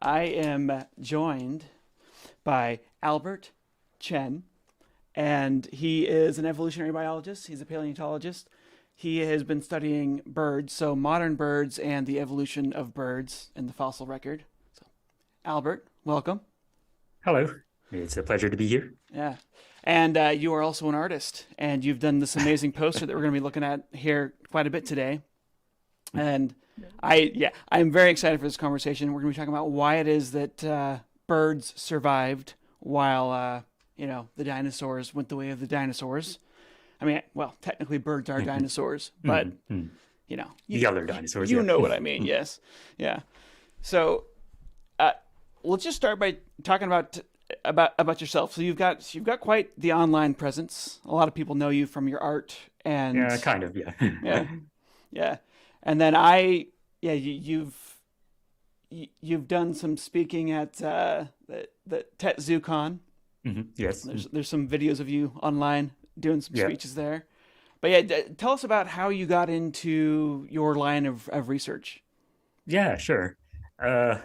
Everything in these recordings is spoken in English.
I am joined by Albert Chen, and he is an evolutionary biologist. He's a paleontologist. He has been studying birds, so modern birds and the evolution of birds in the fossil record. So, Albert, welcome. Hello. It's a pleasure to be here. Yeah. And you are also an artist, and you've done this amazing poster that we're going to be looking at here quite a bit today. And I'm very excited for this conversation. We're going to be talking about why it is that birds survived while, the dinosaurs went the way of the dinosaurs. I mean, well, technically birds are dinosaurs, but, The other dinosaurs. you Yeah. know what I mean. Yes. Yeah. So let's just start by talking about yourself. So you've got quite the online presence. A lot of people know you from your art and Yeah, kind of, yeah. yeah, yeah. And then you've done some speaking at the TetZooCon. Yes. There's some videos of you online doing some Yeah. speeches there. But yeah, tell us about how you got into your line of research. Yeah, sure. Uh,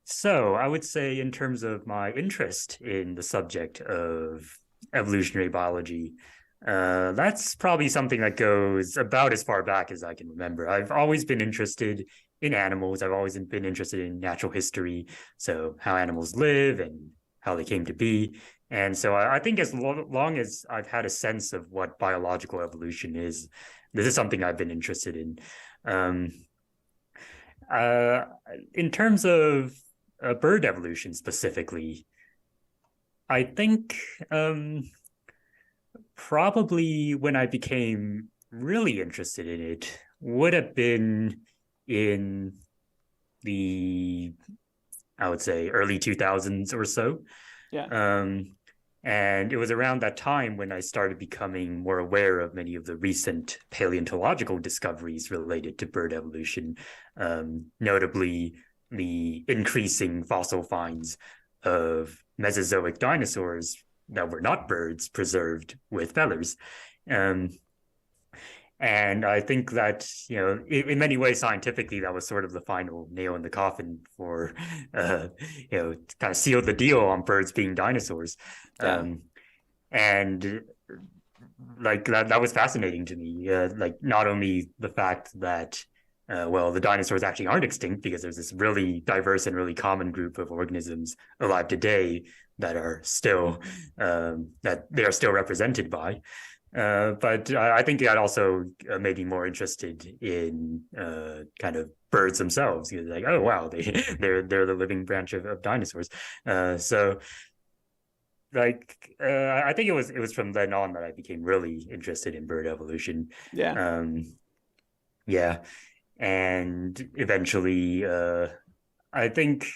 so I would say in terms of my interest in the subject of evolutionary biology, that's probably something that goes about as far back as I can remember. I've always been interested in animals. I've always been interested in natural history, so how animals live and how they came to be. And so I think as long as I've had a sense of what biological evolution is, this is something I've been interested in. Um, uh, in terms of bird evolution specifically, I think probably when I became really interested in it would have been in the, I would say, early 2000s or so. Yeah. And it was around that time when I started becoming more aware of many of the recent paleontological discoveries related to bird evolution, notably the increasing fossil finds of Mesozoic dinosaurs that were not birds preserved with feathers. Um, and I think that, in many ways, scientifically, that was sort of the final nail in the coffin for, kind of sealed the deal on birds being dinosaurs. Yeah. And like that was fascinating to me. Like not only the fact that, the dinosaurs actually aren't extinct because there's this really diverse and really common group of organisms alive today that are still that they are still represented by. But I think that also made me more interested in kind of birds themselves. Like, oh wow, they're the living branch of dinosaurs. So I think it was from then on that I became really interested in bird evolution. Yeah. Yeah, and eventually, I think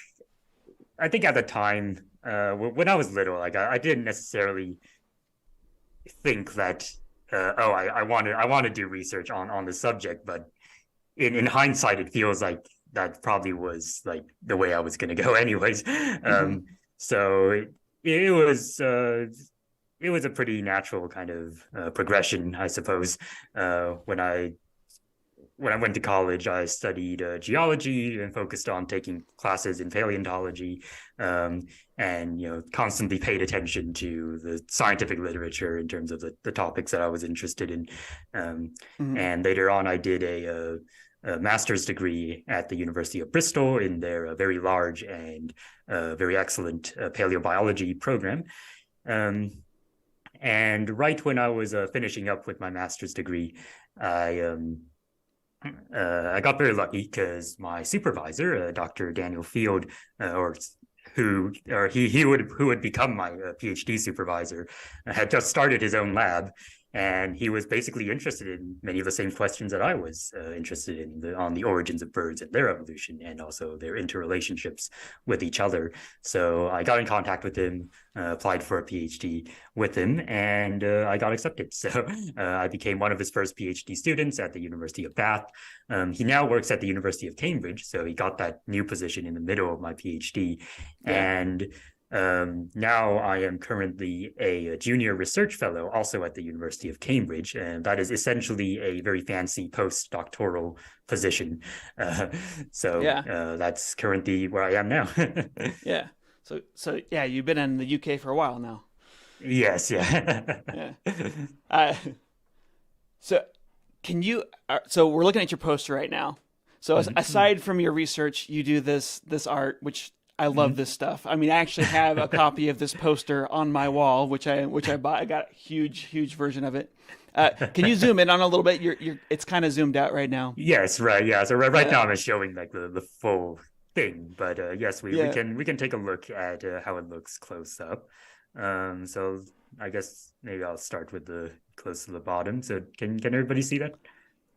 at the time when I was little, like I didn't necessarily think that I want to do research on the subject, but in hindsight it feels like that probably was like the way I was going to go anyways. So it was a pretty natural kind of progression, I suppose. When I went to college, I studied geology and focused on taking classes in paleontology, and constantly paid attention to the scientific literature in terms of the topics that I was interested in. And later on, I did a master's degree at the University of Bristol in their very large and very excellent paleobiology program. And right when I was finishing up with my master's degree, I got very lucky because my supervisor, Dr. Daniel Field, who would become my PhD supervisor, had just started his own lab, and he was basically interested in many of the same questions that I was interested in on the origins of birds and their evolution, and also their interrelationships with each other. So I got in contact with him, applied for a PhD with him, and I got accepted. So I became one of his first PhD students at the University of Bath. He now works at the University of Cambridge, so he got that new position in the middle of my PhD. Yeah. And Now I am currently a junior research fellow, also at the University of Cambridge, and that is essentially a very fancy postdoctoral position. Yeah. That's currently where I am now. Yeah. So yeah, you've been in the UK for a while now. Yes, yeah. Yeah. Uh, so so we're looking at your poster right now. So aside from your research, you do this art, which I love this stuff. I mean, I actually have a copy of this poster on my wall, which I bought. I got a huge version of it. Can you zoom in on a little bit? It's kind of zoomed out right now. Yes, right, yeah. So right now I'm showing like the full thing, but yes, Yeah. we can take a look at how it looks close up. So I guess maybe I'll start with the close to the bottom. So can everybody see that?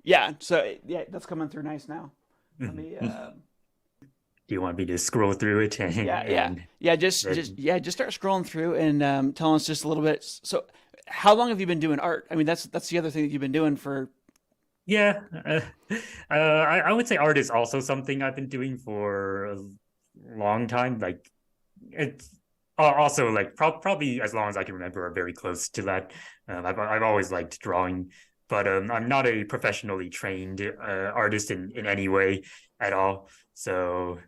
Yeah. So yeah, that's coming through nice now. Let me. Do you want me to scroll through it Yeah. Just start scrolling through and telling us just a little bit. So, how long have you been doing art? I mean, that's the other thing that you've been doing for. Yeah, I would say art is also something I've been doing for a long time. Like it's also like probably as long as I can remember, or very close to that. I've always liked drawing, but I'm not a professionally trained artist in any way at all. So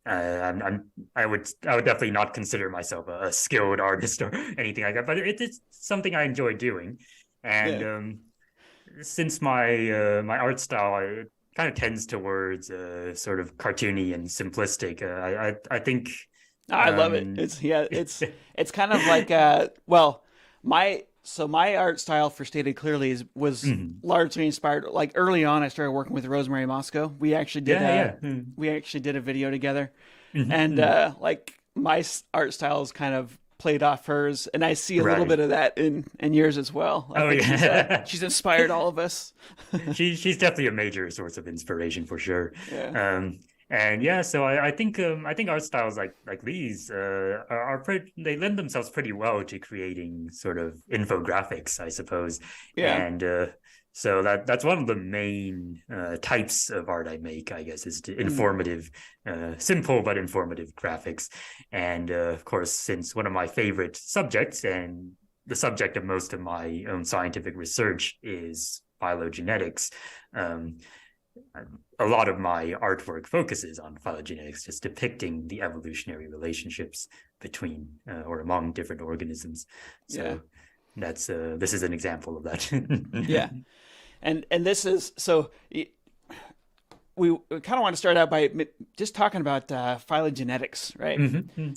I would definitely not consider myself a skilled artist or anything like that. But it's something I enjoy doing, and Yeah. since my art style kind of tends towards sort of cartoony and simplistic, I think I love it. um, It's kind of like well, my art style for Stated Clearly was mhm. largely inspired. Like early on, I started working with Rosemary Moscow. Yeah. We actually did a video together, and Mhm. like my art style is kind of played off hers, and I see a little Right. bit of that in yours as well. I Oh think yeah. she's inspired all of us. She's definitely a major source of inspiration for sure. Yeah. Um, and yeah, so I think art styles like these are pretty, they lend themselves pretty well to creating sort of infographics, I suppose. Yeah. And so that's one of the main types of art I make, I guess, is to Mm. informative, simple but informative graphics. And of course, since one of my favorite subjects and the subject of most of my own scientific research is phylogenetics. Um, a lot of my artwork focuses on phylogenetics, just depicting the evolutionary relationships between or among different organisms. So Yeah. that's this is an example of that. Yeah. And this is so we kind of want to start out by just talking about phylogenetics, right?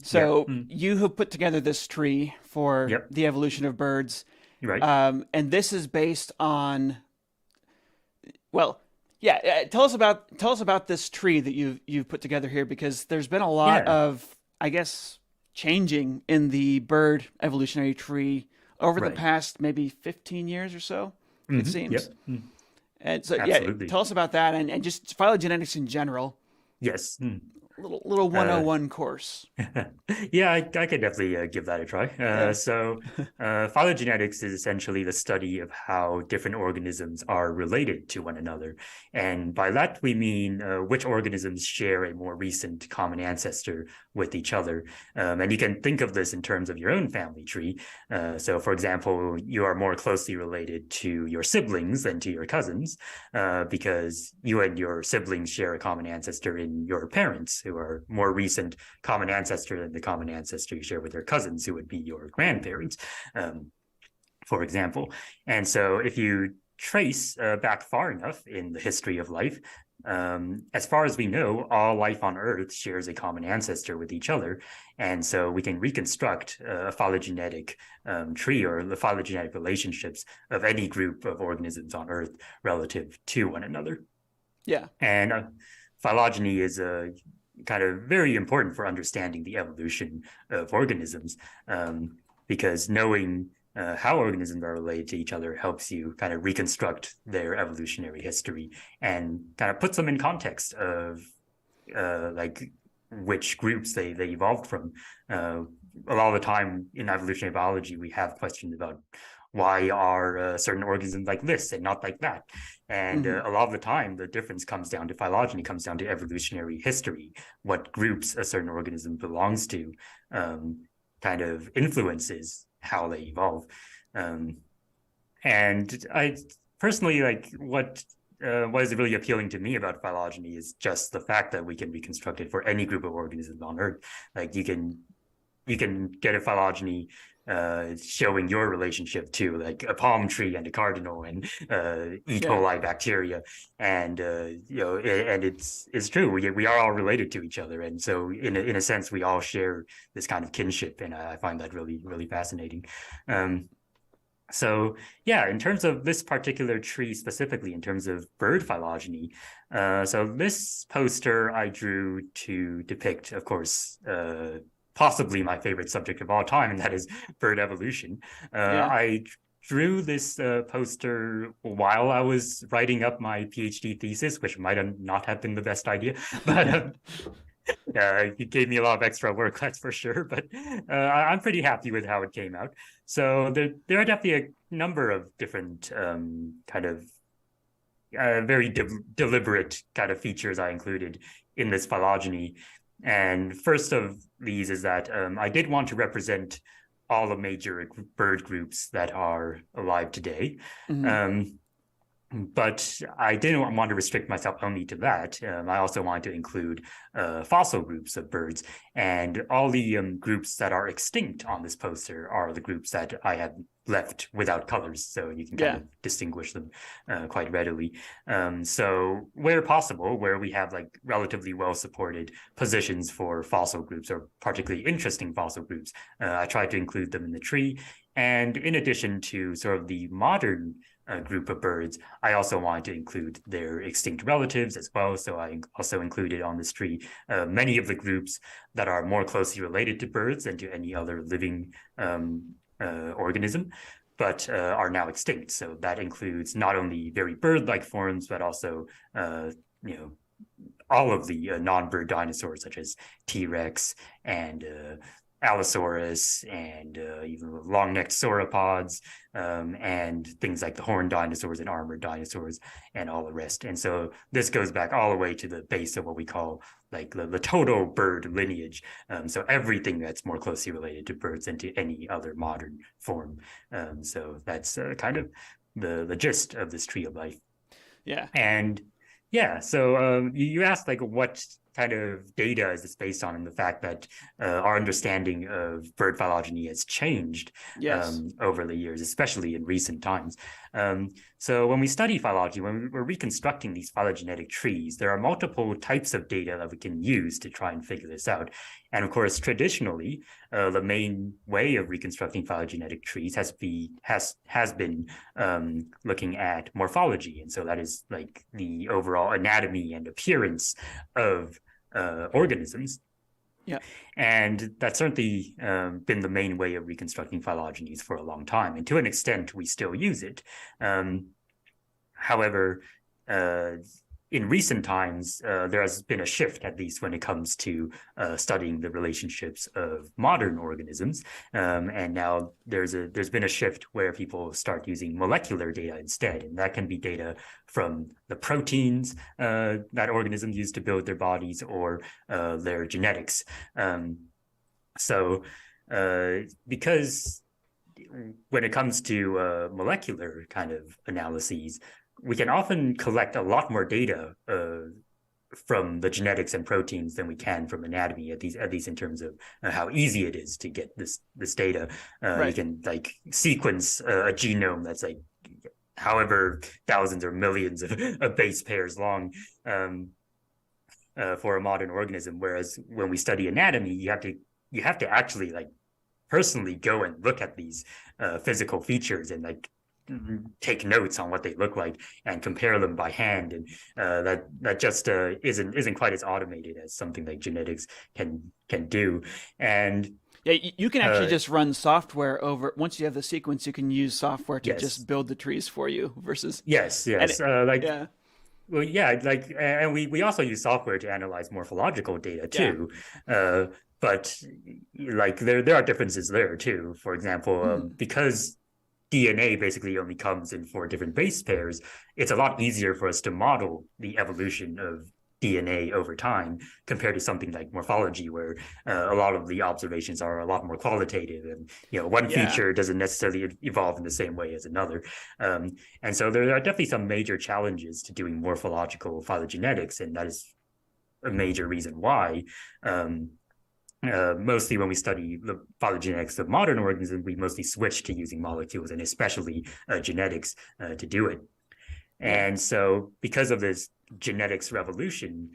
So Yeah. you have put together this tree for Yep. the evolution of birds, Right. and this is based on, well, yeah. Tell us about this tree that you've put together here, because there's been a lot Yeah. of, I guess, changing in the bird evolutionary tree over the Right. past maybe 15 years or so, it Yep. seems. And so, yeah, Absolutely. tell us about that and just phylogenetics in general. Yes. Little 101 course. Yeah, I could definitely give that a try. Yeah. Phylogenetics is essentially the study of how different organisms are related to one another. And by that, we mean which organisms share a more recent common ancestor with each other. And you can think of this in terms of your own family tree. So, for example, you are more closely related to your siblings than to your cousins, because you and your siblings share a common ancestor in your parents, who are more recent common ancestor than the common ancestor you share with your cousins, who would be your grandparents, for example. And so if you trace back far enough in the history of life, as far as we know, all life on Earth shares a common ancestor with each other. And so we can reconstruct a phylogenetic tree, or the phylogenetic relationships of any group of organisms on Earth relative to one another. Yeah. And phylogeny is kind of very important for understanding the evolution of organisms, because knowing how organisms are related to each other helps you kind of reconstruct their evolutionary history and kind of puts them in context of like which groups they evolved from. A lot of the time in evolutionary biology, we have questions about why are certain organisms like this and not like that? And a lot of the time, the difference comes down to phylogeny, comes down to evolutionary history, what groups a certain organism belongs to, kind of influences how they evolve. And I personally like what is really appealing to me about phylogeny is just the fact that we can reconstruct it for any group of organisms on Earth. Like you can get a phylogeny showing your relationship to like a palm tree and a cardinal and E. coli bacteria, and and it's true. We are all related to each other, and so in a sense, we all share this kind of kinship, and I find that really fascinating. So yeah, in terms of this particular tree specifically, in terms of bird phylogeny, so this poster I drew to depict, of course, possibly my favorite subject of all time, and that is bird evolution. I drew this poster while I was writing up my PhD thesis, which might not have been the best idea, but it gave me a lot of extra work, that's for sure. But I'm pretty happy with how it came out. So there are definitely a number of different kind of very deliberate kind of features I included in this phylogeny. And first of these is that I did want to represent all the major bird groups that are alive today. But I didn't want to restrict myself only to that. I also wanted to include fossil groups of birds. And all the groups that are extinct on this poster are the groups that I have left without colors. So you can kind of distinguish them quite readily. So where possible, where we have like relatively well-supported positions for fossil groups or particularly interesting fossil groups, I tried to include them in the tree. And in addition to sort of the modern group of birds, I also wanted to include their extinct relatives as well. So I also included on this tree many of the groups that are more closely related to birds than to any other living organism, but are now extinct. So that includes not only very bird-like forms, but also all of the non-bird dinosaurs such as T-Rex and Allosaurus and even long-necked sauropods and things like the horned dinosaurs and armored dinosaurs and all the rest. And so this goes back all the way to the base of what we call like the total bird lineage. So everything that's more closely related to birds than to any other modern form. So that's kind of the gist of this tree of life. Yeah. And yeah, so you asked like what kind of data is this based on, and the fact that our understanding of bird phylogeny has changed over the years, especially in recent times. So when we study phylogeny, when we're reconstructing these phylogenetic trees, there are multiple types of data that we can use to try and figure this out. And of course, traditionally, the main way of reconstructing phylogenetic trees has been looking at morphology. And so that is like the overall anatomy and appearance of organisms. Yeah. And that's certainly been the main way of reconstructing phylogenies for a long time. And to an extent, we still use it. However, in recent times, there has been a shift, at least when it comes to studying the relationships of modern organisms. And now there's been a shift where people start using molecular data instead. And that can be data from the proteins that organisms use to build their bodies or their genetics. Because when it comes to molecular kind of analyses, we can often collect a lot more data from the genetics and proteins than we can from anatomy, at least in terms of how easy it is to get this data. You can like sequence a genome that's like however thousands or millions of base pairs long for a modern organism. Whereas when we study anatomy, you have to actually like personally go and look at these physical features and like take notes on what they look like and compare them by hand, and that just isn't quite as automated as something like genetics can do. And yeah, you can actually just run software over. Once you have the sequence, you can use software to just build the trees for you. Versus and we also use software to analyze morphological data too. But like there are differences there too. For example, because DNA basically only comes in 4 different base pairs, it's a lot easier for us to model the evolution of DNA over time compared to something like morphology, where a lot of the observations are a lot more qualitative, and one feature doesn't necessarily evolve in the same way as another. And so there are definitely some major challenges to doing morphological phylogenetics, and that is a major reason why. Mostly when we study the phylogenetics of modern organisms, we mostly switch to using molecules and especially genetics to do it. And so because of this genetics revolution,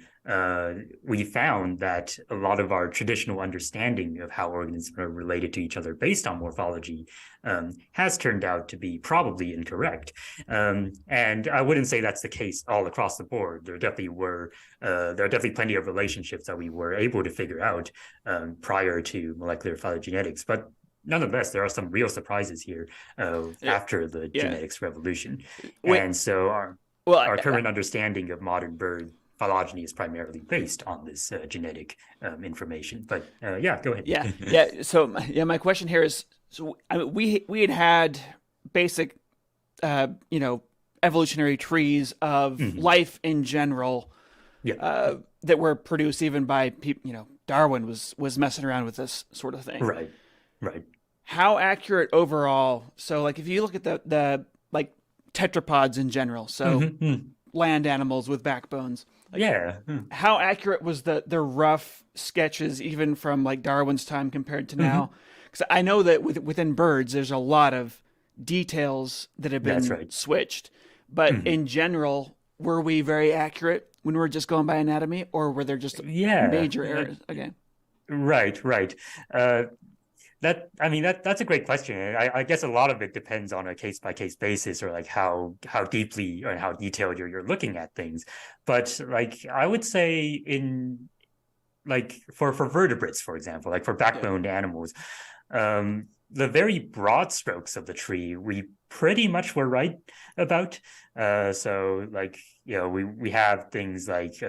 we found that a lot of our traditional understanding of how organisms are related to each other based on morphology has turned out to be probably incorrect. And I wouldn't say that's the case all across the board. There are definitely plenty of relationships that we were able to figure out prior to molecular phylogenetics, but nonetheless, there are some real surprises here after the genetics revolution. And so our current understanding of modern bird phylogeny is primarily based on this genetic information. But go ahead. So my question here is: so I mean, we had basic, evolutionary trees of life in general that were produced even by people. Darwin was messing around with this sort of thing. Right. How accurate overall? So, like, if you look at the like tetrapods in general, so land animals with backbones. How accurate was the rough sketches even from like Darwin's time compared to now? Because I know that within birds, there's a lot of details that have been switched. But in general, were we very accurate when we were just going by anatomy, or were there just major errors? Okay. Right. That's a great question. I guess a lot of it depends on a case by case basis, or like how deeply or how detailed you're looking at things. But like I would say in like for vertebrates, for example, like for backboned animals, the very broad strokes of the tree we pretty much were right about. So like we have things like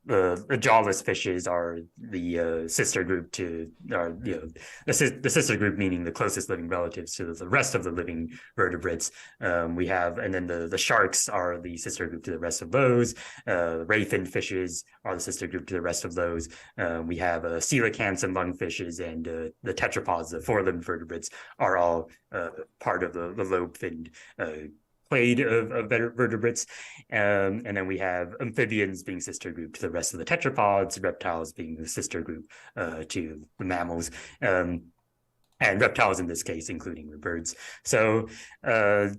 the jawless fishes are the sister group to, or the sister group meaning the closest living relatives to the rest of the living vertebrates. We have, and then the sharks are the sister group to the rest of those. Ray-finned fishes are the sister group to the rest of those. We have coelacanths and lungfishes, and the tetrapods, the four-limbed vertebrates, are all part of the lobe-finned clade of vertebrates. And then we have amphibians being sister group to the rest of the tetrapods, reptiles being the sister group to the mammals, and reptiles in this case, including the birds. So I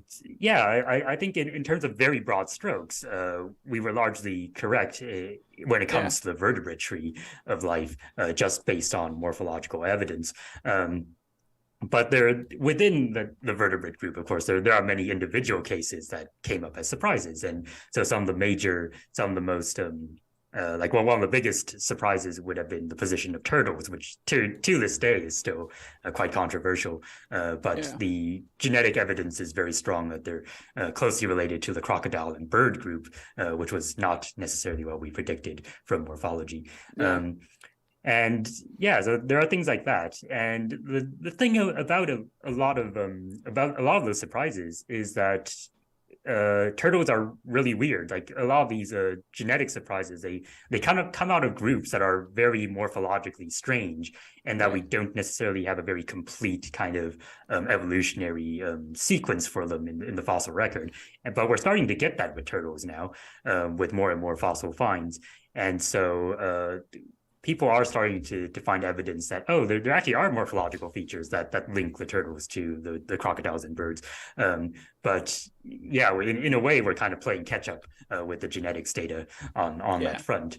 think in terms of very broad strokes, we were largely correct when it comes to the vertebrate tree of life, just based on morphological evidence. But within the vertebrate group, of course, there are many individual cases that came up as surprises. And so some of the most, one of the biggest surprises would have been the position of turtles, which to this day is still quite controversial. But the genetic evidence is very strong that they're closely related to the crocodile and bird group, which was not necessarily what we predicted from morphology. So there are things like that, and the thing about a lot of those surprises is that turtles are really weird. Like a lot of these genetic surprises, they kind of come out of groups that are very morphologically strange, and that we don't necessarily have a very complete kind of evolutionary sequence for them in the fossil record. But we're starting to get that with turtles now, with more and more fossil finds, and so people are starting to find evidence that, there actually are morphological features that link the turtles to the crocodiles and birds. But in a way, we're kind of playing catch up with the genetics data on that front.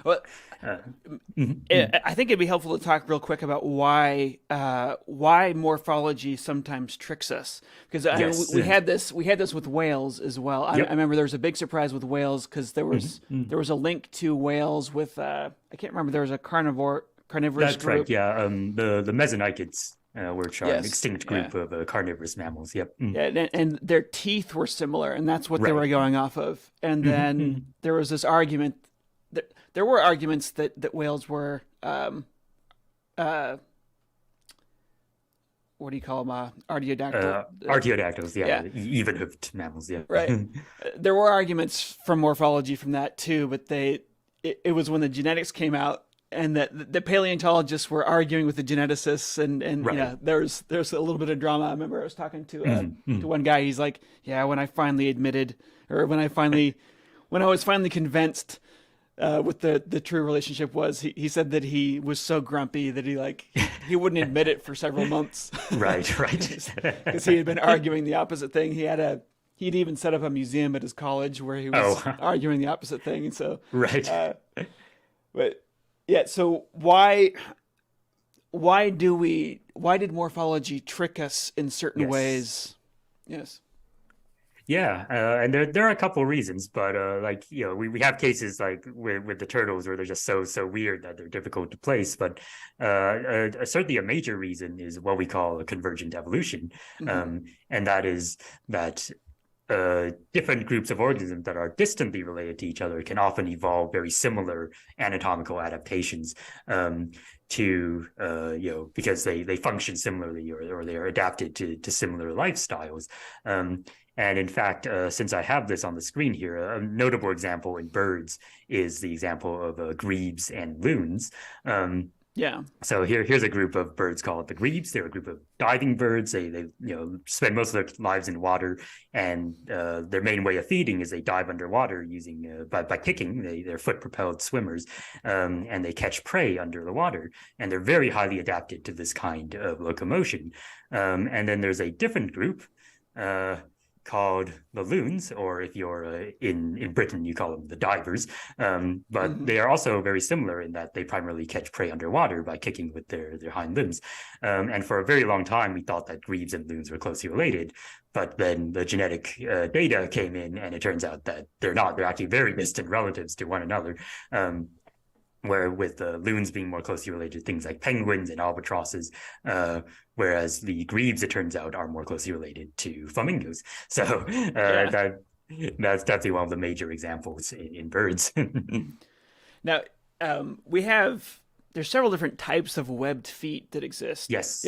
Well, I think it'd be helpful to talk real quick about why morphology sometimes tricks us, because we had this with whales as well. I remember there was a big surprise with whales because there was a link to whales with I can't remember, there was a carnivorous That's group. right. The mesonychids. Which are an extinct group of carnivorous mammals. And their teeth were similar, and that's what they were going off of. And then there was this argument. There were arguments that whales were what do you call them? Artiodactyl. Artiodactyls, Yeah. even-hoofed mammals, yeah. Right. There were arguments from morphology from that too, but it was when the genetics came out and that the paleontologists were arguing with the geneticists, and Right. you know, there's a little bit of drama. I remember I was talking to one guy. He's like, yeah, when I was finally convinced what the true relationship was, he said that he was so grumpy that he wouldn't admit it for several months. Right. Because he had been arguing the opposite thing. He'd even set up a museum at his college where he was arguing the opposite thing. And so, Right. But yeah, so why did morphology trick us in certain ways? Yes. Yeah, and there are a couple of reasons, but like, you know, we have cases like with the turtles where they're just so weird that they're difficult to place. But certainly a major reason is what we call a convergent evolution, and that is that different groups of organisms that are distantly related to each other can often evolve very similar anatomical adaptations to you know, because they function similarly, or they are adapted to similar lifestyles. And in fact, since I have this on the screen here, a notable example in birds is the example of grebes and loons. Yeah. So here's a group of birds called the grebes. They're a group of diving birds. They you know, spend most of their lives in water, and their main way of feeding is they dive underwater using by kicking. They're foot-propelled swimmers, and they catch prey under the water. And they're very highly adapted to this kind of locomotion. And then there's a different group called the loons, or if you're in Britain, you call them the divers. But they are also very similar in that they primarily catch prey underwater by kicking with their hind limbs. And for a very long time, we thought that grebes and loons were closely related. But then the genetic data came in, and it turns out that they're not. They're actually very distant relatives to one another. Where with the loons being more closely related to things like penguins and albatrosses, whereas the grebes, it turns out, are more closely related to flamingos. So that's definitely one of the major examples in birds. Now, there's several different types of webbed feet that exist. Yes.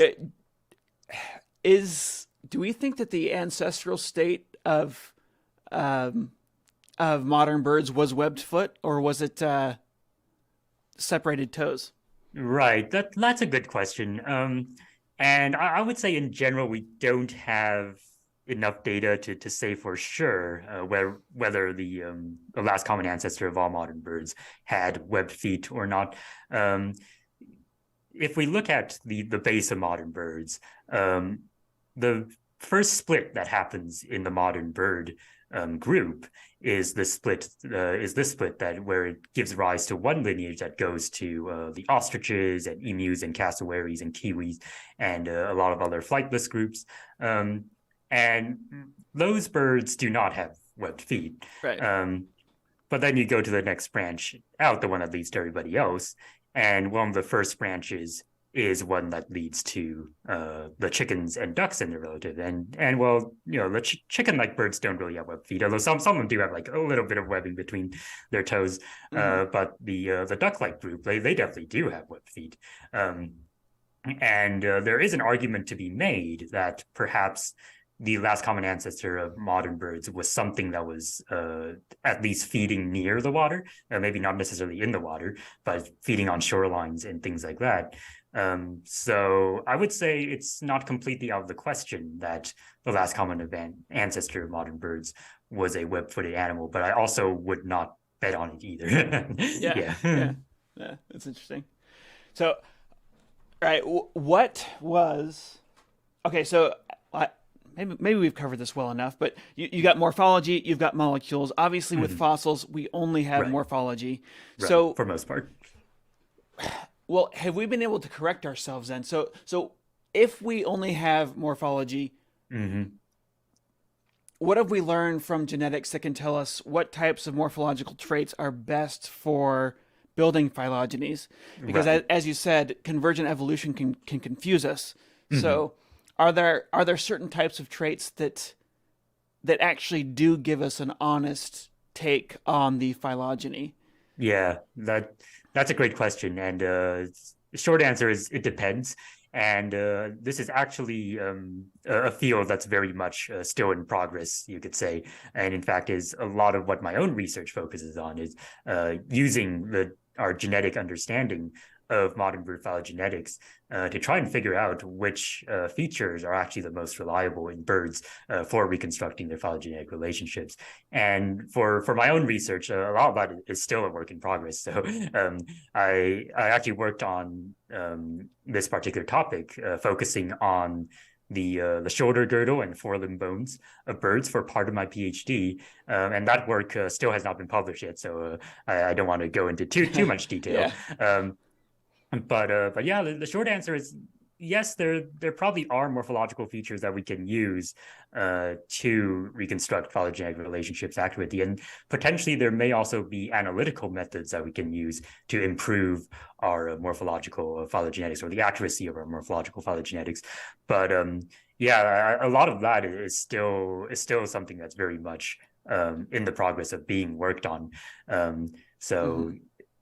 Do we think that the ancestral state of modern birds was webbed foot, or was it separated toes? Right. That's a good question. And I would say in general, we don't have enough data to say for sure whether the last common ancestor of all modern birds had webbed feet or not. If we look at the base of modern birds, the first split that happens in the modern bird group is this split that where it gives rise to one lineage that goes to the ostriches and emus and cassowaries and kiwis and a lot of other flightless groups, and those birds do not have webbed feet. Right. But then you go to the next branch out, the one that leads to everybody else, and one of the first branches is one that leads to the chickens and ducks and their relative. And well, you know, the chicken-like birds don't really have webbed feet, although some of them do have like a little bit of webbing between their toes. But the duck-like group, they definitely do have webbed feet. And there is an argument to be made that perhaps the last common ancestor of modern birds was something that was at least feeding near the water, maybe not necessarily in the water, but feeding on shorelines and things like that. So I would say it's not completely out of the question that the last common ancestor of modern birds was a web-footed animal, but I also would not bet on it either. Yeah, that's interesting. So, all right, what was... Okay, so maybe we've covered this well enough, but you got morphology, you've got molecules. Obviously, with fossils, we only have morphology. Right, so for most part. Well, have we been able to correct ourselves then? So if we only have morphology, what have we learned from genetics that can tell us what types of morphological traits are best for building phylogenies? Because as you said, convergent evolution can confuse us. So are there certain types of traits that actually do give us an honest take on the phylogeny? Yeah, that's a great question. And the short answer is it depends. And this is actually a field that's very much still in progress, you could say. And in fact, is a lot of what my own research focuses on is using our genetic understanding of modern bird phylogenetics to try and figure out which features are actually the most reliable in birds for reconstructing their phylogenetic relationships. And for my own research, a lot of that is still a work in progress. So I actually worked on this particular topic, focusing on the shoulder girdle and forelimb bones of birds for part of my PhD, and that work still has not been published yet. So I don't want to go into too much detail. Yeah. But yeah, the short answer is yes, there probably are morphological features that we can use to reconstruct phylogenetic relationships accurately, and potentially there may also be analytical methods that we can use to improve our morphological phylogenetics, or the accuracy of our morphological phylogenetics. But yeah, a lot of that is still something that's very much in the progress of being worked on.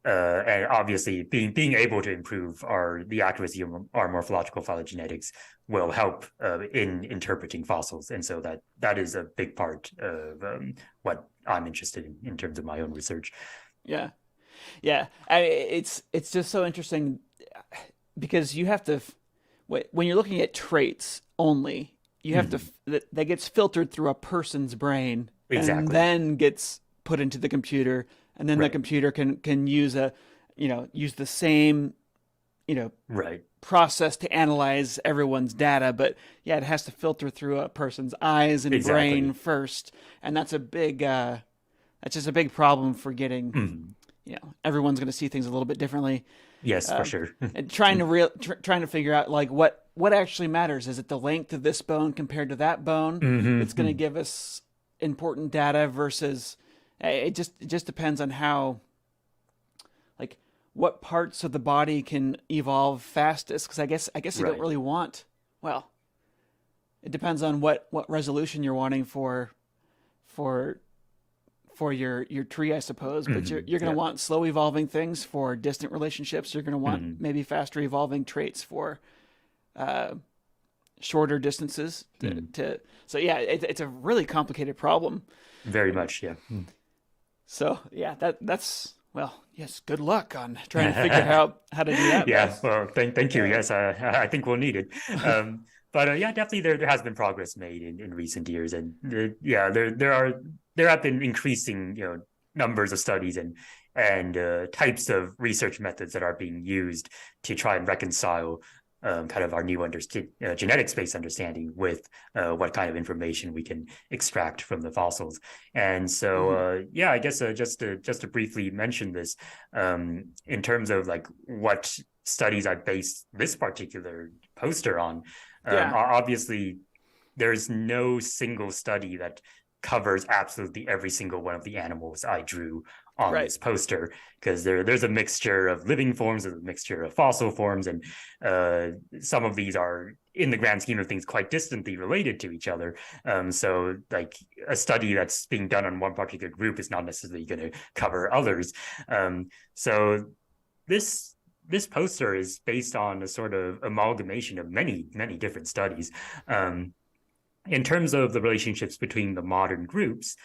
And obviously, being able to improve the accuracy of our morphological phylogenetics will help in interpreting fossils, and so that is a big part of what I'm interested in terms of my own research. Yeah, yeah. It's just so interesting because you have to, when you're looking at traits only, you have to that gets filtered through a person's brain, Exactly. and then gets put into the computer. And then the computer can use the same, process to analyze everyone's data. But yeah, it has to filter through a person's eyes and brain first. And that's just a big problem for getting, everyone's going to see things a little bit differently. Yes, for sure. And trying to figure out like what actually matters. Is it the length of this bone compared to that bone that's going to give us important data versus... It just depends on how, like, what parts of the body can evolve fastest. Because I guess you don't really want. Well, it depends on what resolution you're wanting for your tree, I suppose. But you're going to want slow evolving things for distant relationships. You're going to want maybe faster evolving traits for shorter distances. So yeah, it's a really complicated problem. Very much, yeah. So yeah, that's well, yes. Good luck on trying to figure out how to do that. Yeah, well, thank you. Yes, I think we'll need it. But yeah, definitely there has been progress made in recent years, and there have been increasing numbers of studies and types of research methods that are being used to try and reconcile kind of our new genetics-based understanding with what kind of information we can extract from the fossils. And so, yeah, I guess just to briefly mention this, in terms of like what studies I based this particular poster on, obviously there's no single study that covers absolutely every single one of the animals I drew on this poster, because there's a mixture of living forms, there's a mixture of fossil forms, and some of these are, in the grand scheme of things, quite distantly related to each other. So like a study that's being done on one particular group is not necessarily going to cover others. So this poster is based on a sort of amalgamation of many different studies. In terms of the relationships between the modern groups,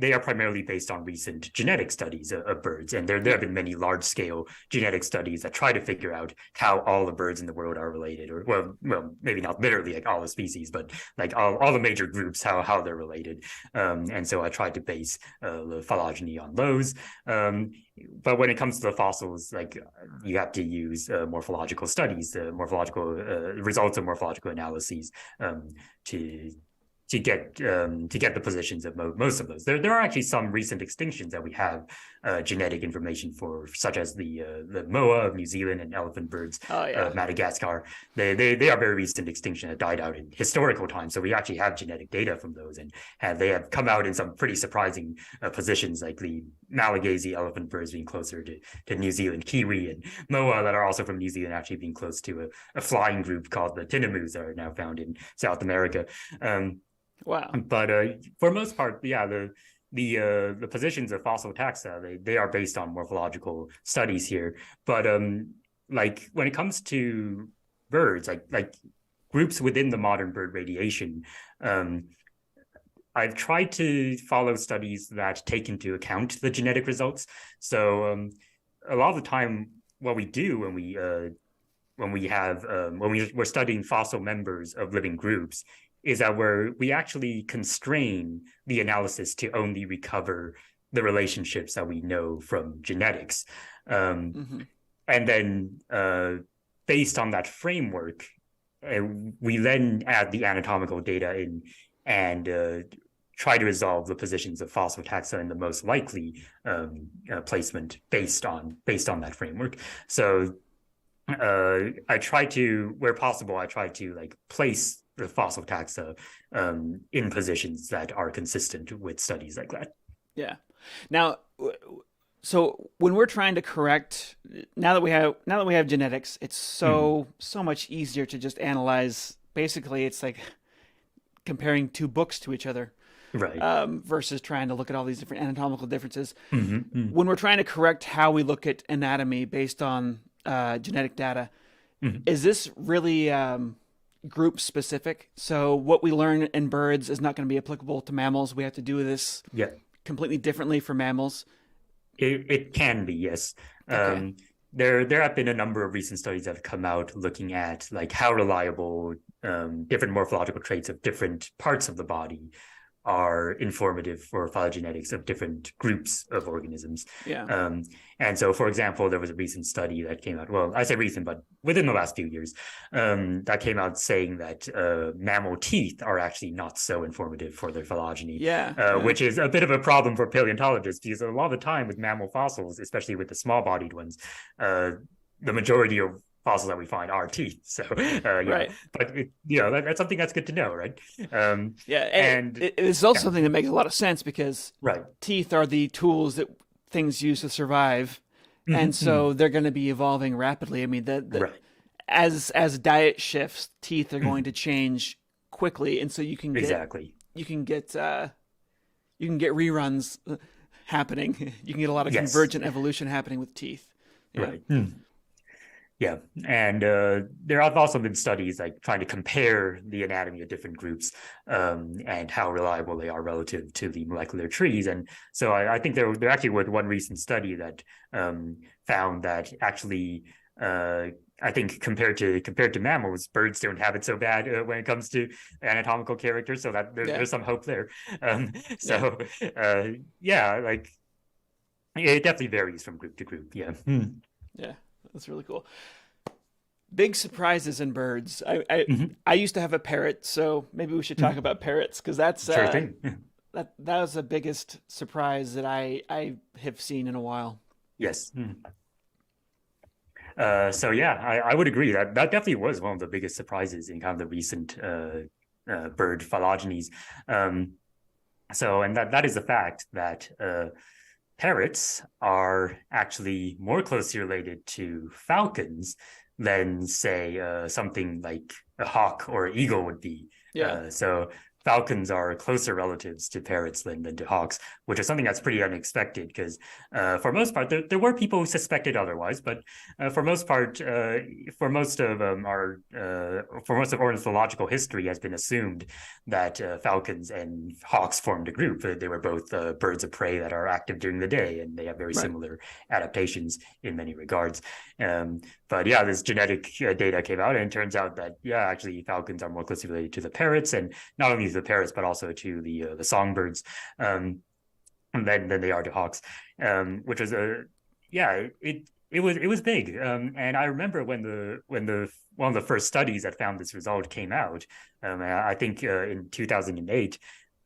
they are primarily based on recent genetic studies of birds. And there have been many large-scale genetic studies that try to figure out how all the birds in the world are related, or well, maybe not literally like all the species, but like all the major groups, how they're related. And so I tried to base the phylogeny on those. But when it comes to the fossils, like you have to use morphological studies, the morphological results of morphological analyses to get the positions of most of those. There are actually some recent extinctions that we have genetic information for, such as the moa of New Zealand and elephant birds of Madagascar. They are very recent extinction that died out in historical times. So we actually have genetic data from those, and they have come out in some pretty surprising positions, like the Malagasy elephant birds being closer to New Zealand kiwi, and moa that are also from New Zealand actually being close to a flying group called the tinamous that are now found in South America. Wow! But for most part, yeah, the positions of fossil taxa they are based on morphological studies here. But like when it comes to birds, like groups within the modern bird radiation, I've tried to follow studies that take into account the genetic results. So a lot of the time, what we do when we're studying fossil members of living groups is that we actually constrain the analysis to only recover the relationships that we know from genetics. And then based on that framework, we then add the anatomical data in and try to resolve the positions of fossil taxa in the most likely placement based on that framework. So I try to, where possible, I try to like place the fossil taxa in positions that are consistent with studies like that. Yeah. Now, so when we're trying to correct, now that we have genetics, it's so much easier to just analyze. Basically, it's like comparing two books to each other, right? Versus trying to look at all these different anatomical differences. When we're trying to correct how we look at anatomy based on genetic data, is this really group specific? So what we learn in birds is not going to be applicable to mammals. We have to do this completely differently for mammals. It can be, yes. Okay. There have been a number of recent studies that have come out looking at like how reliable different morphological traits of different parts of the body are informative for phylogenetics of different groups of organisms. Yeah. And so, for example, there was a recent study that came out, well, I say recent, but within the last few years, that came out saying that mammal teeth are actually not so informative for their phylogeny, which is a bit of a problem for paleontologists, because a lot of the time with mammal fossils, especially with the small-bodied ones, the majority of fossils that we find are teeth. So right. But that's something that's good to know, right? And it's also something that makes a lot of sense, because teeth are the tools that things use to survive, and so they're going to be evolving rapidly. I mean, as diet shifts, teeth are going to change quickly, and so you can get reruns happening. You can get a lot of convergent evolution happening with teeth. Right. Yeah, and there have also been studies like trying to compare the anatomy of different groups and how reliable they are relative to the molecular trees. And so I think there actually was one recent study that found that actually, I think compared to mammals, birds don't have it so bad when it comes to anatomical character. So that there's some hope there. Like it definitely varies from group to group. Yeah. Yeah. That's really cool. Big surprises in birds. I used to have a parrot, so maybe we should talk about parrots, because that's sure thing. that was the biggest surprise that I have seen in a while. Yes. So yeah, I would agree that definitely was one of the biggest surprises in kind of the recent bird phylogenies. So and that is the fact that parrots are actually more closely related to falcons than, say, something like a hawk or an eagle would be. So falcons are closer relatives to parrots than to hawks, which is something that's pretty unexpected, because for most part, there were people who suspected otherwise, but for most part, for most of ornithological history has been assumed that falcons and hawks formed a group. They were both birds of prey that are active during the day, and they have very similar adaptations in many regards. But yeah, this genetic data came out, and it turns out that, actually falcons are more closely related to the parrots, and not only to the parrots, but also to the songbirds, than they are to hawks, which was it was big. And I remember when one of the first studies that found this result came out, I think in 2008,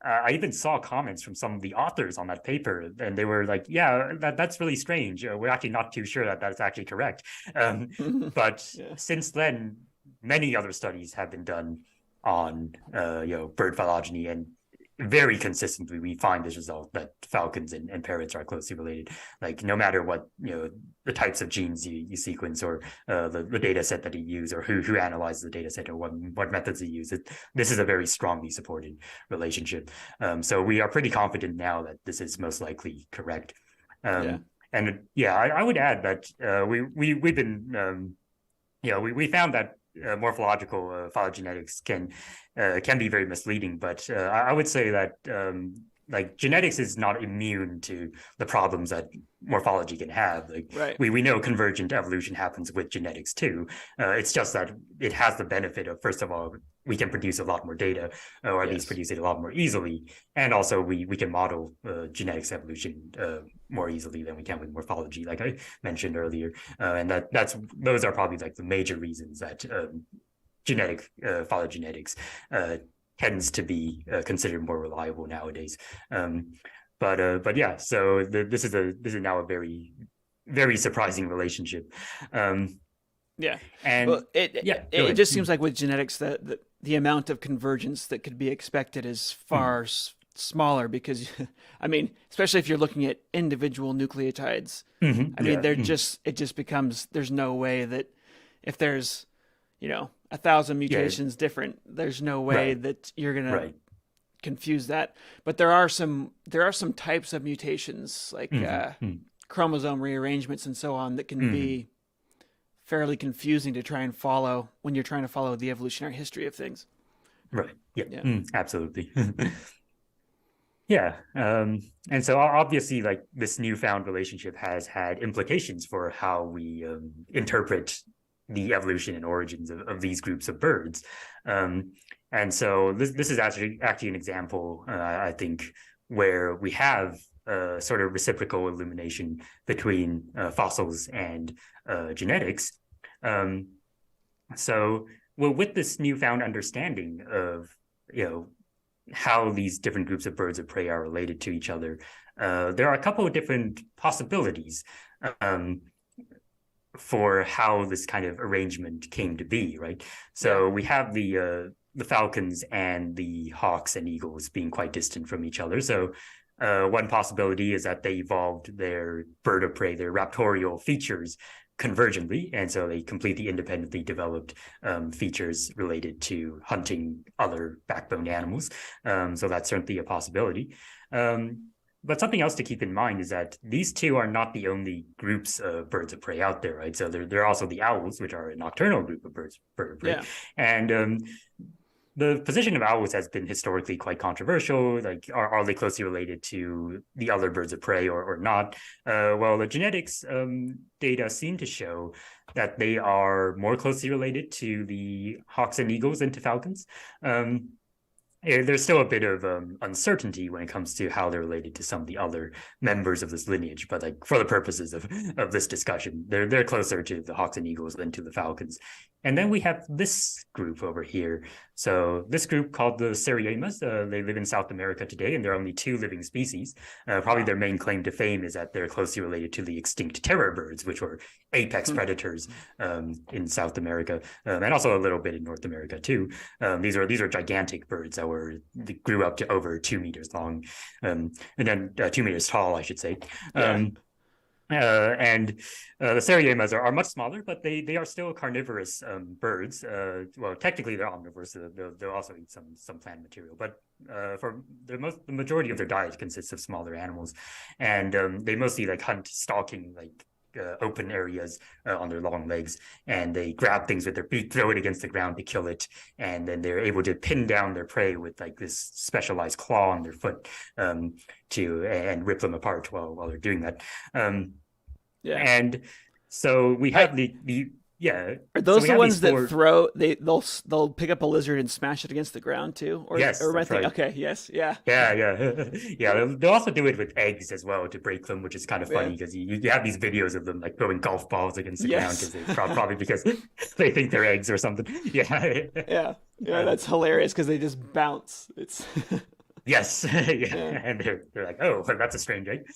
I even saw comments from some of the authors on that paper, and they were like, that's really strange. We're actually not too sure that that's actually correct. But since then, many other studies have been done on bird phylogeny, and very consistently we find this result that falcons and parrots are closely related. Like no matter what the types of genes you sequence, or the data set that you use, or who analyzes the data set, or what methods you use, this is a very strongly supported relationship. So we are pretty confident now that this is most likely correct. And yeah, I would add that we've been we found that morphological phylogenetics can be very misleading, but I would say that like genetics is not immune to the problems that morphology can have. Like Right. we know convergent evolution happens with genetics too. It's just that it has the benefit of, first of all, we can produce a lot more data, or at least produce it a lot more easily, and also we can model genetics evolution more easily than we can with morphology, like I mentioned earlier. And those are probably like the major reasons that phylogenetics tends to be considered more reliable nowadays. But yeah, so this is now a very, very surprising relationship. Yeah. And Well, yeah, it just seems like with genetics that the amount of convergence that could be expected is far smaller because, I mean, especially if you're looking at individual nucleotides, I mean, it just becomes, there's no way that if there's, 1,000 mutations different, there's no way that you're going to confuse that. But there are some types of mutations like chromosome rearrangements and so on that can be fairly confusing to try and follow when you're trying to follow the evolutionary history of things. Right. Yeah. Absolutely. Yeah. And so obviously, like, this newfound relationship has had implications for how we interpret the evolution and origins of these groups of birds. And so this is actually an example, I think, where we have sort of reciprocal illumination between fossils and genetics. So, well, with this newfound understanding of, how these different groups of birds of prey are related to each other, there are a couple of different possibilities for how this kind of arrangement came to be, right? So we have the falcons and the hawks and eagles being quite distant from each other. So one possibility is that they evolved their bird of prey, their raptorial features, convergently, and so they completely independently developed features related to hunting other backbone animals. So that's certainly a possibility. But something else to keep in mind is that these two are not the only groups of birds of prey out there, right? So there are also the owls, which are a nocturnal group of bird of prey. Yeah. And the position of owls has been historically quite controversial. Like, are they closely related to the other birds of prey or not? Well, the genetics data seem to show that they are more closely related to the hawks and eagles than to falcons. There's still a bit of uncertainty when it comes to how they're related to some of the other members of this lineage, but like for the purposes of this discussion, they're closer to the hawks and eagles than to the falcons. And then we have this group over here. So this group called the Seriemas, they live in South America today, and there are only 2 living species. Probably their main claim to fame is that they're closely related to the extinct terror birds, which were apex predators in South America, and also a little bit in North America too. These are gigantic birds that grew up to over 2 meters long, and then 2 meters tall, I should say. And the Seriemas are much smaller, but they are still carnivorous birds. Well, technically they're omnivores. So they'll also eat some plant material, but the majority of their diet consists of smaller animals, and they mostly like hunt stalking like open areas on their long legs, and they grab things with their beak, throw it against the ground to kill it, and then they're able to pin down their prey with like this specialized claw on their foot and rip them apart while they're doing that. And so we have Are those the ones that throw? They'll pick up a lizard and smash it against the ground too. Or, yes, or that's right. Okay. Yes. Yeah. Yeah. They'll also do it with eggs as well to break them, which is kind of funny because you have these videos of them like throwing golf balls against the ground because probably because they think they're eggs or something. Yeah. That's hilarious because they just bounce. It's yes. And they're like, oh, that's a strange egg.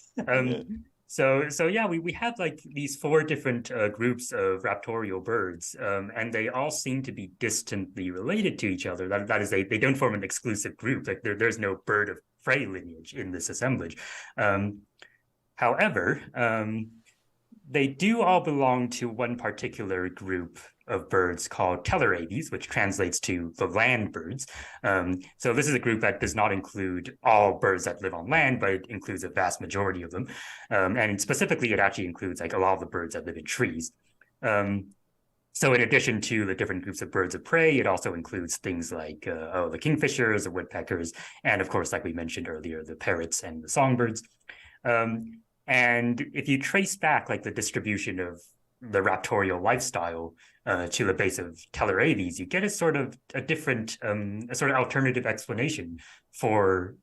So yeah, we have like these 4 different groups of raptorial birds, and they all seem to be distantly related to each other. That is, they don't form an exclusive group. Like there's no bird of prey lineage in this assemblage. However, they do all belong to one particular group of birds called Teleraves, which translates to the land birds. So this is a group that does not include all birds that live on land, but it includes a vast majority of them. And specifically, it actually includes like a lot of the birds that live in trees. So in addition to the different groups of birds of prey, it also includes things like the kingfishers, the woodpeckers, and of course, like we mentioned earlier, the parrots and the songbirds. And if you trace back like the distribution of the raptorial lifestyle to the base of Teleraves, you get a sort of a different, a sort of alternative explanation for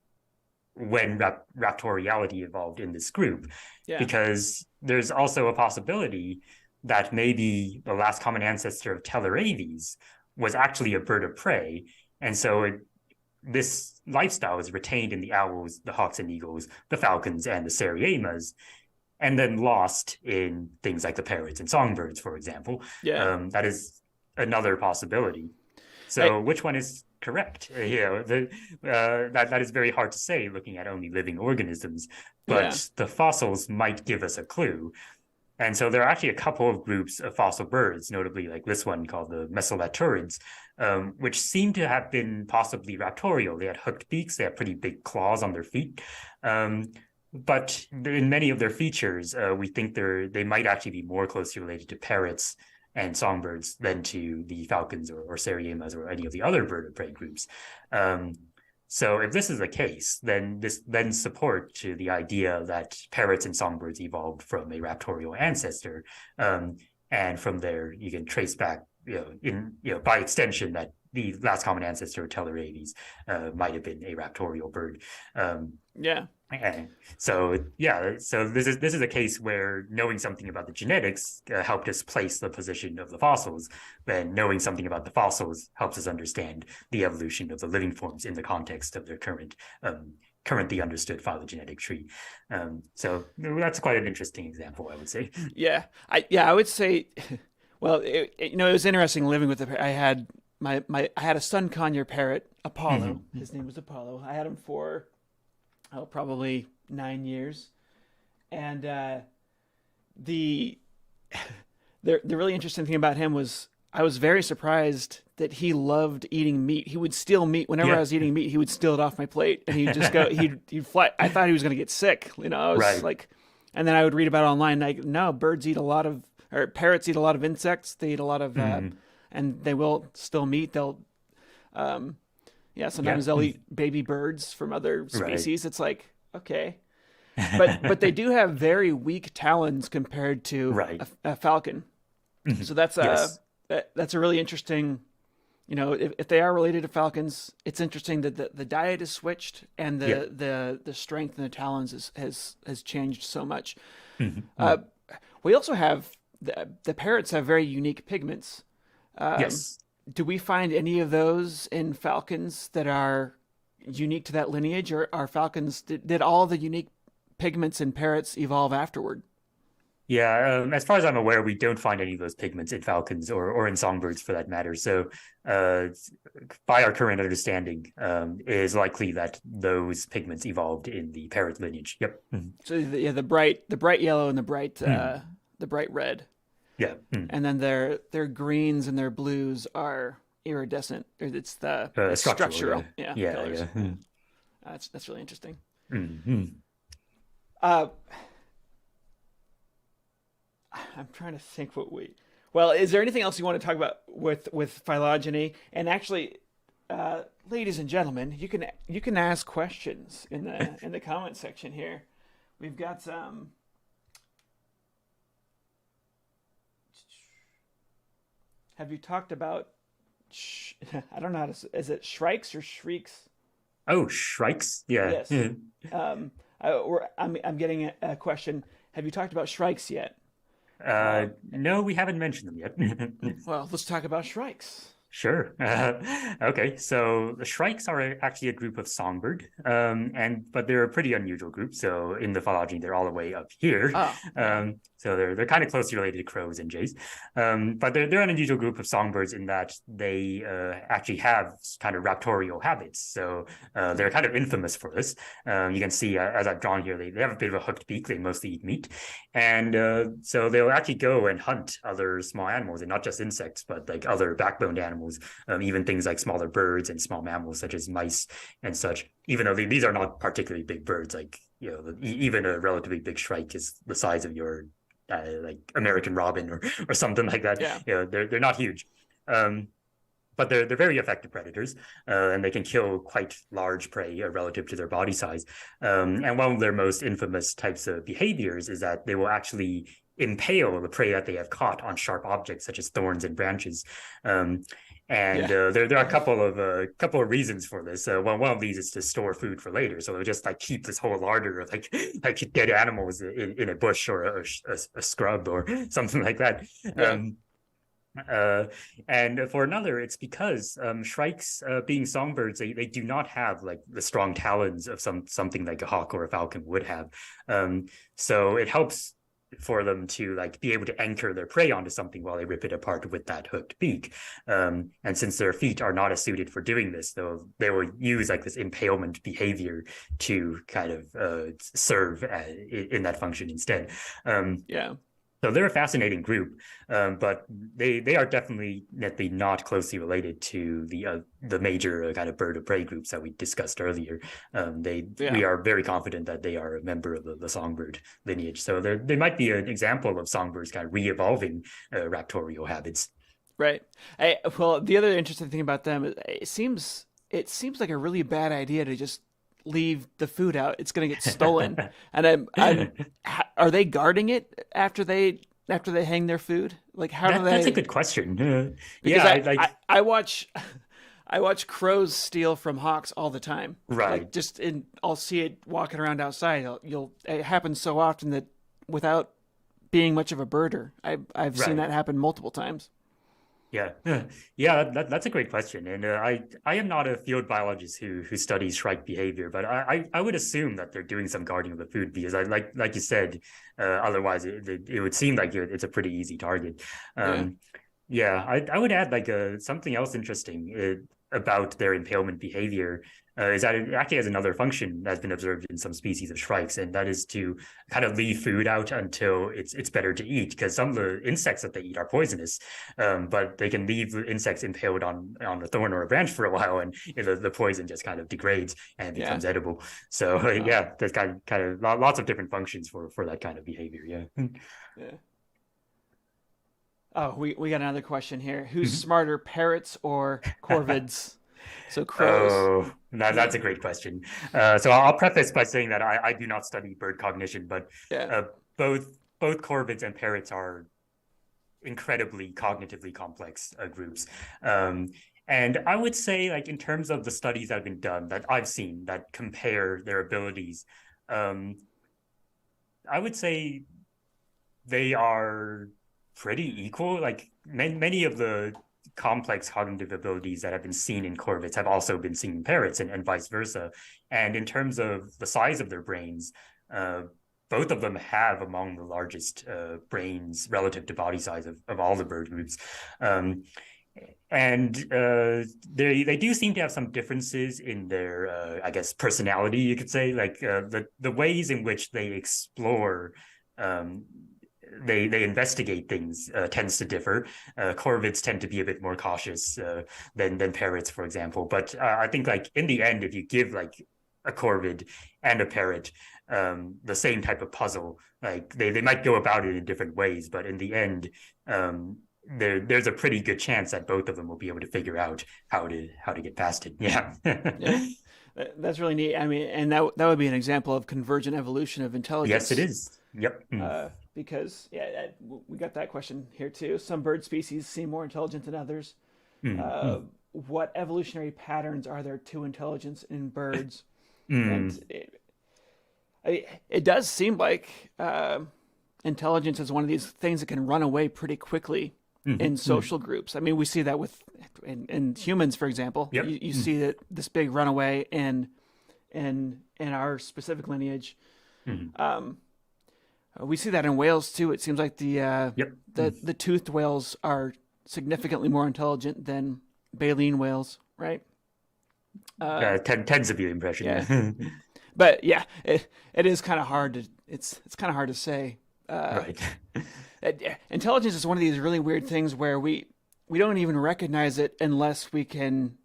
when raptoriality evolved in this group. Yeah. Because there's also a possibility that maybe the last common ancestor of Teleraves was actually a bird of prey. And so this lifestyle is retained in the owls, the hawks and eagles, the falcons, and the seriemas, and then lost in things like the parrots and songbirds, for example. Yeah. That is another possibility. So which one is correct? That is very hard to say looking at only living organisms, but the fossils might give us a clue. And so there are actually a couple of groups of fossil birds, notably like this one called the Mesolaturids, which seem to have been possibly raptorial. They had hooked beaks, they had pretty big claws on their feet. But in many of their features, we think they might actually be more closely related to parrots and songbirds than to the falcons or seriemas or any of the other bird of prey groups. So if this is the case, then this lends support to the idea that parrots and songbirds evolved from a raptorial ancestor. And from there, you can trace back, by extension, that the last common ancestor of Teleraves might have been a raptorial bird. And so this is a case where knowing something about the genetics helped us place the position of the fossils. Then knowing something about the fossils helps us understand the evolution of the living forms in the context of their currently understood phylogenetic tree. So that's quite an interesting example, I would say. I would say, well, it was interesting living with I had I had a sun conure parrot, Apollo. Mm-hmm. His name was Apollo. I had him for probably 9 years, and the really interesting thing about him was I was very surprised that he loved eating meat. He would steal meat whenever I was eating meat. He would steal it off my plate, and he'd just go. He'd fly. I thought he was going to get sick. I was like, and then I would read about it online. Like, no, parrots eat a lot of insects. They eat a lot of, and they will steal meat. They'll, sometimes they'll eat baby birds from other species. It's like, okay, but they do have very weak talons compared to a falcon. So that's that's a really interesting, if they are related to falcons, it's interesting that the diet is switched and the strength in the talons has changed so much. We also have the parrots have very unique pigments. Do we find any of those in falcons that are unique to that lineage, or are falcons, did all the unique pigments in parrots evolve afterward? As far as I'm aware, we don't find any of those pigments in falcons or in songbirds for that matter. So by our current understanding, it is likely that those pigments evolved in the parrot lineage. So the bright yellow and the bright red. And then their greens and their blues are iridescent. It's the structural. Colors. That's really interesting. I'm trying to think is there anything else you want to talk about with phylogeny? And actually, ladies and gentlemen, you can ask questions in the comment section here. We've got some. Have you talked about? I don't know how to. Is it Shrikes or Shrieks? Oh, Shrikes. Yeah. Yes. I'm getting a question. Have you talked about Shrikes yet? No, we haven't mentioned them yet. Well, let's talk about Shrikes. Sure. Okay, so the Shrikes are actually a group of songbird, but they're a pretty unusual group. So in the phylogeny, they're all the way up here. So they're kind of closely related to crows and jays. But they're an unusual group of songbirds in that they actually have kind of raptorial habits. So they're kind of infamous for this. You can see, as I've drawn here, they have a bit of a hooked beak. They mostly eat meat. And so they'll actually go and hunt other small animals, and not just insects, but like other backboned animals, even things like smaller birds and small mammals such as mice and such, even though these are not particularly big birds. Like, even a relatively big shrike is the size of your like American robin or something like that. Yeah. They're not huge. But they're very effective predators, and they can kill quite large prey relative to their body size. And one of their most infamous types of behaviors is that they will actually impale the prey that they have caught on sharp objects such as thorns and branches. There are a couple of reasons for this. One of these is to store food for later, so they'll just like keep this whole larder of like dead animals in a bush or a scrub or something like that. And for another, it's because shrikes, being songbirds, they do not have like the strong talons of something like a hawk or a falcon would have. So it helps for them to like be able to anchor their prey onto something while they rip it apart with that hooked beak. And since their feet are not as suited for doing this, they will use like this impalement behavior to kind of serve in that function instead. So they're a fascinating group, but they are definitely not closely related to the major kind of bird of prey groups that we discussed earlier. We are very confident that they are a member of the songbird lineage. So they might be an example of songbirds kind of re-evolving raptorial habits. Right. Well, the other interesting thing about them is it seems like a really bad idea to just leave the food out. It's going to get stolen. And are they guarding it after they hang their food? Like, how do they? That's a good question. I watch crows steal from hawks all the time. Right. Like I'll see it walking around outside. It happens so often that without being much of a birder, I've seen that happen multiple times. That's a great question, and I am not a field biologist who studies shrike behavior, but I would assume that they're doing some guarding of the food, because like you said, otherwise it would seem like it's a pretty easy target. I would add like something else interesting about their impalement behavior. Is that it actually has another function that's been observed in some species of shrikes, and that is to kind of leave food out until it's better to eat, because some of the insects that they eat are poisonous, but they can leave the insects impaled on a thorn or a branch for a while, and the poison just kind of degrades and becomes edible. So there's kind of lots of different functions for that kind of behavior. Oh, we got another question here. Who's smarter, parrots or corvids? So crows. Oh, that's a great question. So I'll preface by saying that I do not study bird cognition, but both corvids and parrots are incredibly cognitively complex groups. And I would say, like, in terms of the studies that have been done that I've seen that compare their abilities, I would say they are pretty equal. Like many of the complex cognitive abilities that have been seen in corvids have also been seen in parrots, and vice versa. And in terms of the size of their brains, both of them have among the largest brains relative to body size of all the bird groups. And they do seem to have some differences in their, I guess, personality, you could say. Like the ways in which they explore, they investigate things tends to differ. Corvids tend to be a bit more cautious than parrots, for example. But I think, like, in the end, if you give like a corvid and a parrot the same type of puzzle, like they might go about it in different ways, but in the end, there's a pretty good chance that both of them will be able to figure out how to get past it. Yeah. That's really neat. I mean, and that would be an example of convergent evolution of intelligence. Yes, it is. Yep. Because we got that question here too. Some bird species seem more intelligent than others. What evolutionary patterns are there to intelligence in birds? And it does seem like intelligence is one of these things that can run away pretty quickly in social groups. I mean, we see that in humans, for example. Yep. You see that this big runaway in our specific lineage. We see that in whales too. It seems like Yep. the toothed whales are significantly more intelligent than baleen whales, right? Tends to be the impression. Yeah. Yeah. But yeah, it is kind of hard to it's kind of hard to say. Right. Intelligence is one of these really weird things where we don't even recognize it unless we can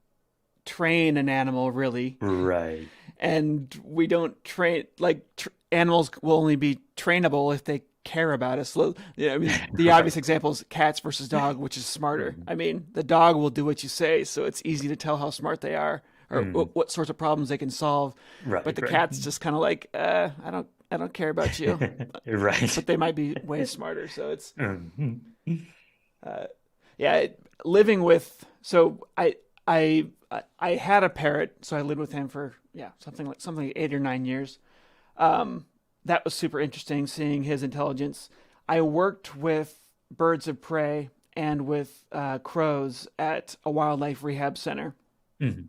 train an animal really, Right. and we don't train like animals will only be trainable if they care about us. Yeah, I mean, the obvious example is cats versus dog, which is smarter. I mean, the dog will do what you say, so it's easy to tell how smart they are or what sorts of problems they can solve. Right. But the right. cat's just kind of like, I don't care about you. Right. But they might be way smarter. So it's Mhm. yeah, living with. So I had a parrot, so I lived with him for something like 8 or 9 years. That was super interesting seeing his intelligence. I worked with birds of prey and with crows at a wildlife rehab center, Mhm.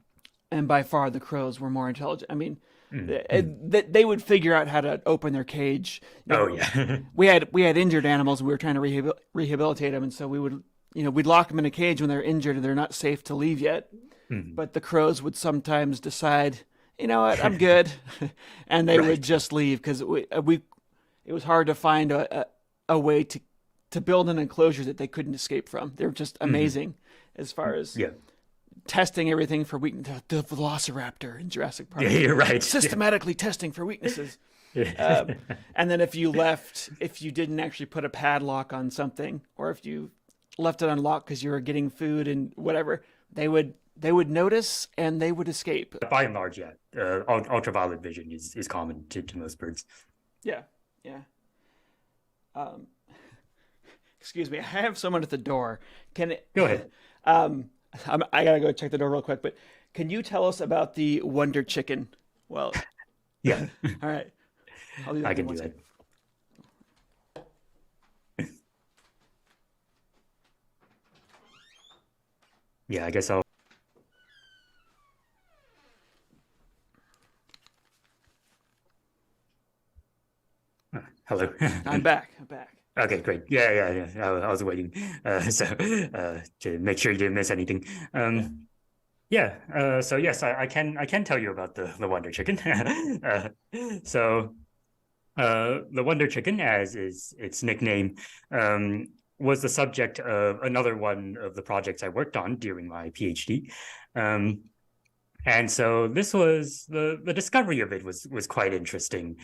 and by far the crows were more intelligent. I mean, Mhm. they would figure out how to open their cage. Oh yeah. We had injured animals, and we were trying to rehabilitate them, and so we would we'd lock them in a cage when they're injured and they're not safe to leave yet. Mhm. But the crows would sometimes decide, you know what, I'm good, and they would just leave because it was hard to find a way to build an enclosure that they couldn't escape from. They're just amazing as far as Yeah. testing everything for weakness. The Velociraptor in Jurassic Park. Yeah, you're right. Systematically testing for weaknesses. Yeah. And then if you didn't actually put a padlock on something, or if you left it unlocked because you were getting food and whatever, they would notice and they would escape. By and large, yeah. Ultraviolet vision is common to most birds. Yeah, yeah. Excuse me, I have someone at the door. Go ahead. I gotta go check the door real quick. But can you tell us about the Wonder Chicken? Well, Yeah. all right. I'll do that I in can one do that. second. Yeah, I guess I'll. Hello. I'm back. Okay, great. Yeah. I was waiting. To make sure you didn't miss anything. So yes, I can tell you about the Wonder Chicken. The Wonder Chicken, as is its nickname, was the subject of another one of the projects I worked on during my PhD. And so this was the discovery of it was quite interesting.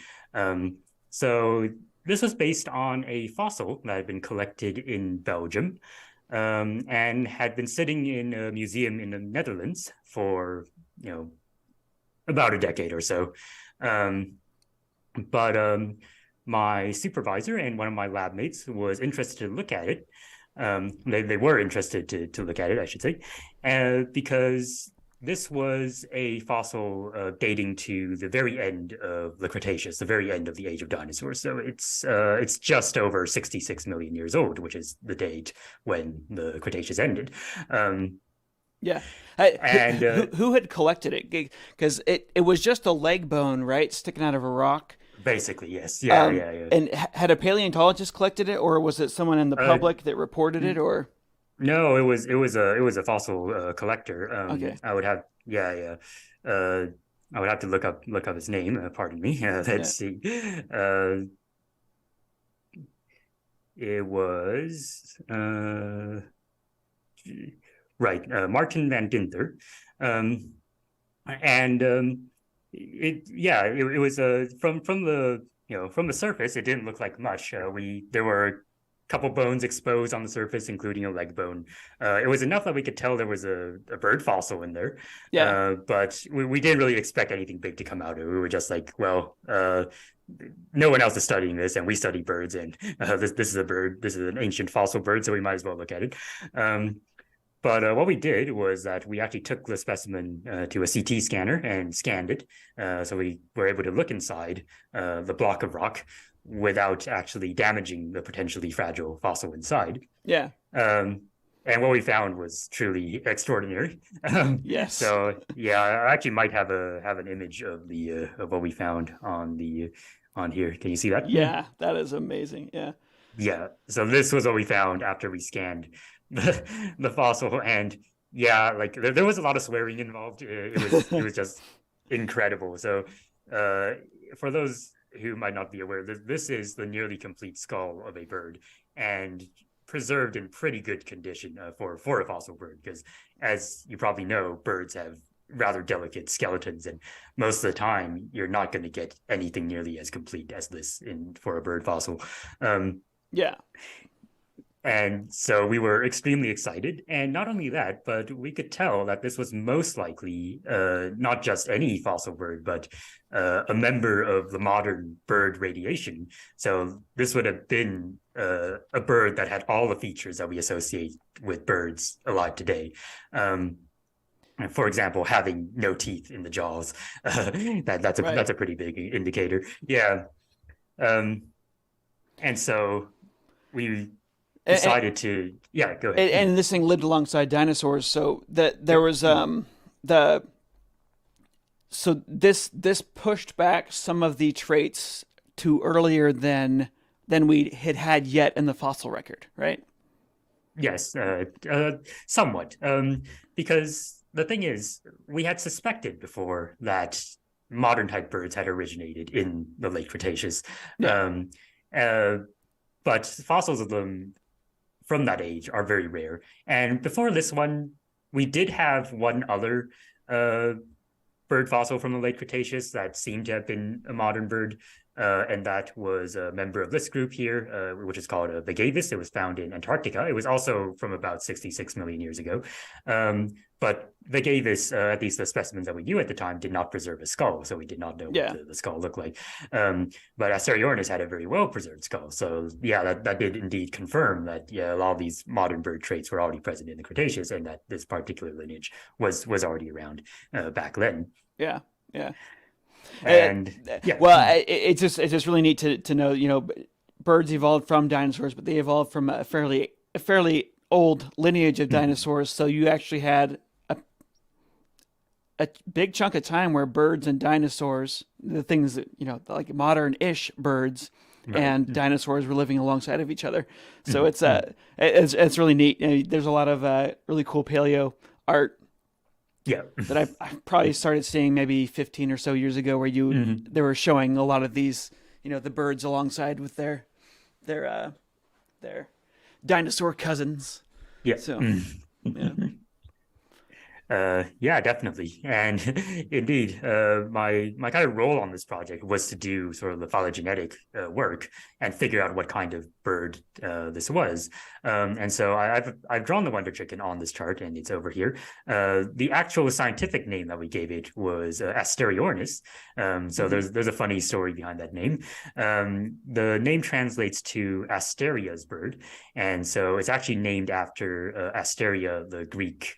So this was based on a fossil that had been collected in Belgium, and had been sitting in a museum in the Netherlands for about a decade or so. But my supervisor and one of my lab mates was interested to look at it. They were interested to look at it, I should say, because this was a fossil dating to the very end of the Cretaceous, the very end of the age of dinosaurs. So it's just over 66 million years old, which is the date when the Cretaceous ended. Yeah. And who had collected it? Because it was just a leg bone, right, sticking out of a rock. Basically, yes. Yeah. And had a paleontologist collected it, or was it someone in the public that reported it, or? No, it was a fossil collector. Okay. I would have I would have to look up his name. Pardon me. Let's see. It was right, Martin van Ginther, and it was from the surface. It didn't look like much. There were couple bones exposed on the surface, including a leg bone. It was enough that we could tell there was a bird fossil in there. Yeah. But we didn't really expect anything big to come out of it. We were just like, well, no one else is studying this, and we study birds, and this is a bird. This is an ancient fossil bird, so we might as well look at it. But what we did was that we actually took the specimen to a CT scanner and scanned it. So we were able to look inside the block of rock without actually damaging the potentially fragile fossil inside. Yeah. And what we found was truly extraordinary. Yes. So yeah, I actually might have an image of the of what we found on the on here. Can you see that? Yeah, that is amazing. Yeah. Yeah. So this was what we found after we scanned the fossil, and yeah, like there was a lot of swearing involved. It was just incredible. So for those who might not be aware, this is the nearly complete skull of a bird, and preserved in pretty good condition for a fossil bird, because as you probably know, birds have rather delicate skeletons, and most of the time you're not going to get anything nearly as complete as this for a bird fossil. Yeah. And so we were extremely excited. And not only that, but we could tell that this was most likely not just any fossil bird, but a member of the modern bird radiation. So this would have been a bird that had all the features that we associate with birds alive today. For example, having no teeth in the jaws. That's a pretty big indicator. Yeah. And so we decided to go ahead. And this thing lived alongside dinosaurs, so that there was this pushed back some of the traits to earlier than we had yet in the fossil record, right? Yes, somewhat. Because the thing is, we had suspected before that modern type birds had originated in the late Cretaceous. Yeah. But fossils of them from that age are very rare. And before this one, we did have one other bird fossil from the late Cretaceous that seemed to have been a modern bird. And that was a member of this group here, which is called Vegavis. It was found in Antarctica. It was also from about 66 million years ago. But Vegavis, at least the specimens that we knew at the time, did not preserve a skull, so we did not know what the skull looked like. But Asteriornis had a very well-preserved skull. So yeah, that did indeed confirm that, yeah, a lot of these modern bird traits were already present in the Cretaceous, and that this particular lineage was already around back then. Yeah, yeah. And it's just really neat to know, you know, birds evolved from dinosaurs, but they evolved from a fairly old lineage of dinosaurs. So you actually had a big chunk of time where birds and dinosaurs, the things that, you know, like modern-ish birds and dinosaurs were living alongside of each other. So it's really neat. You know, there's a lot of really cool paleo art. Yeah, that I probably started seeing maybe 15 or so years ago, where they were showing a lot of these, you know, the birds alongside with their dinosaur cousins. Yeah. So, yeah, definitely. And indeed, my kind of role on this project was to do sort of the phylogenetic work and figure out what kind of bird this was. And so I've drawn the wonder chicken on this chart, and it's over here. The actual scientific name that we gave it was Asteriornis. So there's a funny story behind that name. The name translates to Asteria's bird, and so it's actually named after Asteria, the Greek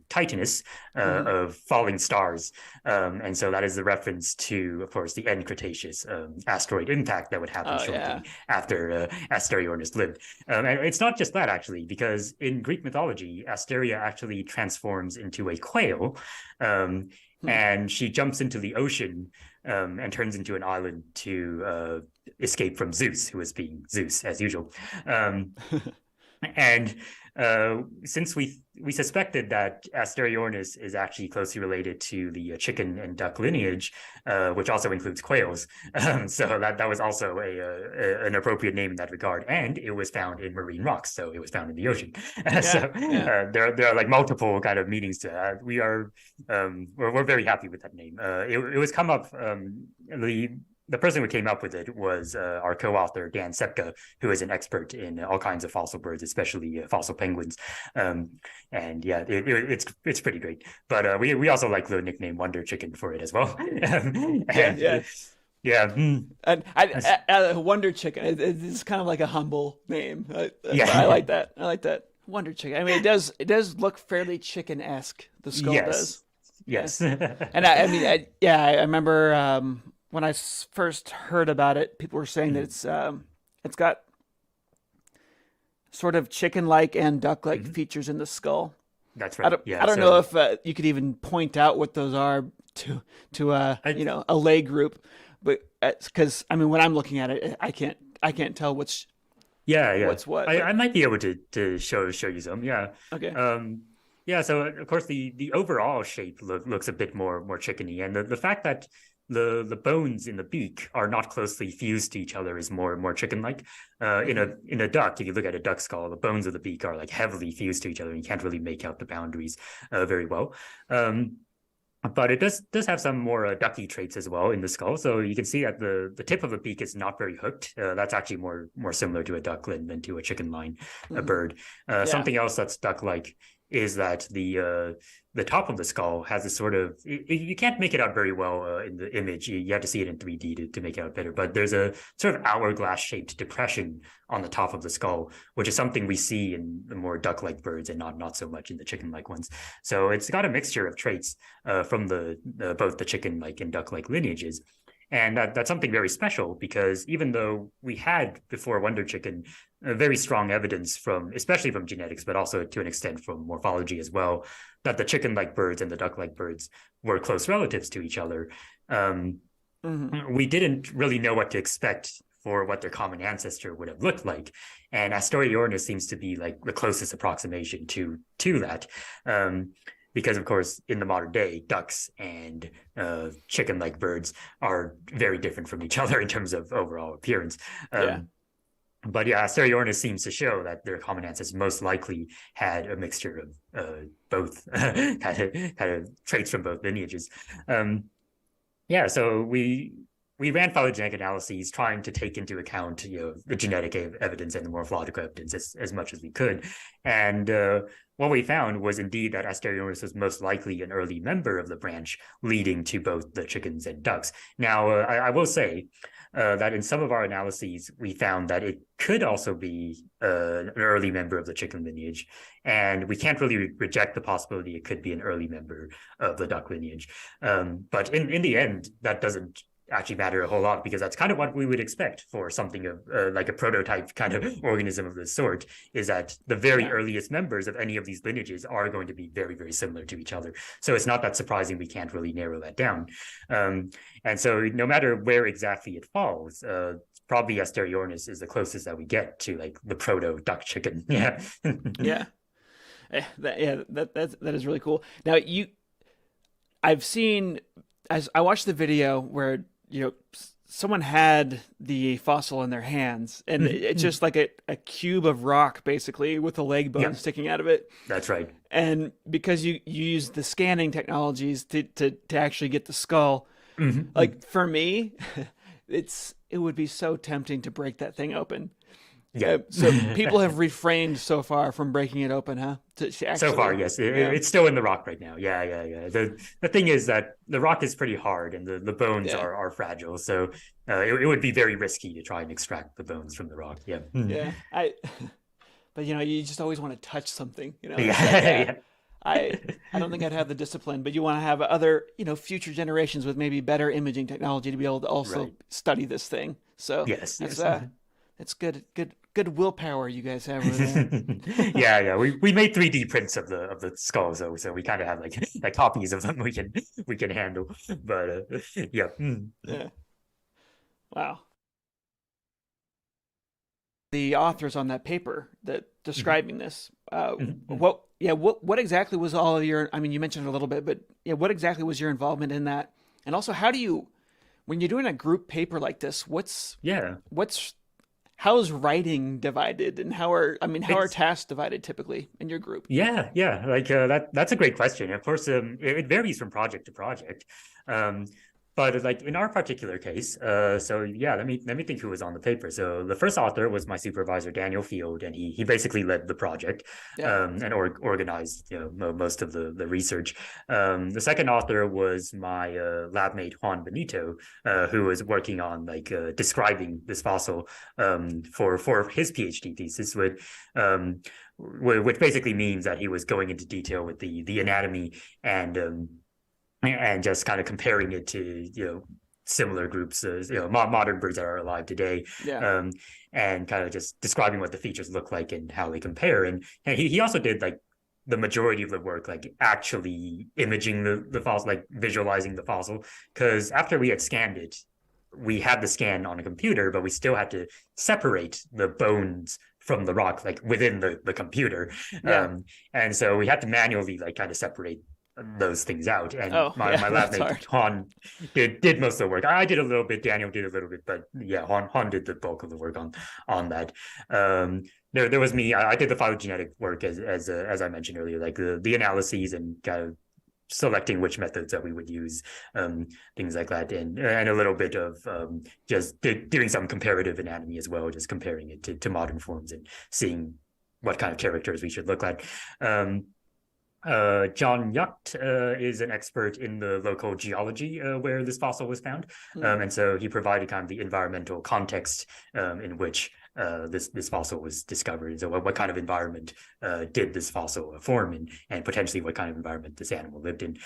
Titaness of falling stars, and so that is the reference to, of course, the end Cretaceous asteroid impact that would happen shortly after Asteriornis lived. And it's not just that, actually, because in Greek mythology, Asteria actually transforms into a quail, and she jumps into the ocean and turns into an island to escape from Zeus, who is being Zeus as usual. And since we suspected that Asteriornis is actually closely related to the chicken and duck lineage, which also includes quails, so that was also an appropriate name in that regard, and it was found in marine rocks, so it was found in the ocean. There are like multiple kind of meanings to that. We're very happy with that name. It was come up. The person who came up with it was our co-author, Dan Sepka, who is an expert in all kinds of fossil birds, especially fossil penguins. And yeah, it's pretty great. But we also like the nickname Wonder Chicken for it as well. Yeah. And Wonder Chicken, it's kind of like a humble name. I like that. Wonder Chicken. I mean, it does look fairly chicken-esque. The skull does. Yes. And I remember when I first heard about it, people were saying that it's got sort of chicken-like and duck-like features in the skull. That's right. I don't know if you could even point out what those are to a lay group, but because I mean, when I'm looking at it, I can't tell Yeah. what's what. I But might be able to show you some. Yeah. okay. Yeah, so of course the overall shape looks a bit more chickeny, and the fact that the bones in the beak are not closely fused to each other is more chicken-like. In a duck, if you look at a duck skull, the bones of the beak are like heavily fused to each other, and you can't really make out the boundaries very well. But it does have some more ducky traits as well in the skull. So you can see that the tip of the beak is not very hooked. That's actually more similar to a duckling than to a chicken line, a bird. Something else that's duck-like is that the top of the skull has a sort of, you can't make it out very well in the image. You have to see it in 3D to make it out better. But there's a sort of hourglass-shaped depression on the top of the skull, which is something we see in the more duck-like birds and not so much in the chicken-like ones. So it's got a mixture of traits from both the chicken-like and duck-like lineages. And that's something very special, because even though we had before Wonder Chicken very strong evidence especially from genetics, but also to an extent from morphology as well, that the chicken-like birds and the duck-like birds were close relatives to each other, we didn't really know what to expect for what their common ancestor would have looked like. And Asteriornis seems to be like the closest approximation to that. Because, of course, in the modern day, ducks and chicken-like birds are very different from each other in terms of overall appearance. But yeah, Asteriornis seems to show that their common ancestors most likely had a mixture of both kind of traits from both lineages. So we ran phylogenetic analyses trying to take into account, the genetic evidence and the morphological evidence as much as we could. And what we found was indeed that Asteriornis was most likely an early member of the branch leading to both the chickens and ducks. Now, I will say that in some of our analyses, we found that it could also be an early member of the chicken lineage. And we can't really reject the possibility it could be an early member of the duck lineage. But in the end, that doesn't actually matter a whole lot, because that's kind of what we would expect for something of like a prototype kind of organism of this sort, is that the very earliest members of any of these lineages are going to be very, very similar to each other. So it's not that surprising we can't really narrow that down. And so no matter where exactly it falls, probably Asteriornis is the closest that we get to like the proto duck chicken. That is really cool. Now I've seen, as I watched the video where someone had the fossil in their hands, and it's just like a cube of rock basically with a leg bone sticking out of it. That's right. And because you use the scanning technologies to actually get the skull, like for me, it would be so tempting to break that thing open. So people have refrained so far from breaking it open, huh? So far, yes. It's still in the rock right now. Yeah. The thing is that the rock is pretty hard, and the bones are fragile. So it would be very risky to try and extract the bones from the rock. Yeah. But you just always want to touch something. I don't think I'd have the discipline, but you want to have other, future generations with maybe better imaging technology to be able to also study this thing. So yes. It's good willpower you guys have over there. Yeah. We made 3D prints of the skulls, though, so we kind of have like copies of them we can handle. But yeah. Wow. The authors on that paper that describing this, what exactly was all of your? I mean, you mentioned it a little bit, but what exactly was your involvement in that? And also, how do you, when you're doing a group paper like this, how is writing divided, and how are tasks divided typically in your group? Yeah. Like that's a great question. Of course, it varies from project to project. But like in our particular case, let me think who was on the paper. So the first author was my supervisor, Daniel Field, and he basically led the project and organized most of the research. The second author was my lab mate Juan Benito, who was working on describing this fossil for his PhD thesis, which basically means that he was going into detail with the anatomy and just kind of comparing it to similar groups, modern birds that are alive today, and kind of just describing what the features look like and how they compare. And he also did the majority of the work, actually imaging the fossil, visualizing the fossil, because after we had scanned it, we had the scan on a computer, but we still had to separate the bones from the rock, like within the computer. Yeah. And so we had to manually like kind of separate those things out. And my lab mate Han did most of the work. I did a little bit, Daniel did a little bit, but yeah, Han did the bulk of the work on that. There was me. I did the phylogenetic work as I mentioned earlier, like the analyses and kind of selecting which methods that we would use, things like that, and a little bit of just doing some comparative anatomy as well, just comparing it to modern forms and seeing what kind of characters we should look like. John Yucht is an expert in the local geology where this fossil was found. And so he provided kind of the environmental context in which this fossil was discovered. So what kind of environment did this fossil form in, and potentially what kind of environment this animal lived in.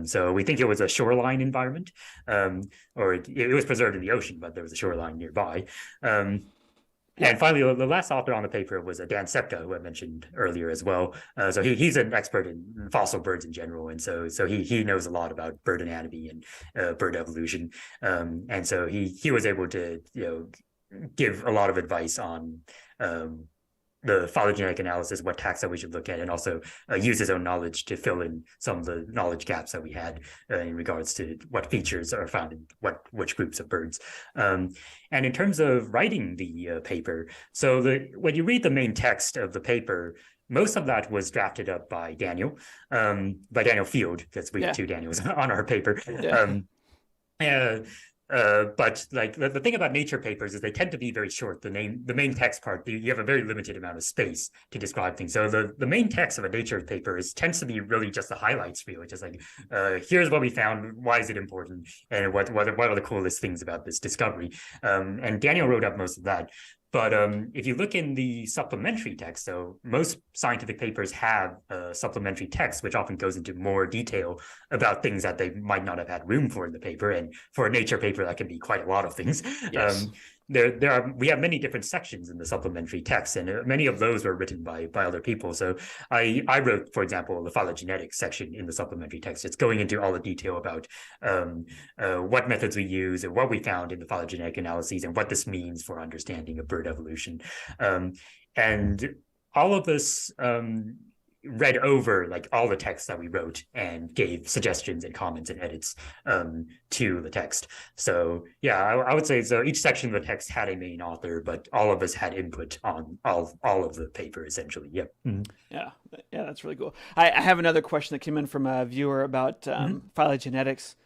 So we think it was a shoreline environment, or it was preserved in the ocean, but there was a shoreline nearby. And finally, the last author on the paper was Dan Sepka, who I mentioned earlier as well. So he's an expert in fossil birds in general, and so he knows a lot about bird anatomy and bird evolution. And so he was able to give a lot of advice on the phylogenetic analysis, what taxa we should look at, and also use his own knowledge to fill in some of the knowledge gaps that we had in regards to what features are found in which groups of birds. And in terms of writing the paper, so when you read the main text of the paper, most of that was drafted up by Daniel Field, because we have two Daniels on our paper. But like the thing about nature papers is they tend to be very short. The main text part, you have a very limited amount of space to describe things. So the main text of a nature paper tends to be really just the highlights reel. It's just like, here's what we found, why is it important, and what are the coolest things about this discovery. And Daniel wrote up most of that. But if you look in the supplementary text, so most scientific papers have supplementary text, which often goes into more detail about things that they might not have had room for in the paper. And for a nature paper, that can be quite a lot of things. Yes. We have many different sections in the supplementary text, and many of those were written by other people. So I wrote, for example, the phylogenetics section in the supplementary text. It's going into all the detail about what methods we use and what we found in the phylogenetic analyses and what this means for understanding of bird evolution. And all of this read over like all the text that we wrote and gave suggestions and comments and edits to the text. So yeah, I would say so each section of the text had a main author, but all of us had input on all of the paper essentially. Yep. Mm-hmm. Yeah, that's really cool. I have another question that came in from a viewer about phylogenetics.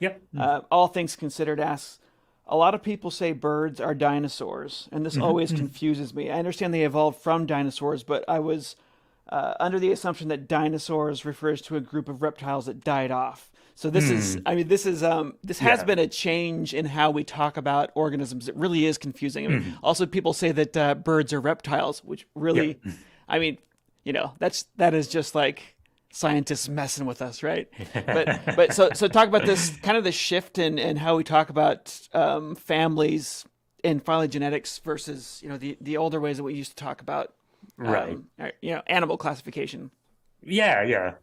Yep. All things considered asks, a lot of people say birds are dinosaurs, and this always confuses me. I understand they evolved from dinosaurs, but I was under the assumption that dinosaurs refers to a group of reptiles that died off. So this this has been a change in how we talk about organisms. It really is confusing. I mean, also people say that birds are reptiles, which really, I mean, that is just like scientists messing with us, right? But so talk about this kind of the shift in how we talk about families in phylogenetics versus the older ways that we used to talk about. Right. Animal classification. Yeah.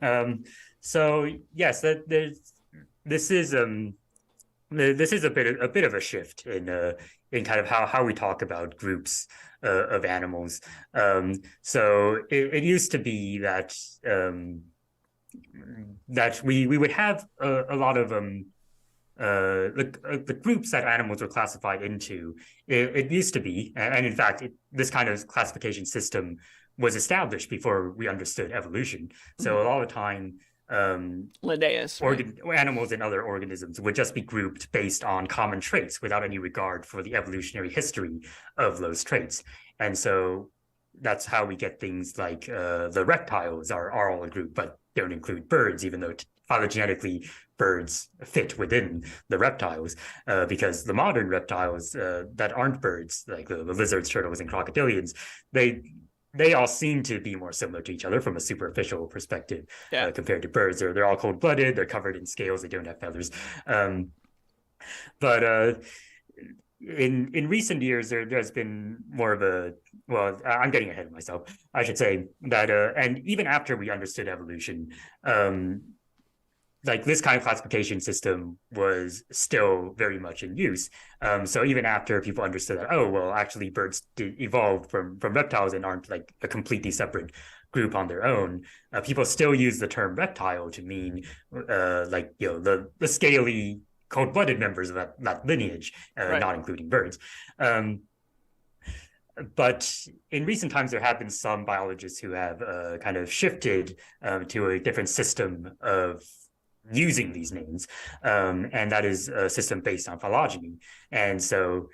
So yes, this is a bit of a shift in kind of how we talk about groups of animals. So it used to be that we would have a lot of the groups that animals were classified into. It used to be, and in fact, this kind of classification system was established before we understood evolution. So a lot of the time, Linnaeus, animals and other organisms would just be grouped based on common traits without any regard for the evolutionary history of those traits. And so that's how we get things like the reptiles are all a group, but don't include birds, even though phylogenetically birds fit within the reptiles, because the modern reptiles that aren't birds, like the lizards, turtles, and crocodilians, they all seem to be more similar to each other from a superficial perspective compared to birds. They're all cold-blooded, they're covered in scales, they don't have feathers. But in recent years, there's been more of I'm getting ahead of myself. I should say that, and even after we understood evolution, like this kind of classification system was still very much in use. So even after people understood that, oh, well, actually birds did evolve from reptiles and aren't like a completely separate group on their own, people still use the term reptile to mean like, you know, the scaly cold-blooded members of that lineage, Right. not including birds. But in recent times, there have been some biologists who have kind of shifted to a different system of using these names, and that is a system based on phylogeny. And so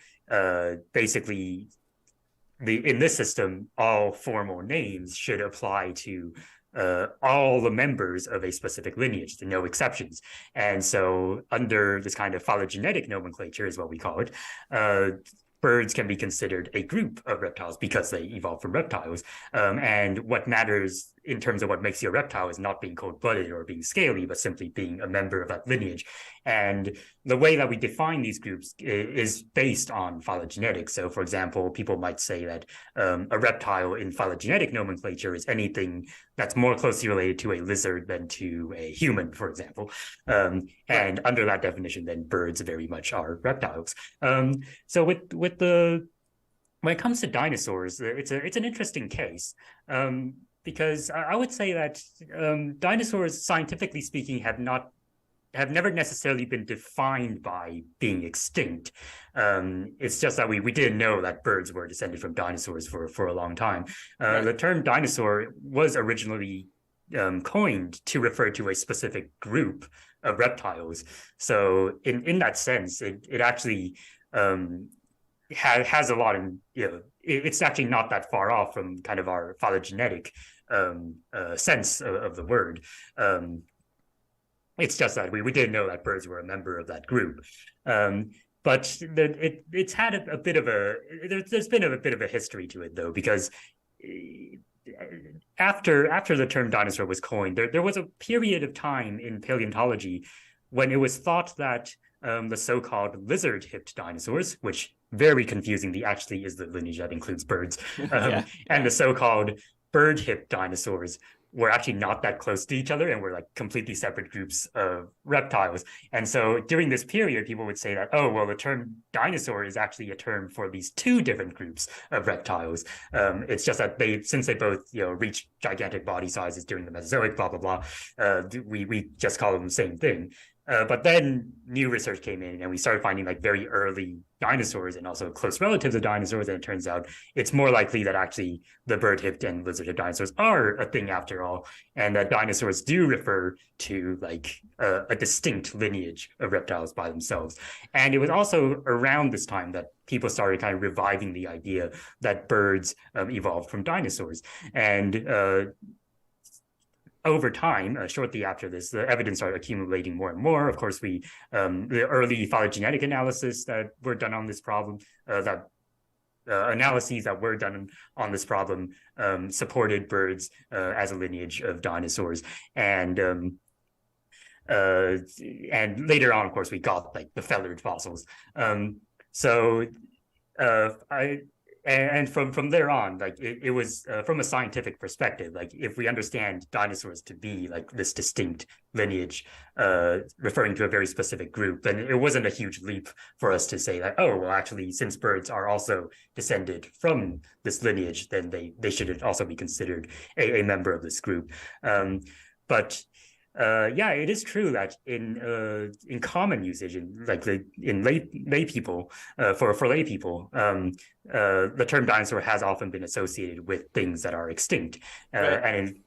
basically, in this system, all formal names should apply to all the members of a specific lineage, no exceptions. And so under this kind of phylogenetic nomenclature is what we call it, birds can be considered a group of reptiles because they evolved from reptiles. And what matters in terms of what makes you a reptile is not being cold-blooded or being scaly, but simply being a member of that lineage. And the way that we define these groups is based on phylogenetics. So, for example, people might say that a reptile in phylogenetic nomenclature is anything that's more closely related to a lizard than to a human, for example. And under that definition, then birds very much are reptiles. So when it comes to dinosaurs, it's an interesting case. Because I would say that dinosaurs, scientifically speaking, have never necessarily been defined by being extinct. It's just that we didn't know that birds were descended from dinosaurs for a long time. The term dinosaur was originally coined to refer to a specific group of reptiles. So in that sense, it actually has a lot of, you know, it's actually not that far off from kind of our phylogenetic sense of the word. It's just that we didn't know that birds were a member of that group. But it's had a bit of there's been a bit of a history to it, though, because after the term dinosaur was coined, there was a period of time in paleontology when it was thought that the so-called lizard-hipped dinosaurs, which very confusingly actually is the lineage that includes birds, and the so-called bird-hipped dinosaurs were actually not that close to each other and were like completely separate groups of reptiles. And so during this period, people would say that, oh, well, the term dinosaur is actually a term for these two different groups of reptiles. It's just that since they both, you know, reached gigantic body sizes during the Mesozoic, blah, blah, blah, we just call them the same thing. But then new research came in and we started finding like very early dinosaurs and also close relatives of dinosaurs. And it turns out it's more likely that actually the bird-hipped and lizard-hipped dinosaurs are a thing after all. And that dinosaurs do refer to like a distinct lineage of reptiles by themselves. And it was also around this time that people started kind of reviving the idea that birds evolved from dinosaurs. And over time, shortly after this, the evidence started accumulating more and more. Of course, the early phylogenetic analysis that were done on this problem, analyses that were done on this problem supported birds as a lineage of dinosaurs. And later on, of course, we got like the feathered fossils. And from there on, like it was from a scientific perspective, like if we understand dinosaurs to be like this distinct lineage referring to a very specific group, then it wasn't a huge leap for us to say that, oh, well, actually, since birds are also descended from this lineage, then they should also be considered a member of this group. But it is true that in common usage, in lay people, for lay people, the term dinosaur has often been associated with things that are extinct, and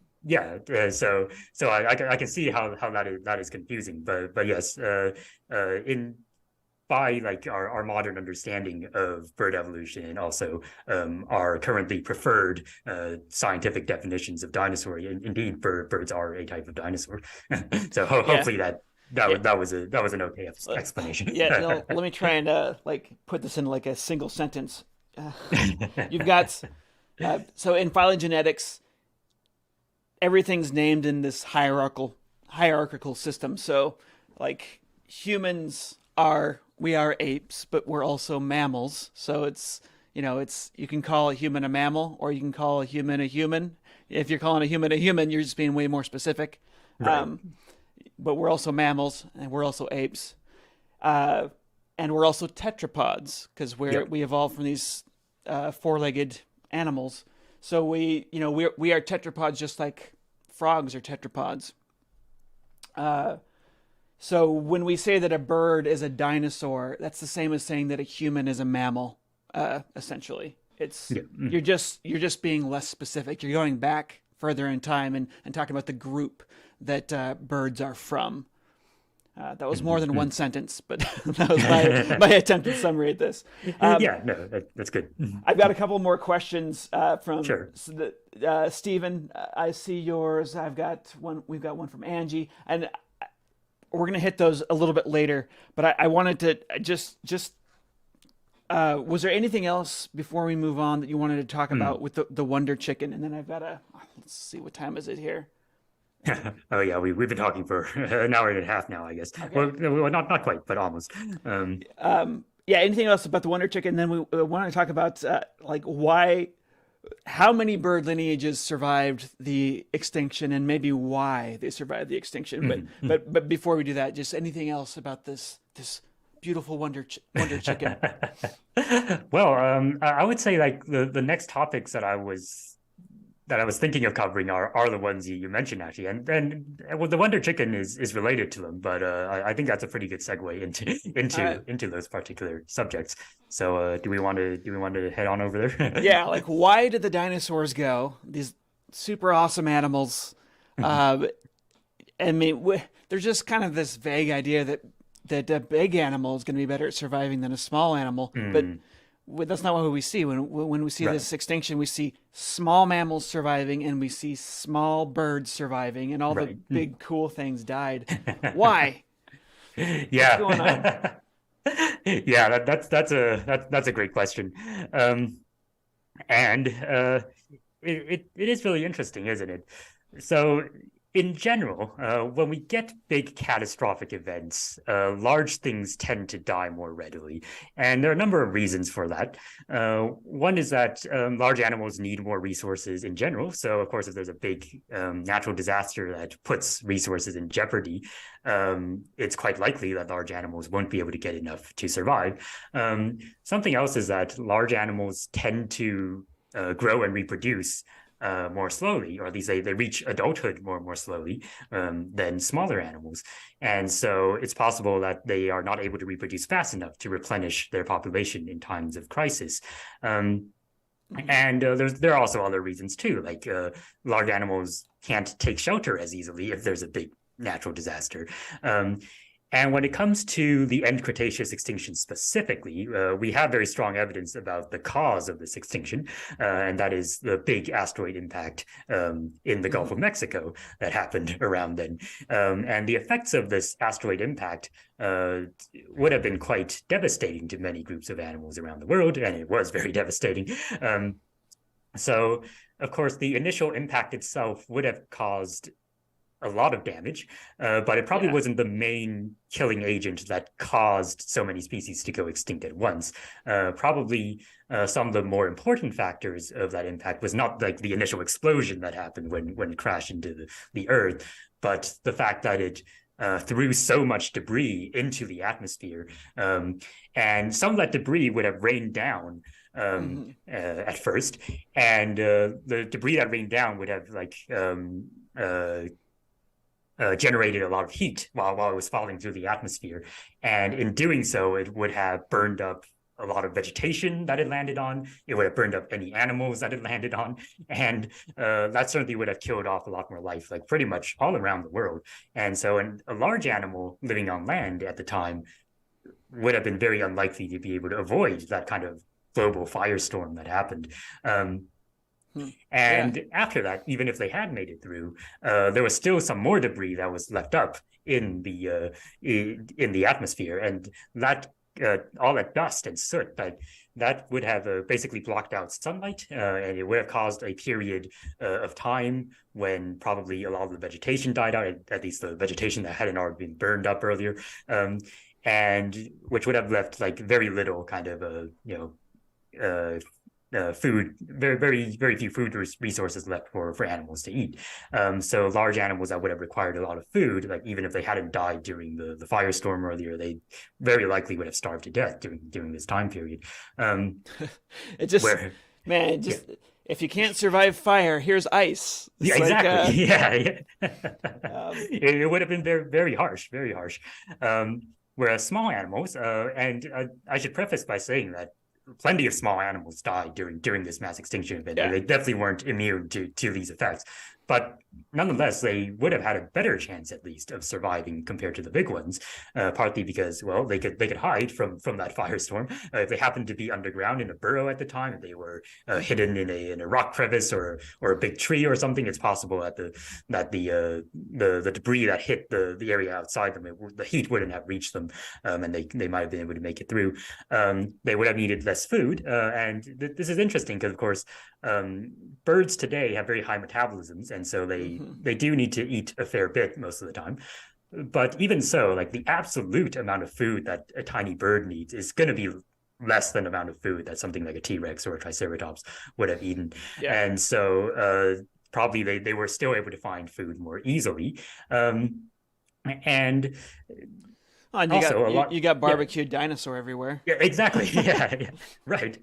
so I can see how that is confusing, but yes, by like our modern understanding of bird evolution and also our currently preferred scientific definitions of dinosaur, indeed birds are a type of dinosaur. So hopefully that was an okay explanation. No, let me try and like put this in like a single sentence. You've got so in phylogenetics, everything's named in this hierarchical system. So like we are apes, but we're also mammals. So it's you can call a human a mammal, or you can call a human a human. If you're calling a human, you're just being way more specific. Right. but we're also mammals and we're also apes, uh, and we're also tetrapods because we evolved from these four-legged animals. So we are tetrapods just like frogs are tetrapods. So when we say that a bird is a dinosaur, that's the same as saying that a human is a mammal. Essentially, it's you're just being less specific. You're going back further in time and talking about the group that birds are from. That was more than one sentence, but that was my attempted summary at this. That's good. I've got a couple more questions from Sure. Stephen. I see yours. We've got one from Angie, and we're going to hit those a little bit later. But I wanted to just was there anything else before we move on that you wanted to talk about with the Wonder Chicken? And then I've got let's see, what time is it here? Oh yeah, we've been talking for an hour and a half now, I guess. Okay. Well, not quite, but almost. Yeah. Anything else about the Wonder Chicken? Then we want to talk about how many bird lineages survived the extinction, and maybe why they survived the extinction. But before we do that, just anything else about this beautiful Wonder Chicken? Well, I would say like the next topics that I was thinking of covering are the ones you mentioned, actually, and the Wonder Chicken is related to them, but I think that's a pretty good segue into those particular subjects. So do we want to head on over there? Yeah, like why did the dinosaurs go? These super awesome animals. I mean, there's just kind of this vague idea that a big animal is going to be better at surviving than a small animal, but that's not what we see. When we see this extinction, we see small mammals surviving and we see small birds surviving, and all the big cool things died. Why? Yeah. What's going on? Yeah, that's a great question. And it is really interesting, isn't it? So in general, when we get big catastrophic events, large things tend to die more readily. And there are a number of reasons for that. One is that large animals need more resources in general. So, of course, if there's a big natural disaster that puts resources in jeopardy, it's quite likely that large animals won't be able to get enough to survive. Something else is that large animals tend to grow and reproduce more slowly, or at least they reach adulthood more slowly than smaller animals. And so it's possible that they are not able to reproduce fast enough to replenish their population in times of crisis. And there are also other reasons too, like large animals can't take shelter as easily if there's a big natural disaster. And when it comes to the end Cretaceous extinction specifically, we have very strong evidence about the cause of this extinction, and that is the big asteroid impact in the Gulf of Mexico that happened around then. And the effects of this asteroid impact would have been quite devastating to many groups of animals around the world, and it was very devastating. So, of course, the initial impact itself would have caused a lot of damage, but it probably wasn't the main killing agent that caused so many species to go extinct at once. Probably some of the more important factors of that impact was not like the initial explosion that happened when it crashed into the Earth, but the fact that it threw so much debris into the atmosphere. And some of that debris would have rained down at first, and the debris that rained down would have generated a lot of heat while it was falling through the atmosphere. And in doing so, it would have burned up a lot of vegetation that it landed on. It would have burned up any animals that it landed on. And that certainly would have killed off a lot more life, like pretty much all around the world. And so a large animal living on land at the time would have been very unlikely to be able to avoid that kind of global firestorm that happened. And after that, even if they had made it through, there was still some more debris that was left up in the atmosphere, and that all that dust and soot that would have basically blocked out sunlight, and it would have caused a period of time when probably a lot of the vegetation died out, at least the vegetation that hadn't already been burned up earlier, and which would have left like very little kind of food, very few food resources left for animals to eat. So large animals that would have required a lot of food, like even if they hadn't died during the firestorm earlier, they very likely would have starved to death during this time period. Um, It just, where man, it yeah, just if you can't survive fire, here's ice. yeah, It's like, exactly. Yeah, yeah. um, It would have been very harsh, very harsh. Um, Whereas small animals, and I should preface by saying that plenty of small animals died during this mass extinction event. yeah. They definitely weren't immune to these effects, but nonetheless, they would have had a better chance, at least, of surviving compared to the big ones. Partly because, well, they could hide from that firestorm if they happened to be underground in a burrow at the time. If they were hidden in a rock crevice or a big tree or something, it's possible that the debris that hit the area outside them, the heat wouldn't have reached them, and they might have been able to make it through. They would have needed less food, and this is interesting because, of course, birds today have very high metabolisms, and so Hmm. they do need to eat a fair bit most of the time. But even so, like the absolute amount of food that a tiny bird needs is going to be less than the amount of food that something like a T-Rex or a Triceratops would have eaten. Yeah. And so probably they were still able to find food more easily. And Oh, and also a you lot, got yeah, barbecued dinosaur everywhere. yeah, exactly. Yeah, yeah, right.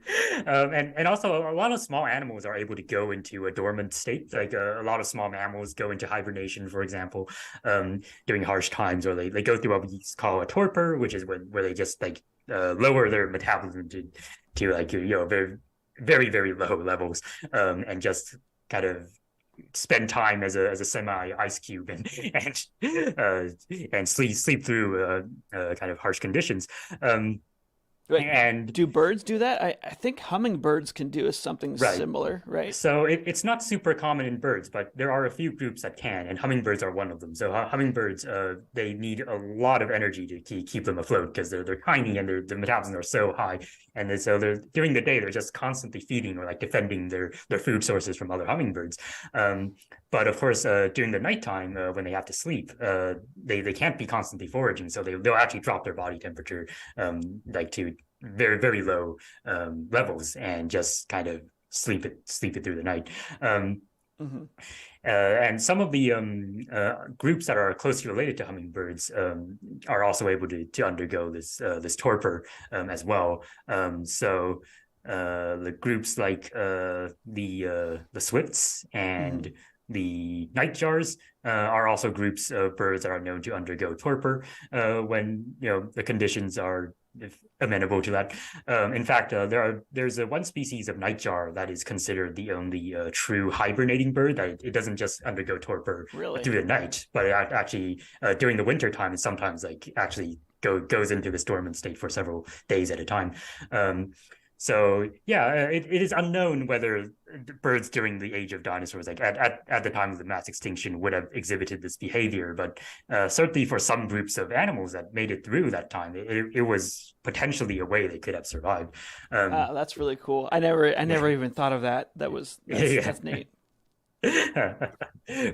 And also a lot of small animals are able to go into a dormant state. Like a lot of small mammals go into hibernation, for example, during harsh times, or they go through what we call a torpor, which is where they just like lower their metabolism to like very low levels, and just kind of spend time as a semi ice cube and sleep through kind of harsh conditions. Um, Wait, and do birds do that? I think hummingbirds can do something right, similar, right? so it's not super common in birds, but there are a few groups that can, and hummingbirds are one of them. So hummingbirds, they need a lot of energy to keep them afloat because they're tiny and their metabolism are so high, and so they're during the day they're just constantly feeding or like defending their food sources from other hummingbirds. Um, but of course, during the nighttime when they have to sleep, they can't be constantly foraging, so they'll actually drop their body temperature like to very low levels and just kind of sleep it through the night. Um, Hmm. and some of the groups that are closely related to hummingbirds are also able to undergo this torpor as well. So the groups like the swifts Hmm. and the nightjars are also groups of birds that are known to undergo torpor when the conditions are amenable to that. In fact, there's one species of nightjar that is considered the only true hibernating bird that it doesn't just undergo torpor Really? through the night, but it actually during the winter time it sometimes like actually goes into this dormant state for several days at a time. Um, so yeah, it is unknown whether birds during the age of dinosaurs, like at the time of the mass extinction, would have exhibited this behavior. But certainly for some groups of animals that made it through that time, it was potentially a way they could have survived. Um, That's really cool. I never yeah, even thought of that. yeah, That's neat.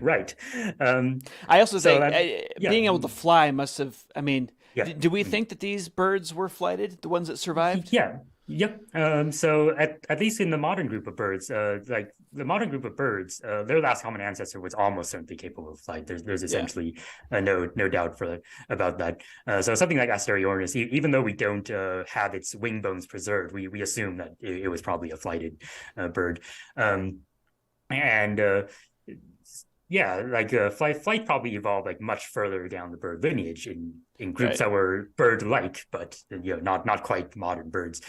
right. Um, I also so think that yeah, being able to fly must have. I mean, yeah. do we think that these birds were flighted? The ones that survived? Yeah. Yep. So at least in the modern group of birds, like the modern group of birds, their last common ancestor was almost certainly capable of flight. There's Yeah. essentially no doubt about that. So something like Asteriornis, even though we don't have its wing bones preserved, we assume that it was probably a flighted bird. Um, and yeah, like flight probably evolved like much further down the bird lineage in groups Right. that were bird-like, but not quite modern birds.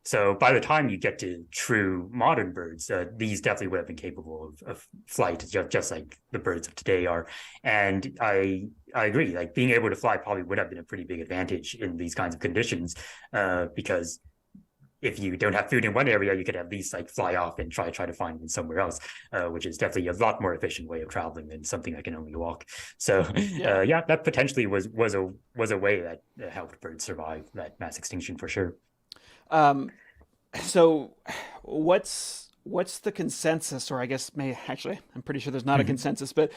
So by the time you get to true modern birds, these definitely would have been capable of flight, just like the birds of today are. And I agree, like being able to fly probably would have been a pretty big advantage in these kinds of conditions, because if you don't have food in one area, you could at least like fly off and try to find it somewhere else, which is definitely a lot more efficient way of traveling than something that can only walk. So Yeah. yeah, that potentially was a way that helped birds survive that mass extinction for sure. Um, so what's the consensus, or I guess may actually I'm pretty sure there's not a consensus, but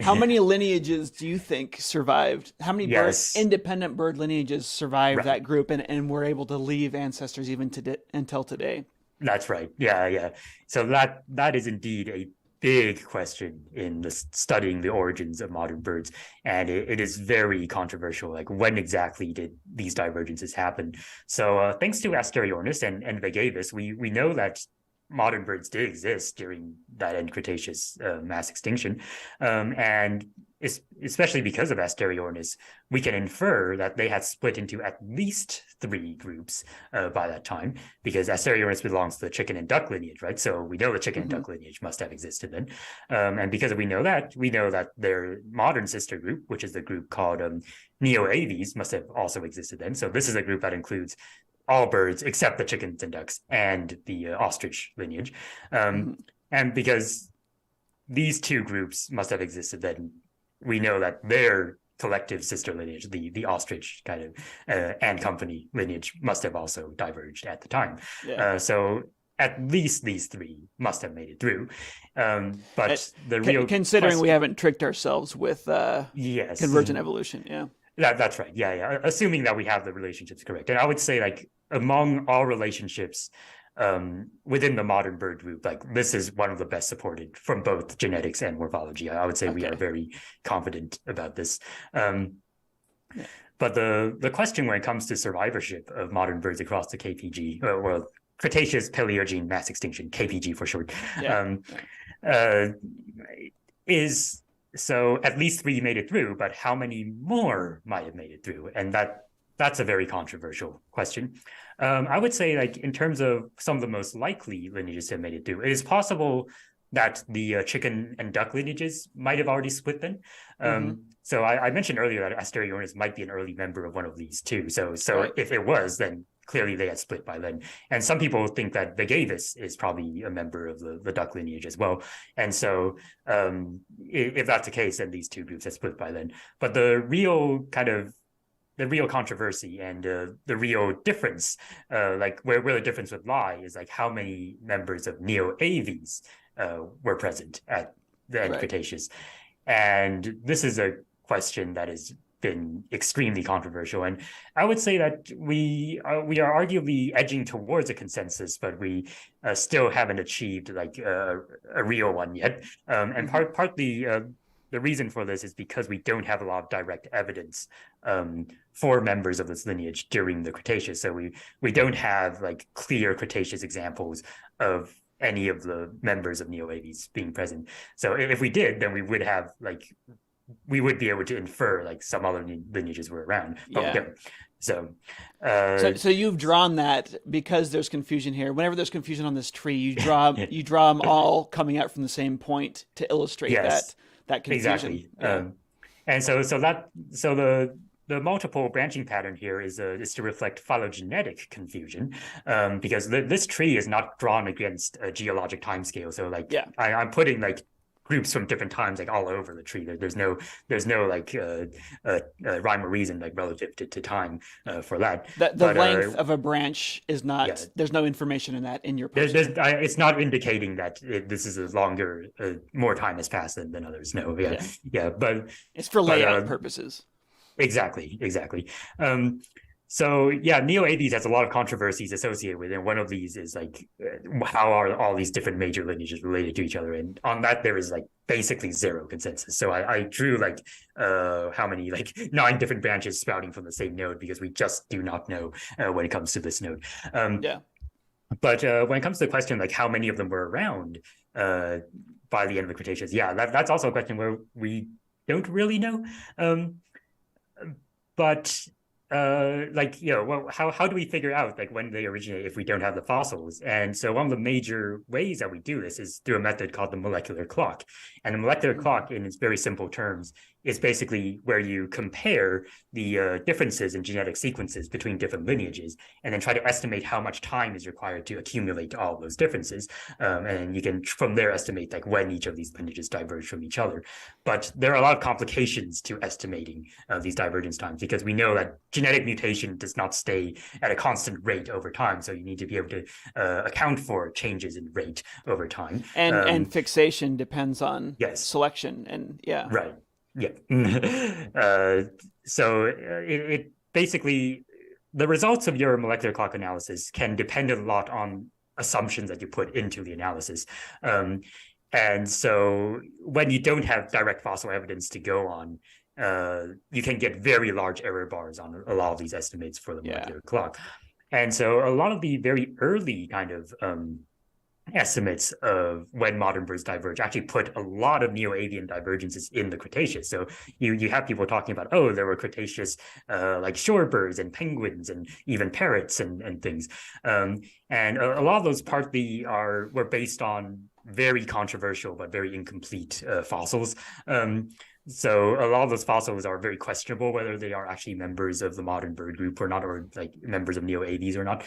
how many lineages do you think survived? How many Yes, independent bird lineages survived right. that group and were able to leave ancestors even until today? That's right. Yeah, yeah. So that is indeed a big question in studying the origins of modern birds, and it is very controversial. Like, when exactly did these divergences happen? So, thanks to Asteriornis and Vegavis, we know that modern birds did exist during that end Cretaceous mass extinction, and especially because of Asteriornis, we can infer that they had split into at least three groups by that time, because Asteriornis belongs to the chicken and duck lineage, right? So we know the chicken and duck lineage must have existed then. And because we know that their modern sister group, which is the group called Neo-Aves, must have also existed then. So this is a group that includes all birds except the chickens and ducks and the ostrich lineage. And because these two groups must have existed then, we know that their collective sister lineage, the ostrich kind of and company lineage, must have also diverged at the time. Yeah. So at least these three must have made it through. But the real considering question, we haven't tricked ourselves with yes, convergent evolution. Yeah. That's right. Yeah, yeah. Assuming that we have the relationships correct. And I would say, like, among all relationships within the modern bird group, like, this is one of the best supported from both genetics and morphology. I would say we are very confident about this. But the question when it comes to survivorship of modern birds across the KPG, well, Cretaceous Paleogene mass extinction, KPG for short, is, so at least three made it through, but how many more might have made it through? And that's a very controversial question. I would say, like, in terms of some of the most likely lineages to have made it through, it is possible that the chicken and duck lineages might have already split then. So I mentioned earlier that Asteriornis might be an early member of one of these two. So right. If it was, then clearly they had split by then. And some people think that Vegavis is probably a member of the duck lineage as well. And so if that's the case, then these two groups have split by then. But the real controversy and the real difference, like where the difference would lie, is like how many members of Neo-Aves were present at the end Cretaceous. And this is a question that has been extremely controversial. And I would say that we are arguably edging towards a consensus, but we still haven't achieved like a real one yet. And partly the reason for this is because we don't have a lot of direct evidence for members of this lineage during the Cretaceous. So we don't have like clear Cretaceous examples of any of the members of Neo-Aves being present. So if we did, then we would have we would be able to infer like some other lineages were around, but we don't. So you've drawn that because there's confusion here. Whenever there's confusion on this tree, you draw them all coming out from the same point to illustrate that confusion. Exactly. And so the multiple branching pattern here is to reflect phylogenetic confusion, because this tree is not drawn against a geologic timescale. So like I'm putting like groups from different times like all over the tree. There's no like rhyme or reason like relative to time for that. The length of a branch is not. There's no information in that in your poster. It's not indicating that this is a longer, more time has passed than others. No, but it's for layout purposes. Exactly. So Neo-Aves has a lot of controversies associated with it. And one of these is like, how are all these different major lineages related to each other? And on that, there is like basically zero consensus. So I drew like how many, like 9 different branches sprouting from the same node, because we just do not know when it comes to this node. But when it comes to the question, like how many of them were around by the end of the Cretaceous, that's also a question where we don't really know. But how do we figure out like when they originate if we don't have the fossils? And so one of the major ways that we do this is through a method called the molecular clock. And the molecular clock, in its very simple terms, is basically where you compare the differences in genetic sequences between different lineages and then try to estimate how much time is required to accumulate all those differences. And you can from there estimate like when each of these lineages diverge from each other. But there are a lot of complications to estimating these divergence times, because we know that genetic mutation does not stay at a constant rate over time. So you need to be able to account for changes in rate over time. And fixation depends on selection and Right. So it basically, the results of your molecular clock analysis can depend a lot on assumptions that you put into the analysis. And so when you don't have direct fossil evidence to go on, you can get very large error bars on a lot of these estimates for the molecular clock. And so a lot of the very early kind of estimates of when modern birds diverge actually put a lot of neo-avian divergences in the Cretaceous. So you have people talking about, oh, there were Cretaceous like shorebirds and penguins and even parrots and things. And a lot of those partly were based on very controversial but very incomplete fossils. So a lot of those fossils are very questionable whether they are actually members of the modern bird group or not, or like members of neo-aves or not.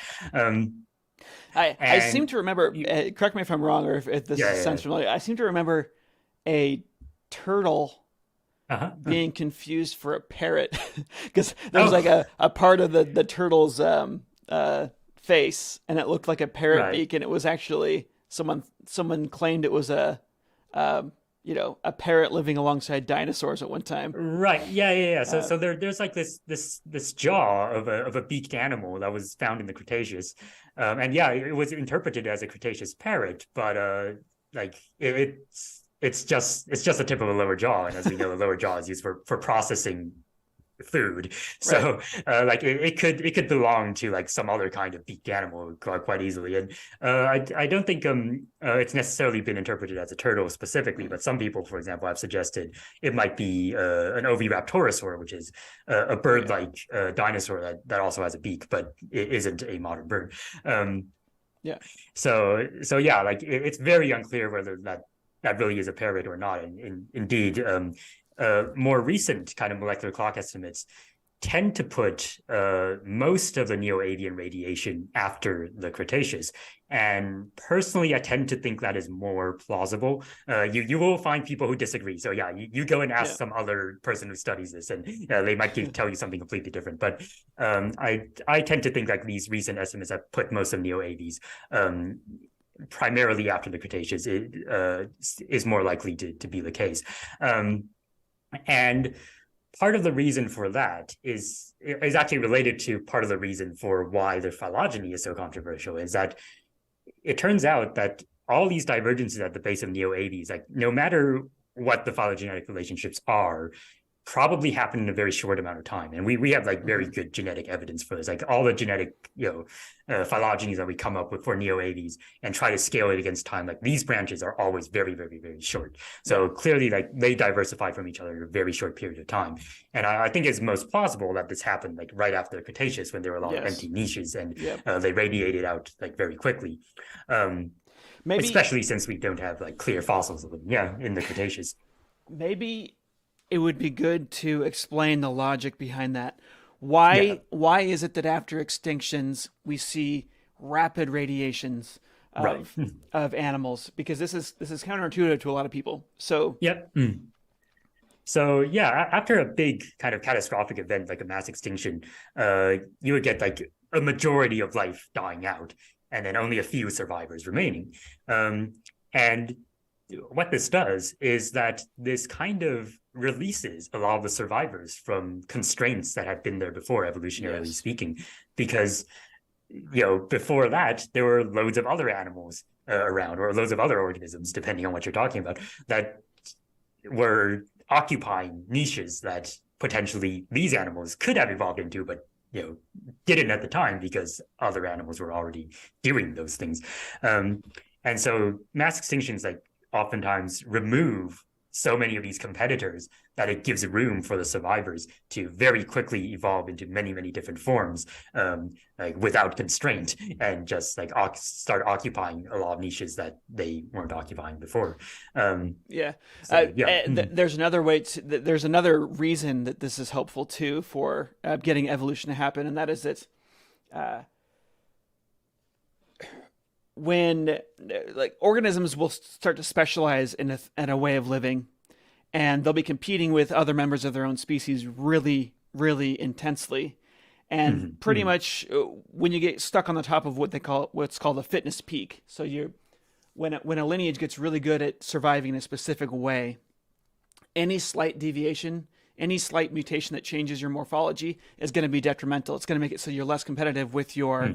I seem to remember, correct me if I'm wrong or if this sounds familiar, I seem to remember a turtle being confused for a parrot because there was like a part of the turtle's face and it looked like a parrot beak, and it was actually someone claimed it was a parrot living alongside dinosaurs at one time. Right. Yeah. So there's like this jaw of a beaked animal that was found in the Cretaceous. And it was interpreted as a Cretaceous parrot, but it's just the tip of a lower jaw. And as we know, the lower jaw is used for processing food. So it could belong to like some other kind of beaked animal quite easily. And I don't think it's necessarily been interpreted as a turtle specifically, but some people, for example, have suggested it might be an oviraptorosaur, which is a bird-like dinosaur that also has a beak, but it isn't a modern bird. So it's very unclear whether that really is a parrot or not. And indeed, more recent kind of molecular clock estimates tend to put most of the neo-avian radiation after the Cretaceous. And personally, I tend to think that is more plausible. You will find people who disagree. So you go and ask some other person who studies this, and they might tell you something completely different. But I tend to think like these recent estimates have put most of neo-aves primarily after the Cretaceous is more likely to be the case. And part of the reason for that is actually related to part of the reason for why the phylogeny is so controversial, is that it turns out that all these divergences at the base of neo-aves, like no matter what the phylogenetic relationships are, probably happen in a very short amount of time. And we have like very good genetic evidence for this, like all the genetic phylogenies that we come up with for neo-aves and try to scale it against time. Like these branches are always very, very, very short. So clearly like they diversify from each other in a very short period of time. And I think it's most plausible that this happened like right after the Cretaceous when there were a lot of empty niches and they radiated out like very quickly. Maybe, especially since we don't have like clear fossils of them in the Cretaceous. Maybe it would be good to explain the logic behind that. Why is it that after extinctions we see rapid radiations of animals? Because this is counterintuitive to a lot of people. So So after a big kind of catastrophic event like a mass extinction, you would get like a majority of life dying out, and then only a few survivors remaining. And what this does is that this kind of releases a lot of the survivors from constraints that had been there before, evolutionarily speaking, because before that there were loads of other animals around, or loads of other organisms, depending on what you're talking about, that were occupying niches that potentially these animals could have evolved into, but didn't at the time because other animals were already doing those things. And so mass extinctions like oftentimes remove so many of these competitors that it gives room for the survivors to very quickly evolve into many, many different forms, like without constraint, and just like start occupying a lot of niches that they weren't occupying before. There's another way there's another reason that this is helpful too for getting evolution to happen, and that is that when like organisms will start to specialize in a way of living, and they'll be competing with other members of their own species really, really intensely. And pretty much when you get stuck on the top of what's called a fitness peak. So when a lineage gets really good at surviving in a specific way, any slight deviation, any slight mutation that changes your morphology is going to be detrimental. It's going to make it so you're less competitive with your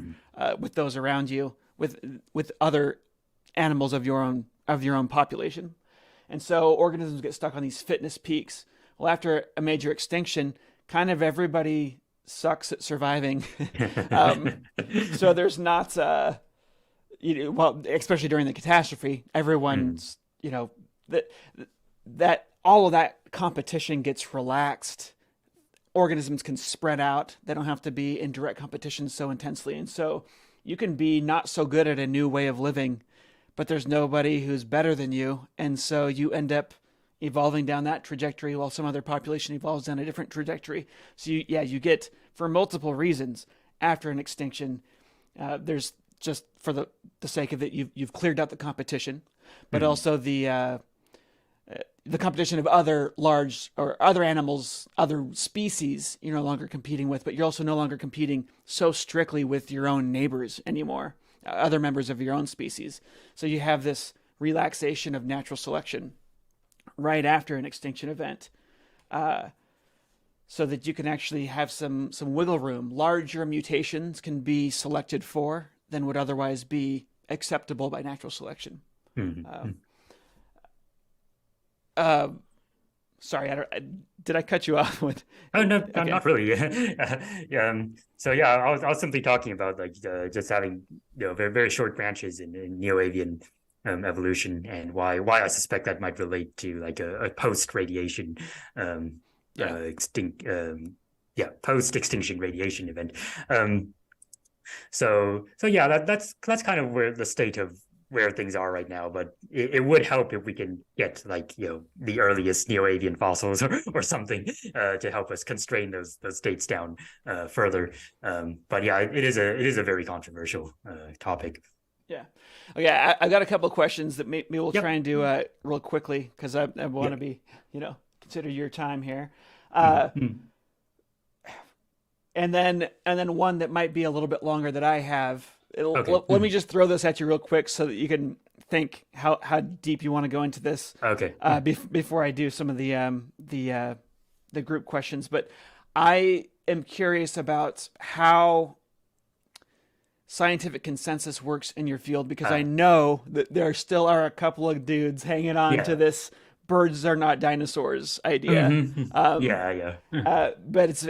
with those around you, with other animals of your own population. And so organisms get stuck on these fitness peaks. Well, after a major extinction, kind of everybody sucks at surviving. So there's not, well, especially during the catastrophe, everyone's, that all of that competition gets relaxed. Organisms can spread out. They don't have to be in direct competition so intensely. And so you can be not so good at a new way of living, but there's nobody who's better than you. And so you end up evolving down that trajectory while some other population evolves down a different trajectory. So you get, for multiple reasons, after an extinction, there's just for the sake of it, you've cleared out the competition, but also the competition of other large or other animals, other species you're no longer competing with, but you're also no longer competing so strictly with your own neighbors anymore, other members of your own species. So you have this relaxation of natural selection right after an extinction event, so that you can actually have some wiggle room. Larger mutations can be selected for than would otherwise be acceptable by natural selection. Sorry, did I cut you off with? Oh no, Okay. not really. So yeah, I was simply talking about like just having very very short branches in neoavian evolution, and why I suspect that might relate to like a post radiation post extinction radiation event. So yeah, that's kind of where the state of where things are right now, but it would help if we can get like the earliest neoavian fossils or something to help us constrain those states down further. But yeah, it is a very controversial topic. Yeah. Okay. I've got a couple of questions that maybe we'll try and do real quickly, because I want to be, consider your time here. And then one that might be a little bit longer that I have. Let me just throw this at you real quick so that you can think how deep you want to go into this. Okay. Before I do some of the group questions, but I am curious about how scientific consensus works in your field, because I know that there still are a couple of dudes hanging on to this birds are not dinosaurs idea. But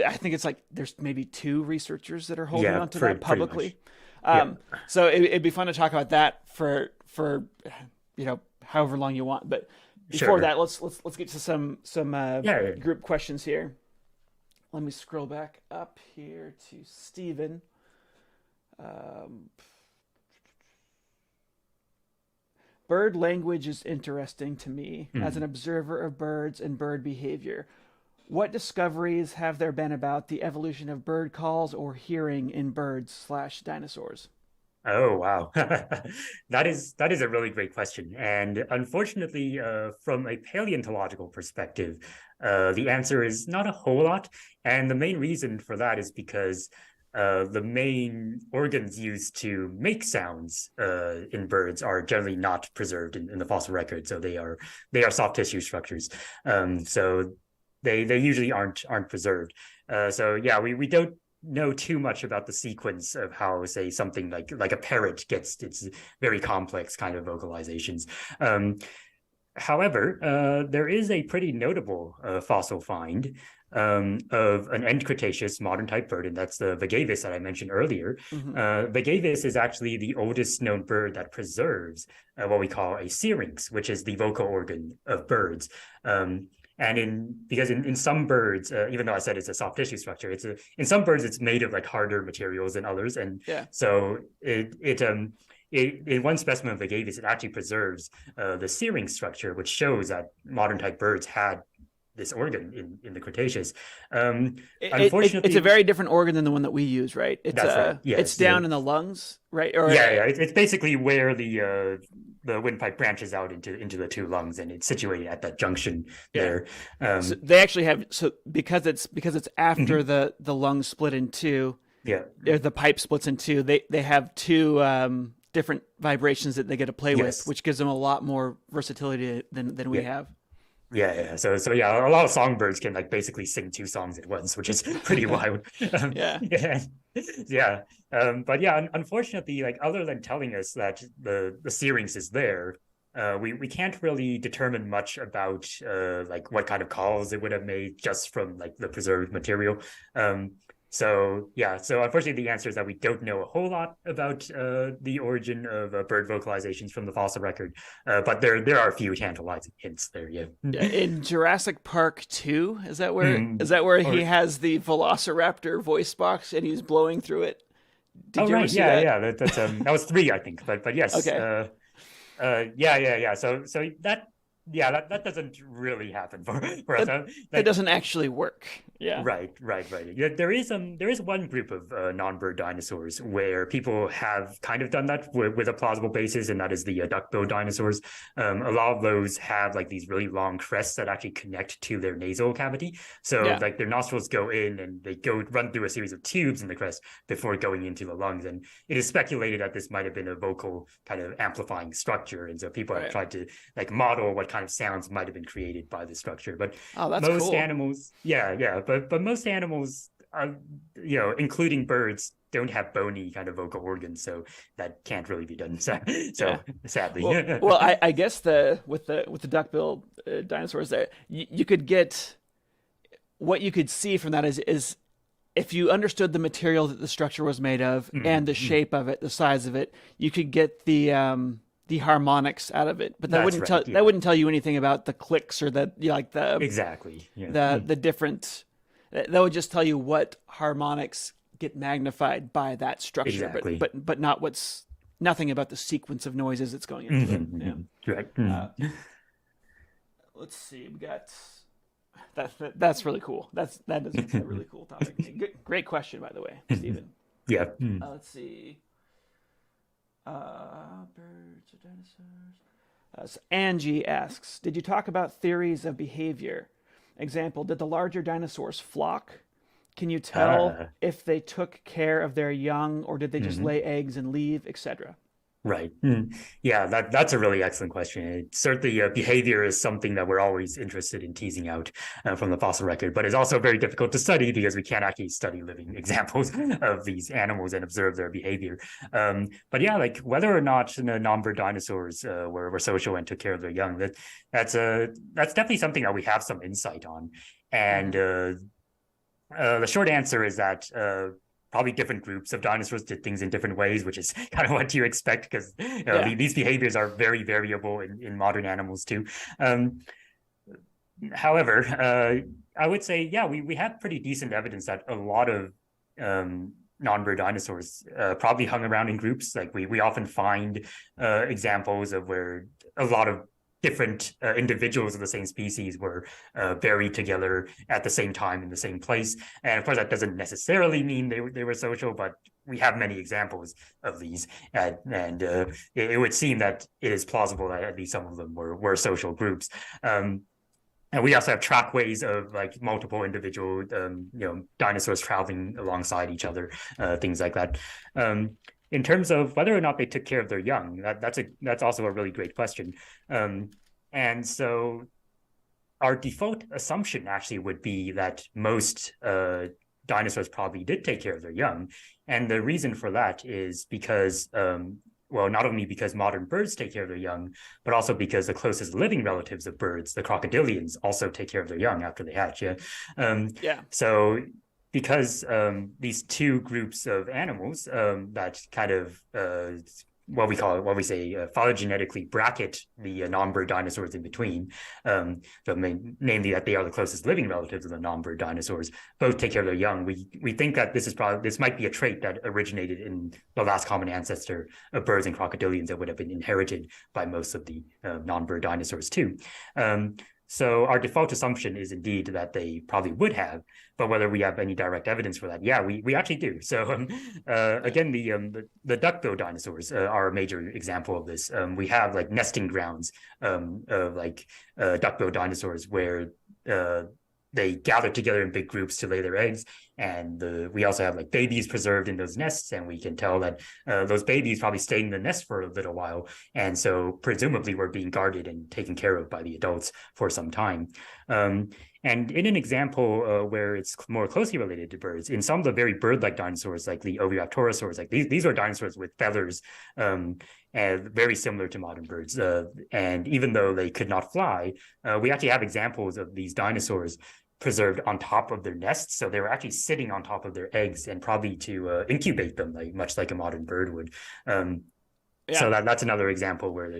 I think it's like there's maybe 2 researchers that are holding on to that publicly. So it'd be fun to talk about that for however long you want. But before that, let's get to some group questions here. Let me scroll back up here to Stephen. Bird language is interesting to me as an observer of birds and bird behavior. What discoveries have there been about the evolution of bird calls or hearing in birds/dinosaurs? Oh, wow. That is a really great question. And unfortunately, from a paleontological perspective, the answer is not a whole lot. And the main reason for that is because the main organs used to make sounds in birds are generally not preserved in the fossil record. So they are soft tissue structures. So they usually aren't preserved. So yeah, we don't know too much about the sequence of how, say, something like a parrot gets its very complex kind of vocalizations. However, there is a pretty notable fossil find of an end Cretaceous modern type bird, and that's the Vegavis that I mentioned earlier. Vegavis is actually the oldest known bird that preserves what we call a syrinx, which is the vocal organ of birds. Because in some birds, even though I said it's a soft tissue structure, in some birds it's made of like harder materials than others, and so in one specimen of Vegavis, it actually preserves the syrinx structure, which shows that modern type birds had this organ in the Cretaceous. Unfortunately, it's a very different organ than the one that we use, right? It's right. Yes, it's down in the lungs, right? Or, it's basically where the windpipe branches out into the 2 lungs, and it's situated at that junction there. So they actually have, because it's after the lungs split in 2. The pipe splits in 2. They have 2 different vibrations that they get to play with, which gives them a lot more versatility than we have. So a lot of songbirds can like basically sing 2 songs at once, which is pretty wild. Yeah. But yeah, unfortunately, like other than telling us that the syrinx is there, we can't really determine much about like what kind of calls it would have made just from like the preserved material. So yeah, so unfortunately, the answer is that we don't know a whole lot about the origin of bird vocalizations from the fossil record, but there are a few tantalizing hints there. Yeah. In Jurassic Park 2, is that where Or, he has the Velociraptor voice box and he's blowing through it? Did oh you ever right, see yeah, that? yeah. That's that was 3, I think. But yes, Okay. yeah. So that yeah, that doesn't really happen for us. That that Like doesn't actually work. Yeah. right. Yeah, there is one group of non-bird dinosaurs where people have kind of done that with a plausible basis, and that is the duck-billed dinosaurs. A lot of those have like these really long crests that actually connect to their nasal cavity. So Yeah. like their nostrils go in and they go run through a series of tubes in the crest before going into the lungs. And it is speculated that this might have been a vocal kind of amplifying structure. And so people have Right. tried to like model what kind of sounds might have been created by the structure. But Oh, that's most cool. animals, yeah, but most animals are, including birds, don't have bony kind of vocal organs, so that can't really be done. So Yeah. sadly, Well, I guess with the duck-billed dinosaurs there, you could get what you could see from that is if you understood the material that the structure was made of and the shape of it, the size of it, you could get the harmonics out of it. But that that's wouldn't tell right. Yeah, that wouldn't tell you anything about the clicks or the like exactly. Yeah, the different. That would just tell you what harmonics get magnified by that structure, exactly. but not nothing about the sequence of noises that's going into it. Yeah. Right. Let's see. We got that's really cool. That is a really cool topic. Great question, by the way, Stephen. Yeah. Let's see. Birds or dinosaurs? So Angie asks, did you talk about theories of behavior? Example, did the larger dinosaurs flock? Can you tell if they took care of their young or did they just lay eggs and leave, etc.? Right. Yeah, that's a really excellent question. Certainly, behavior is something that we're always interested in teasing out from the fossil record, but it's also very difficult to study because we can't actually study living examples of these animals and observe their behavior. But yeah, like whether or not non-bird dinosaurs were social and took care of their young, that's definitely something that we have some insight on. And the short answer is that probably different groups of dinosaurs did things in different ways, which is kind of what you expect because these behaviors are very variable in modern animals too. However, I would say, yeah, we have pretty decent evidence that a lot of non-bird dinosaurs probably hung around in groups. Like we often find examples of where a lot of different individuals of the same species were buried together at the same time in the same place. And of course, that doesn't necessarily mean they were social, but we have many examples of these. And it would seem that it is plausible that at least some of them were social groups. And we also have trackways of like multiple individual, dinosaurs traveling alongside each other, things like that. In terms of whether or not they took care of their young, that's also a really great question. And so our default assumption actually would be that most dinosaurs probably did take care of their young. And the reason for that is because, well, not only because modern birds take care of their young, but also because the closest living relatives of birds, the crocodilians, also take care of their young after they hatch. Yeah. So because these two groups of animals that kind of what we say phylogenetically bracket the non-bird dinosaurs in between, namely that they are the closest living relatives of the non-bird dinosaurs, both take care of their young. We think that this might be a trait that originated in the last common ancestor of birds and crocodilians that would have been inherited by most of the non-bird dinosaurs too. So our default assumption is indeed that they probably would have, but whether we have any direct evidence for that, yeah, we actually do. So again, the duck-billed dinosaurs are a major example of this. We have like nesting grounds of like duck-billed dinosaurs where they gather together in big groups to lay their eggs. And we also have like babies preserved in those nests, and we can tell that those babies probably stayed in the nest for a little while, and so presumably were being guarded and taken care of by the adults for some time. And in an example where it's more closely related to birds, in some of the very bird-like dinosaurs, like the oviraptorosaurs, like these are dinosaurs with feathers, and very similar to modern birds. And even though they could not fly, we actually have examples of these dinosaurs preserved on top of their nests. So they were actually sitting on top of their eggs, and probably to incubate them, like much like a modern bird would. So that's another example where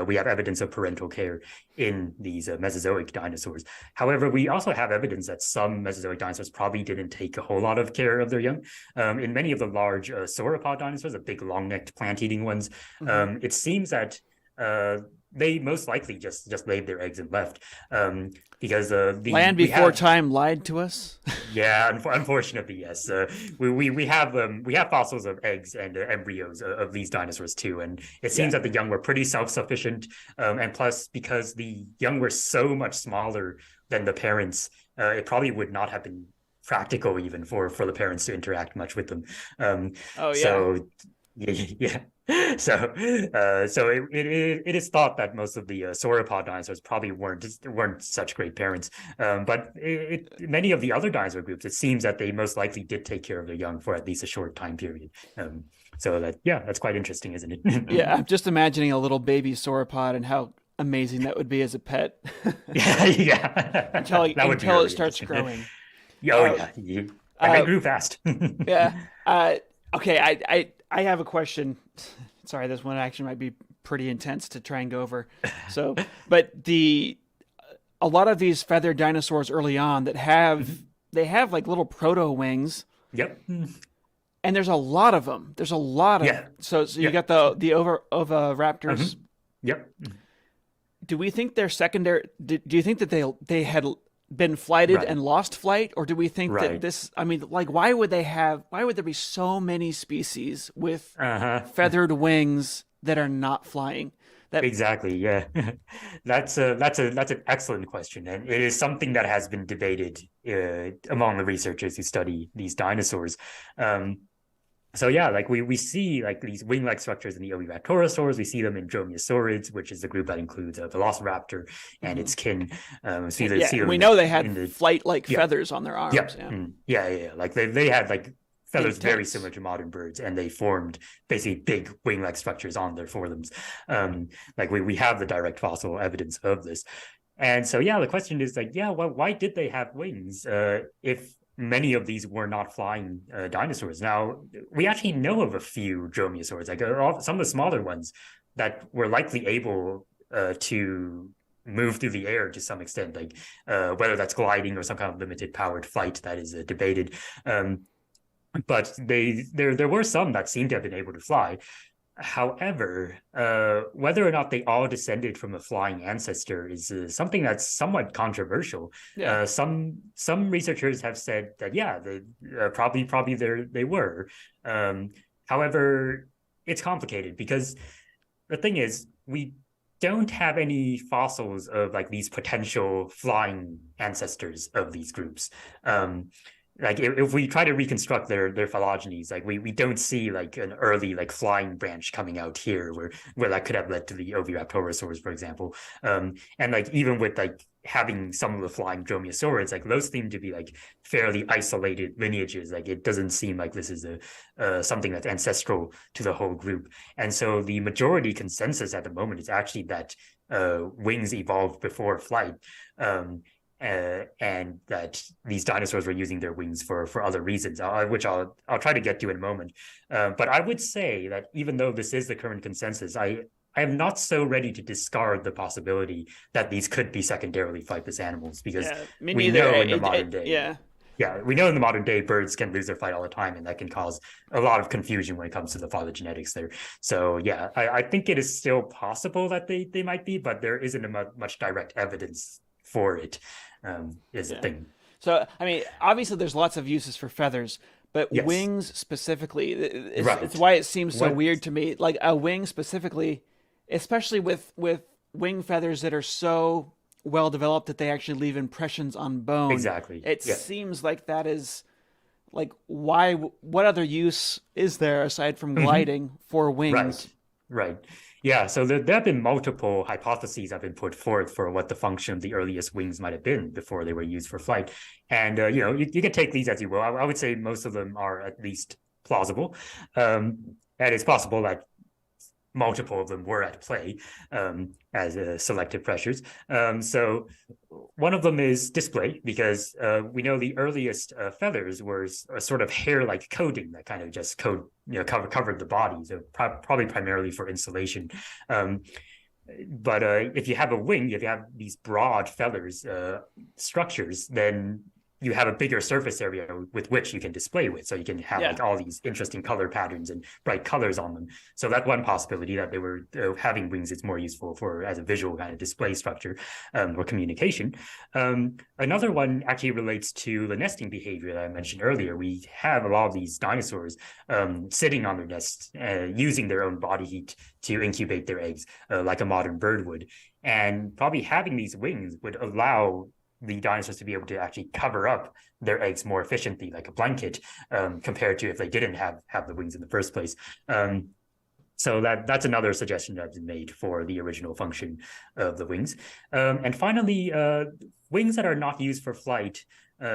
we have evidence of parental care in these Mesozoic dinosaurs. However, we also have evidence that some Mesozoic dinosaurs probably didn't take a whole lot of care of their young. In many of the large sauropod dinosaurs, the big long-necked plant-eating ones, it seems that they most likely just laid their eggs and left, because land before time lied to us. Yeah, unfortunately, yes. We have fossils of eggs and embryos of these dinosaurs too, and it seems that the young were pretty self-sufficient, and plus because the young were so much smaller than the parents, it probably would not have been practical even for the parents to interact much with them. So yeah. So it is thought that most of the sauropod dinosaurs probably weren't such great parents, but many of the other dinosaur groups, it seems that they most likely did take care of their young for at least a short time period. So that's quite interesting, isn't it? Yeah, I'm just imagining a little baby sauropod and how amazing that would be as a pet. Yeah. until it starts growing. They grew fast. Yeah. Okay, I have a question. Sorry, this one actually might be pretty intense to try and go over. So, but a lot of these feathered dinosaurs early on that have like little proto wings. Yep. And there's a lot of them. There's a lot of so you got the oviraptors. Yep. Do we think they're secondary? Do you think that they had been flighted and lost flight, or do we think that this? I mean, like, why would there be so many species with feathered wings that are not flying? Exactly, yeah. That's an excellent question, and it is something that has been debated among the researchers who study these dinosaurs. So yeah, like we see like these wing-like structures in the oviraptorosaurs. We see them in dromaeosaurids, which is the group that includes a velociraptor and its kin. We know they had flight-like feathers on their arms. Yeah. Like they had like feathers very similar to modern birds, and they formed basically big wing-like structures on their forelimbs. Like we have the direct fossil evidence of this. And so yeah, the question is like, why did they have wings if many of these were not flying dinosaurs? Now, we actually know of a few dromaeosaurs, like some of the smaller ones that were likely able to move through the air to some extent, like whether that's gliding or some kind of limited powered flight, that is debated. But there were some that seem to have been able to fly. However, whether or not they all descended from a flying ancestor is something that's somewhat controversial. Some researchers have said that probably they were. However, it's complicated because the thing is, we don't have any fossils of like these potential flying ancestors of these groups. Like if we try to reconstruct their phylogenies, like we don't see like an early like flying branch coming out here where that could have led to the oviraptorosaurs, for example. And like even with like having some of the flying dromaeosaurids, like those seem to be like fairly isolated lineages. Like it doesn't seem like this is something that's ancestral to the whole group. And so the majority consensus at the moment is actually that wings evolved before flight. And that these dinosaurs were using their wings for other reasons, which I'll try to get to in a moment. But I would say that even though this is the current consensus, I am not so ready to discard the possibility that these could be secondarily flightless animals, because we know in the modern day. Yeah, we know in the modern day birds can lose their flight all the time, and that can cause a lot of confusion when it comes to the phylogenetics there. So yeah, I think it is still possible that they might be, but there isn't much direct evidence for it. Is a thing. So, I mean, obviously there's lots of uses for feathers, but wings specifically, it's why it seems so weird to me. Like a wing specifically, especially with wing feathers that are so well developed that they actually leave impressions on bone. Exactly. It Yeah. seems like that is like why what other use is there aside from Mhm. gliding for Right. wings? Right. Yeah. So there have been multiple hypotheses that have been put forth for what the function of the earliest wings might have been before they were used for flight. And, you can take these as you will. I would say most of them are at least plausible. And it's possible that multiple of them were at play as selective pressures. So one of them is display, because we know the earliest feathers were a sort of hair-like coating that kind of just covered the body, so probably primarily for insulation. But if you have a wing, if you have these broad feathers structures, then you have a bigger surface area with which you can display with. So you can have Yeah. like all these interesting color patterns and bright colors on them. So that's one possibility, that they were having wings is more useful for as a visual kind of display structure or communication. Another one actually relates to the nesting behavior that I mentioned earlier. We have a lot of these dinosaurs sitting on their nests, using their own body heat to incubate their eggs, like a modern bird would. And probably having these wings would allow the dinosaurs to be able to actually cover up their eggs more efficiently, like a blanket, compared to if they didn't have the wings in the first place. So that's another suggestion that's been made for the original function of the wings. And finally, wings that are not used for flight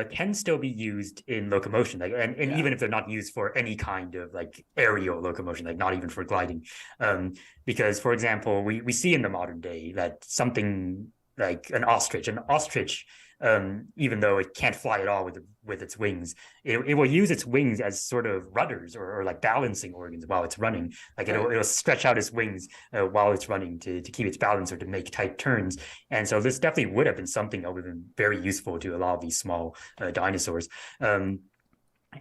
can still be used in locomotion, like, and Yeah. even if they're not used for any kind of like aerial locomotion, like not even for gliding. Because, for example, we see in the modern day that something like an ostrich, even though it can't fly at all with its wings, it will use its wings as sort of rudders or like balancing organs while it's running. Like it'll stretch out its wings while it's running to keep its balance or to make tight turns. And so this definitely would have been something that would have been very useful to a lot of these small dinosaurs.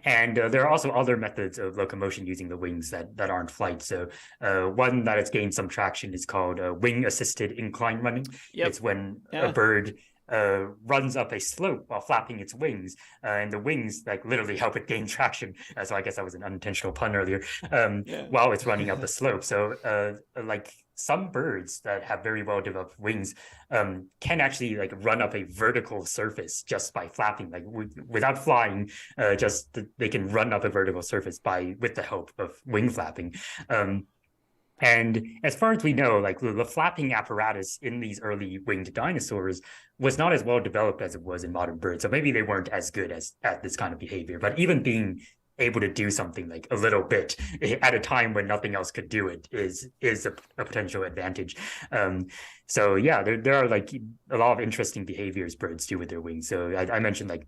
And there are also other methods of locomotion using the wings that aren't flight. So one that has gained some traction is called wing-assisted incline running. Yep. It's when Yeah. a bird runs up a slope while flapping its wings, and the wings like literally help it gain traction. So I guess that was an unintentional pun earlier. Yeah. While it's running up the slope. So like some birds that have very well developed wings can actually like run up a vertical surface just by flapping, like without flying. Just they can run up a vertical surface with the help of wing flapping. And as far as we know, like the flapping apparatus in these early winged dinosaurs was not as well developed as it was in modern birds. So maybe they weren't as good at this kind of behavior. But even being able to do something like a little bit at a time when nothing else could do it is a potential advantage. So yeah, there are like a lot of interesting behaviors birds do with their wings. So I mentioned like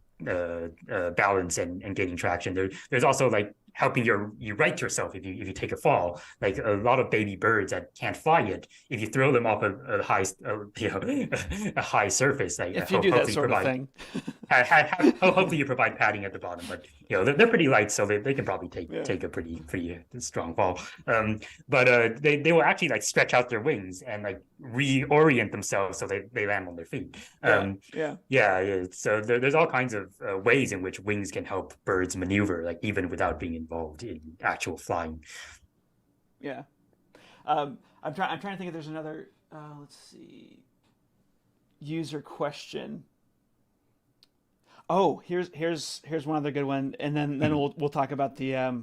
balance and gaining traction. There's also like helping you right yourself if you take a fall. Like a lot of baby birds that can't fly yet, if you throw them off a high a high surface, like If you do that sort of thing. hopefully you provide padding at the bottom, but they're pretty light, so they can probably take a pretty strong fall. But they will actually like stretch out their wings and like reorient themselves so they land on their feet. Yeah. So there's all kinds of ways in which wings can help birds maneuver, like even without being involved in actual flying. Yeah. I'm trying to think if there's another. Let's see. User question. Oh, here's one other good one, and then we'll talk about the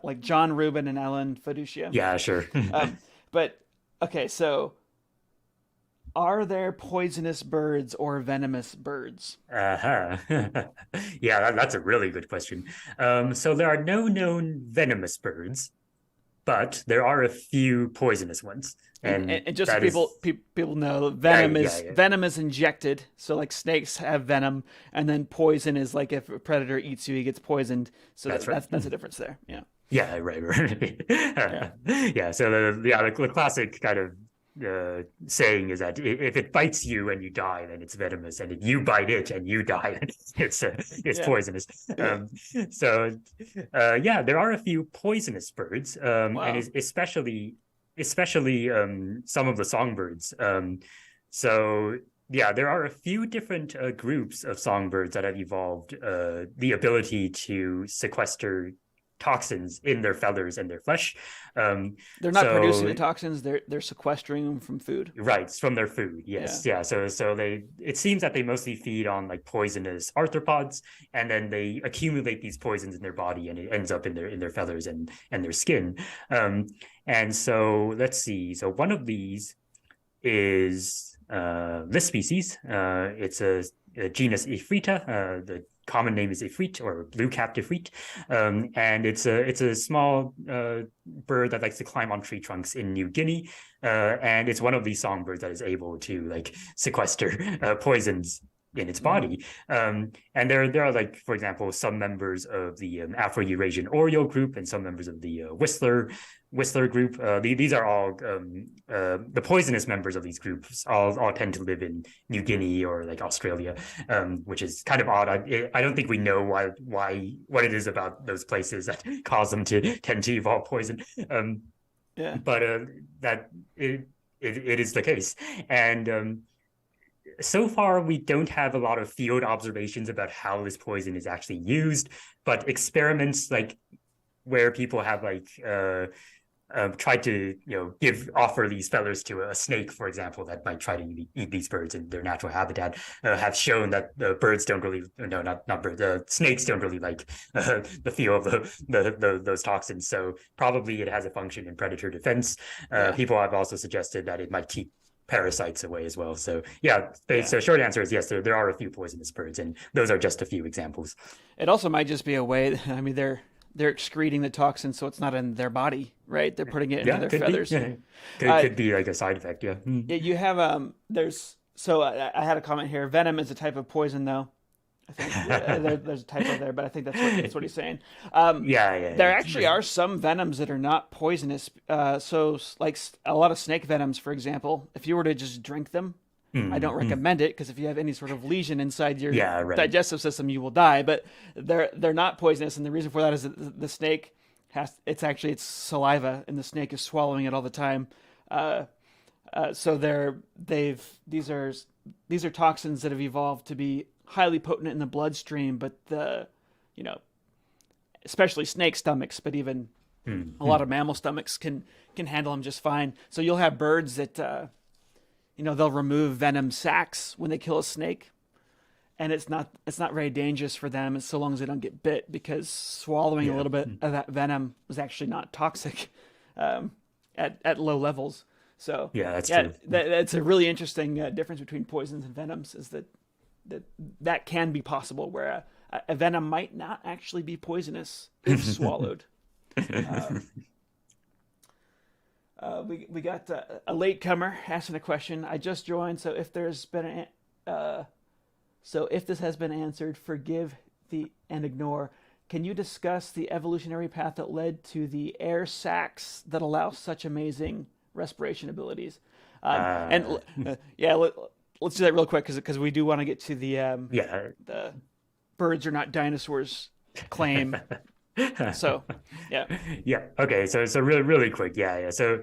like John Rubin and Ellen Fiducia. Yeah, sure. But okay, so are there poisonous birds or venomous birds? Uh-huh. Yeah, that's a really good question. So there are no known venomous birds, but there are a few poisonous ones. And just so people know, venom is injected. So like snakes have venom, and then poison is like if a predator eats you, he gets poisoned. So that's the difference there. Yeah. Yeah, right. Yeah. So the classic kind of saying is that if it bites you and you die, then it's venomous, and if you bite it and you die, it's poisonous. So there are a few poisonous birds, and especially some of the songbirds. So yeah, there are a few different groups of songbirds that have evolved the ability to sequester toxins in their feathers and their flesh. They're not producing the toxins; they're sequestering them from food. Right, from their food. Yes, yeah. So it seems that they mostly feed on like poisonous arthropods, and then they accumulate these poisons in their body, and it ends up in their feathers and their skin. And so let's see. So one of these is this species. It's a genus Ephrita. The common name is Ifrit or blue-capped Ifrit, and it's a small bird that likes to climb on tree trunks in New Guinea, and it's one of these songbirds that is able to like sequester poisons in its body. And there are like, for example, some members of the Afro-Eurasian Oriole group and some members of the Whistler group. These are all the poisonous members of these groups all tend to live in New Guinea or like Australia, which is kind of odd. I don't think we know what it is about those places that cause them to tend to evolve poison. But that it is the case. And so far, we don't have a lot of field observations about how this poison is actually used, but experiments like where people have like tried to offer these feathers to a snake, for example, that might try to eat these birds in their natural habitat, have shown that the birds don't really not birds, the snakes don't really like the feel of those toxins. So probably it has a function in predator defense. People have also suggested that it might keep parasites away as well. So so short answer is yes, there are a few poisonous birds, and those are just a few examples. It also might just be a way, I mean, they're excreting the toxin, so it's not in their body, right? They're putting it into their feathers. Could be like a side effect. You have I had a comment here. Venom is a type of poison, though. I think there's a typo there, but I think that's what he's saying. There actually are some venoms that are not poisonous. So like a lot of snake venoms, for example, if you were to just drink them, I don't recommend it, because if you have any sort of lesion inside your digestive system, you will die. But they're not poisonous, and the reason for that is that the snake it's saliva, and the snake is swallowing it all the time. So these are toxins that have evolved to be highly potent in the bloodstream, but especially snake stomachs, but even a lot of mammal stomachs can handle them just fine. So you'll have birds that they'll remove venom sacs when they kill a snake, and it's not very dangerous for them so long as they don't get bit, because swallowing a little bit of that venom was actually not toxic at low levels. So that's true. That's a really interesting difference between poisons and venoms, is that can be possible, where a venom might not actually be poisonous if swallowed. We got a latecomer asking a question. I just joined, so if this has been answered, forgive and ignore. Can you discuss the evolutionary path that led to the air sacs that allow such amazing respiration abilities? Let's do that real quick, because we do want to get to the birds are not dinosaurs claim. Okay, so really quick. So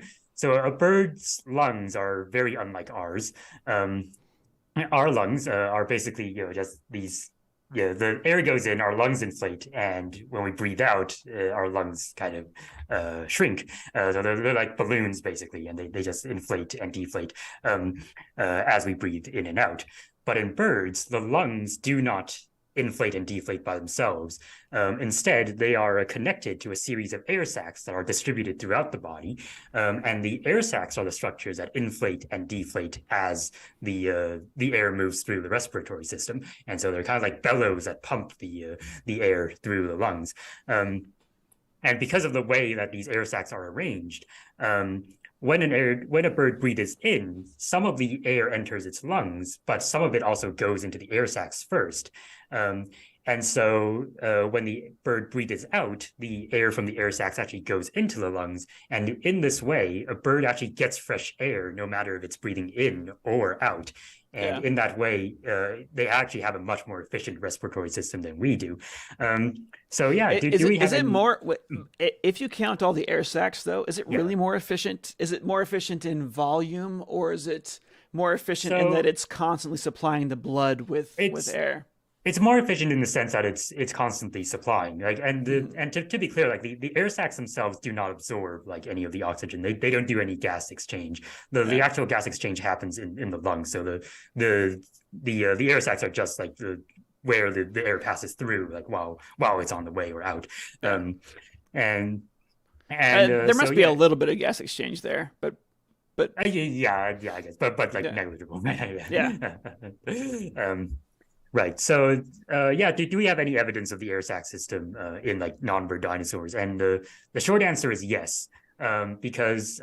a bird's lungs are very unlike ours. Our lungs are basically just these. The air goes in, our lungs inflate, and when we breathe out, our lungs kind of shrink. So they're like balloons, basically, and they just inflate and deflate as we breathe in and out. But in birds, the lungs do not inflate and deflate by themselves. Instead, they are connected to a series of air sacs that are distributed throughout the body, and the air sacs are the structures that inflate and deflate as the air moves through the respiratory system. And so they're kind of like bellows that pump the air through the lungs. And because of the way that these air sacs are arranged, when a bird breathes in, some of the air enters its lungs, but some of it also goes into the air sacs first. And so when the bird breathes out, the air from the air sacs actually goes into the lungs. And in this way, a bird actually gets fresh air, no matter if it's breathing in or out. And in that way, they actually have a much more efficient respiratory system than we do. Is it more, if you count all the air sacs, though, is it really more efficient? Is it more efficient in volume, or is it more efficient in that it's constantly supplying the blood with air? it's more efficient in the sense that it's constantly supplying. Like, and to be clear, like the air sacs themselves do not absorb like any of the oxygen. They don't do any gas exchange. The actual gas exchange happens in the lungs. So the air sacs are just like where the air passes through, like while it's on the way or out. And there must be a little bit of gas exchange there, but yeah, I guess, but like negligible. Yeah. Right. So, do we have any evidence of the air sac system in like non-bird dinosaurs? And the short answer is yes, because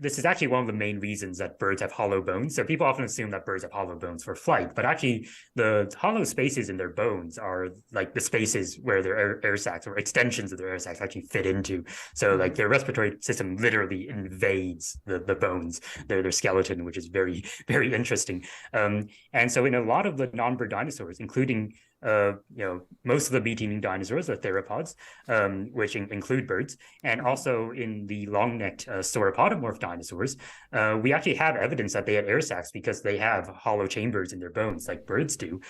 this is actually one of the main reasons that birds have hollow bones. So people often assume that birds have hollow bones for flight, but actually the hollow spaces in their bones are like the spaces where their air sacs or extensions of their air sacs actually fit into. So like their respiratory system literally invades the bones, their skeleton, which is very, very interesting. And so in a lot of the non-bird dinosaurs, including most of the meat-eating dinosaurs are theropods, which include birds, and also in the long-necked sauropodomorph dinosaurs, we actually have evidence that they had air sacs because they have hollow chambers in their bones, like birds do.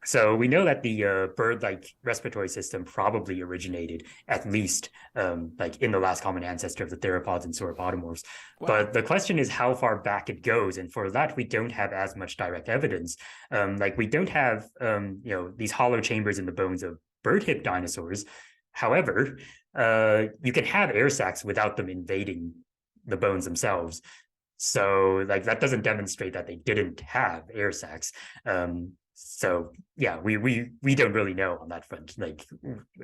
So we know that the bird-like respiratory system probably originated at least like in the last common ancestor of the theropods and sauropodomorphs. Wow. But the question is how far back it goes, and for that we don't have as much direct evidence. Like we don't have these hollow chambers in the bones of bird-hip dinosaurs. However, you can have air sacs without them invading the bones themselves. So like that doesn't demonstrate that they didn't have air sacs. So yeah, we don't really know on that front, like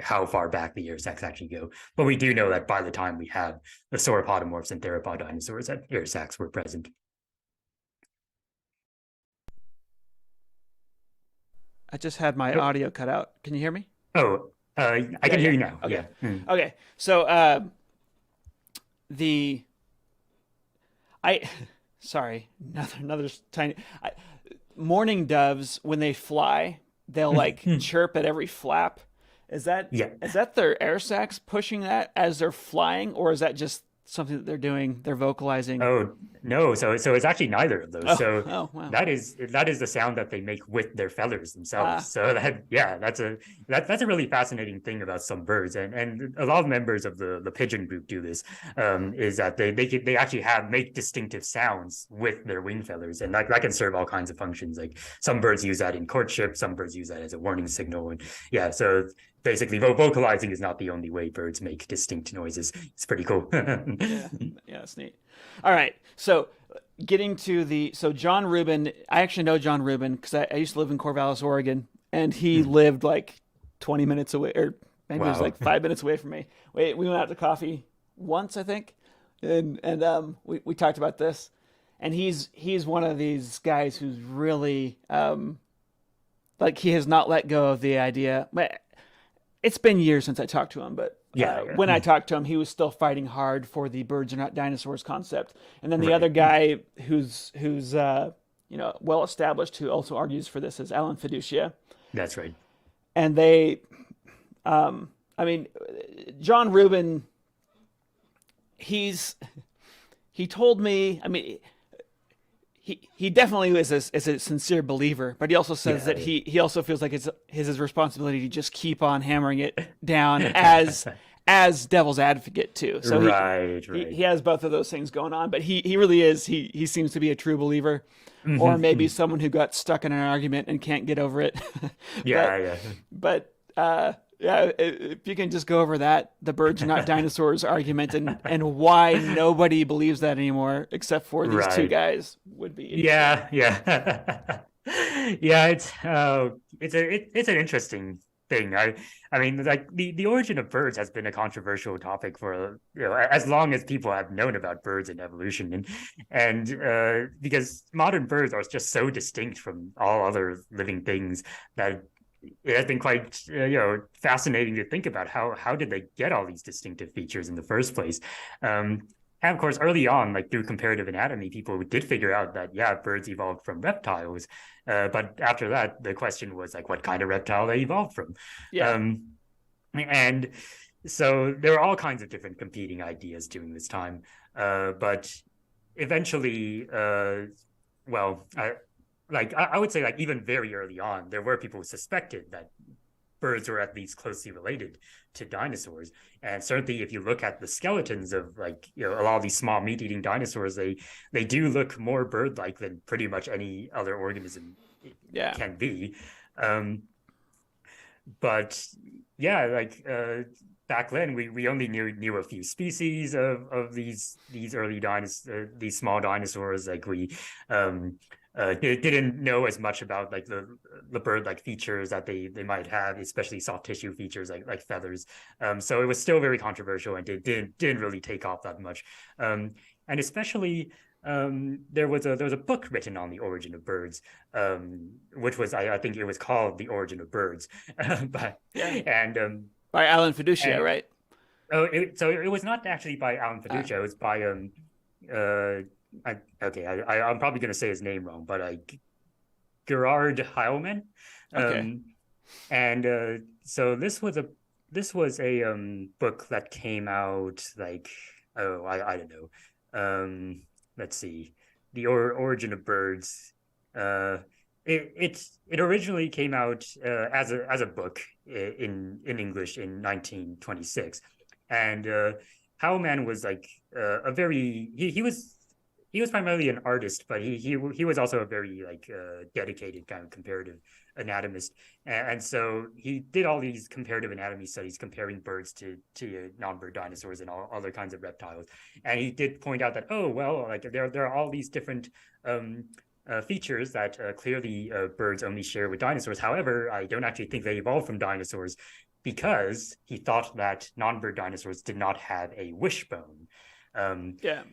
how far back the air sacs actually go. But we do know that by the time we have the sauropodomorphs and theropod dinosaurs, that air sacs were present. I just had my audio cut out. Can you hear me? Oh, I can hear you now. Okay. Yeah. Okay. So sorry, another tiny. Mourning doves, when they fly, they'll like chirp at every flap. Is that their air sacs pushing that as they're flying, or is that just something that they're doing? They're vocalizing. Oh no, so it's actually neither of those. Wow. that is the sound that they make with their feathers themselves. So that's a really fascinating thing about some birds, and a lot of members of the pigeon group do this. Is that they actually make distinctive sounds with their wing feathers, and that can serve all kinds of functions. Like some birds use that in courtship, some birds use that as a warning signal, and so basically vocalizing is not the only way birds make distinct noises. It's pretty cool. Yeah, it's neat. All right, so getting to John Rubin, I actually know John Rubin because I used to live in Corvallis, Oregon, and he lived like 20 minutes away, or maybe it was like 5 minutes away from me. We went out to coffee once, I think, and we talked about this, and he's one of these guys who's really like he has not let go of the idea. It's been years since I talked to him, but when I talked to him, he was still fighting hard for the birds are not dinosaurs concept. And then the other guy who's well established, who also argues for this, is Alan Fiducia. That's right. And they, John Rubin, he told me, he definitely is a sincere believer, but he also says that he also feels like it's his responsibility to just keep on hammering it down as devil's advocate too. So he has both of those things going on, but he really is, he seems to be a true believer, or maybe someone who got stuck in an argument and can't get over it. But if you can just go over that, the birds are not dinosaurs argument, and why nobody believes that anymore except for these two guys would be. Yeah. It's an interesting thing. I mean, like the origin of birds has been a controversial topic for as long as people have known about birds and evolution, and because modern birds are just so distinct from all other living things that it has been quite fascinating to think about how did they get all these distinctive features in the first place. And of course, early on, like through comparative anatomy, people did figure out that birds evolved from reptiles, but after that the question was like what kind of reptile they evolved from. And so there were all kinds of different competing ideas during this time, but eventually like I would say like even very early on, there were people who suspected that birds were at least closely related to dinosaurs. And certainly if you look at the skeletons of like, you know, a lot of these small meat-eating dinosaurs, they do look more bird-like than pretty much any other organism Yeah. can be. But yeah, like back then we only knew a few species of these early these small dinosaurs. Like we didn't know as much about like the bird like features that they might have, especially soft tissue features like feathers. So it was still very controversial and didn't really take off that much. And especially there was a book written on the origin of birds, which was I think it was called The Origin of Birds, but Yeah. and By Alan Fiducia, right? oh, so it was not actually by Alan Fiducia. It was by I'm probably going to say his name wrong, but Gerard Heilmann. Okay. And so this was a book that came out like, oh, I don't know. Let's see, The Origin of Birds. It originally came out as a book in English in 1926, and Howman was like a very he was primarily an artist, but he was also a very like dedicated kind of comparative anatomist, and so he did all these comparative anatomy studies comparing birds to non-bird dinosaurs and all other kinds of reptiles, and he did point out that, oh well, like there are all these different features that clearly birds only share with dinosaurs. However, I don't actually think they evolved from dinosaurs, because he thought that non-bird dinosaurs did not have a wishbone. Yeah.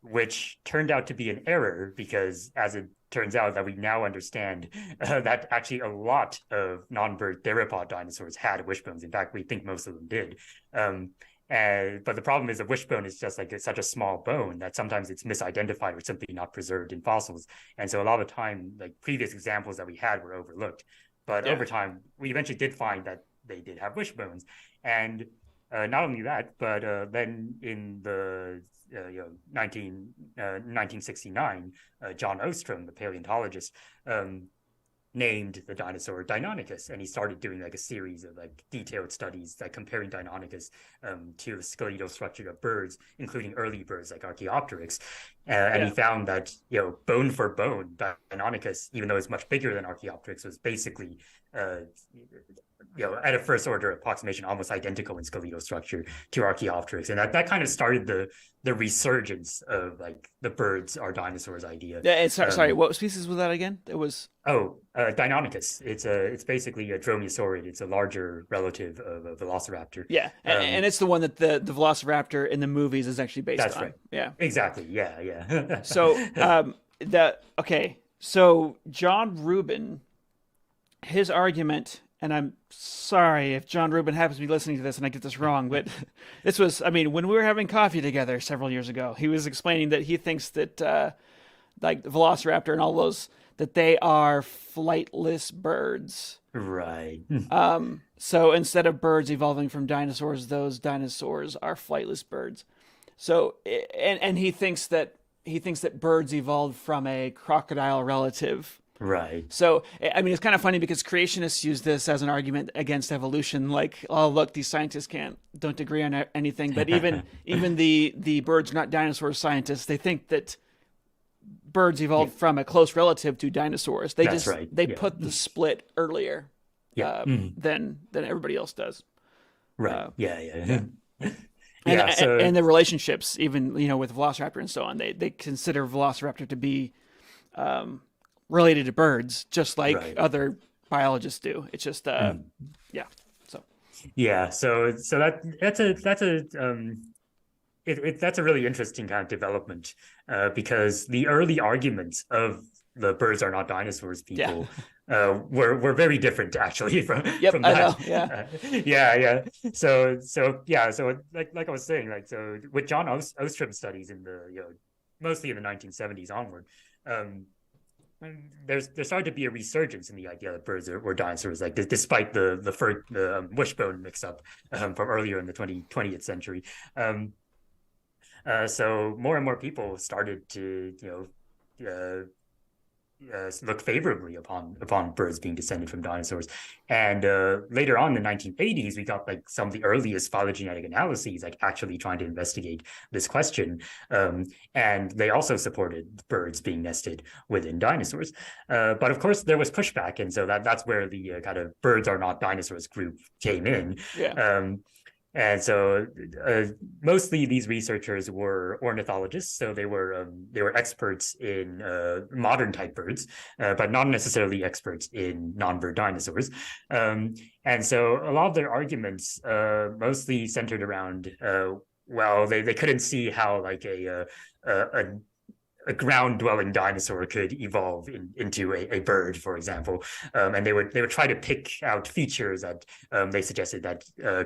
Which turned out to be an error, because as it turns out that we now understand that actually a lot of non-bird theropod dinosaurs had wishbones. In fact, we think most of them did. But the problem is the wishbone is just like such a small bone that sometimes it's misidentified or simply not preserved in fossils. And so a lot of the time, like previous examples that we had were overlooked. But over time, we eventually did find that they did have wishbones. And not only that, but then in the 1969, John Ostrom, the paleontologist, named the dinosaur Deinonychus, and he started doing like a series of like detailed studies like comparing Deinonychus to the skeletal structure of birds, including early birds like Archaeopteryx, and he found that, you know, bone for bone, Deinonychus, even though it's much bigger than Archaeopteryx, was basically you know, at a first order approximation, almost identical in skeletal structure to Archaeopteryx, and that kind of started the resurgence of like the birds are dinosaurs idea. Yeah. And sorry, what species was that again? It was Deinonychus. It's basically a dromaeosaurid. It's a larger relative of a velociraptor. Yeah, and it's the one that the velociraptor in the movies is actually based on. That's right. Yeah. Exactly. Yeah. So so John Rubin, his argument, and I'm sorry if John Rubin happens to be listening to this and I get this wrong, but this was, I mean, when we were having coffee together several years ago, he was explaining that he thinks that like the velociraptor and all those, that they are flightless birds. Right. So instead of birds evolving from dinosaurs, those dinosaurs are flightless birds. So and he thinks that birds evolved from a crocodile relative. Right. So, I mean, it's kind of funny because creationists use this as an argument against evolution. Like, oh, look, these scientists don't agree on anything. But even the birds not dinosaurs scientists, they think that birds evolved from a close relative to dinosaurs. They put the split earlier than everybody else does. Right. And the relationships, even, you know, with Velociraptor and so on, they consider Velociraptor to be related to birds, just like other biologists do. It's just So that's a really interesting kind of development, because the early arguments of the birds are not dinosaurs people were very different actually from that. So like I was saying, like, so with John Ostrom studies in the, you know, mostly in the 1970s onward, there started to be a resurgence in the idea that birds were dinosaurs, like despite the wishbone mix-up from earlier in the 20th century. So more and more people started to, you know, look favorably upon birds being descended from dinosaurs. And later on in the 1980s, we got like some of the earliest phylogenetic analyses, like actually trying to investigate this question. And they also supported birds being nested within dinosaurs. But of course, there was pushback. And so that's where the kind of birds are not dinosaurs group came in. Yeah. And so mostly these researchers were ornithologists, so they were experts in modern type birds, but not necessarily experts in non-bird dinosaurs. And so a lot of their arguments mostly centered around well, they couldn't see how like a ground-dwelling dinosaur could evolve into a bird, for example, and they would try to pick out features that they suggested that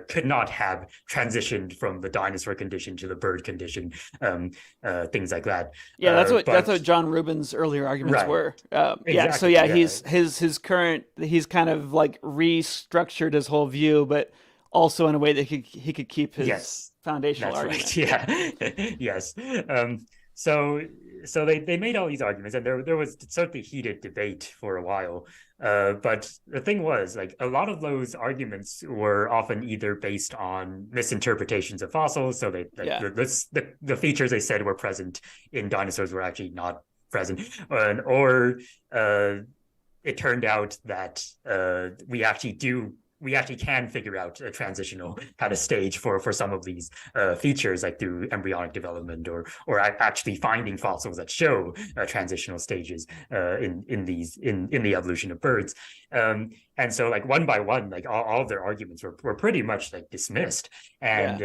could not have transitioned from the dinosaur condition to the bird condition, things like that. Yeah, that's what John Rubin's earlier arguments were. Exactly, yeah, so yeah, his current he's kind of like restructured his whole view, but also in a way that he could keep his foundational argument. Right. Yeah. Yes. So they made all these arguments, and there was certainly heated debate for a while. But the thing was, like, a lot of those arguments were often either based on misinterpretations of fossils. So the features they said were present in dinosaurs were actually not present, or it turned out that we actually can figure out a transitional kind of stage for some of these features, like through embryonic development or actually finding fossils that show transitional stages in the evolution of birds. And so like one by one, like all of their arguments were pretty much like dismissed. And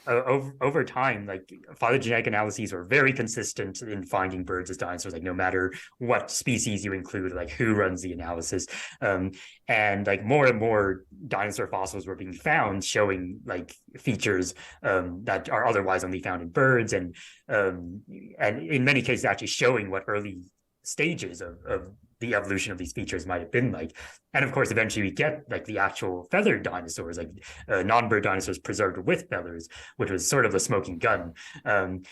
over time, like phylogenetic analyses were very consistent in finding birds as dinosaurs, like no matter what species you include, like who runs the analysis. And like more and more dinosaur fossils were being found showing like features that are otherwise only found in birds, and in many cases actually showing what early stages of the evolution of these features might have been like. And of course, eventually we get like the actual feathered dinosaurs, like non-bird dinosaurs preserved with feathers, which was sort of a smoking gun. And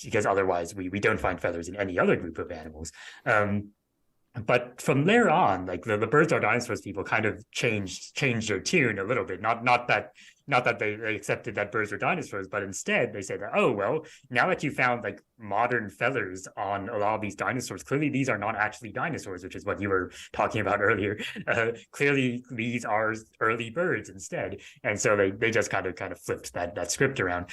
because otherwise we don't find feathers in any other group of animals. But from there on, like the birds are dinosaurs people kind of changed their tune a little bit. Not that they accepted that birds were dinosaurs, but instead they said that, oh, well, now that you found like modern feathers on a lot of these dinosaurs, clearly these are not actually dinosaurs, which is what you were talking about earlier. Clearly these are early birds instead. And so they just kind of flipped that script around.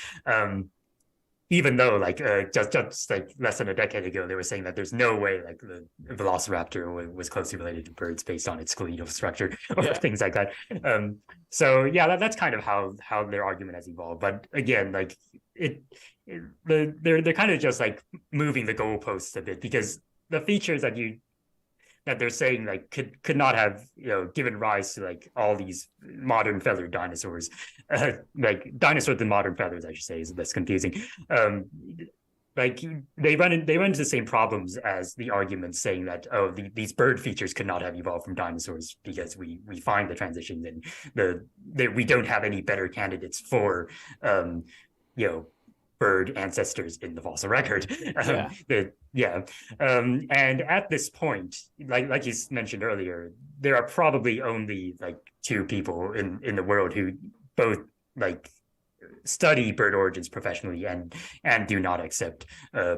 Even though like just like less than a decade ago, they were saying that there's no way like the velociraptor was closely related to birds based on its skeletal structure or things like that. So yeah, that's kind of how their argument has evolved. But again, like they're kind of just like moving the goalposts a bit, because the features that they're saying like could not have given rise to like all these modern feathered dinosaurs, like dinosaurs with modern feathers, I should say, is less confusing. Like they run into the same problems as the arguments saying that these bird features could not have evolved from dinosaurs, because we find the transitions and we don't have any better candidates for bird ancestors in the fossil record. And at this point, like you mentioned earlier, there are probably only like two people in the world who both like study bird origins professionally and do not accept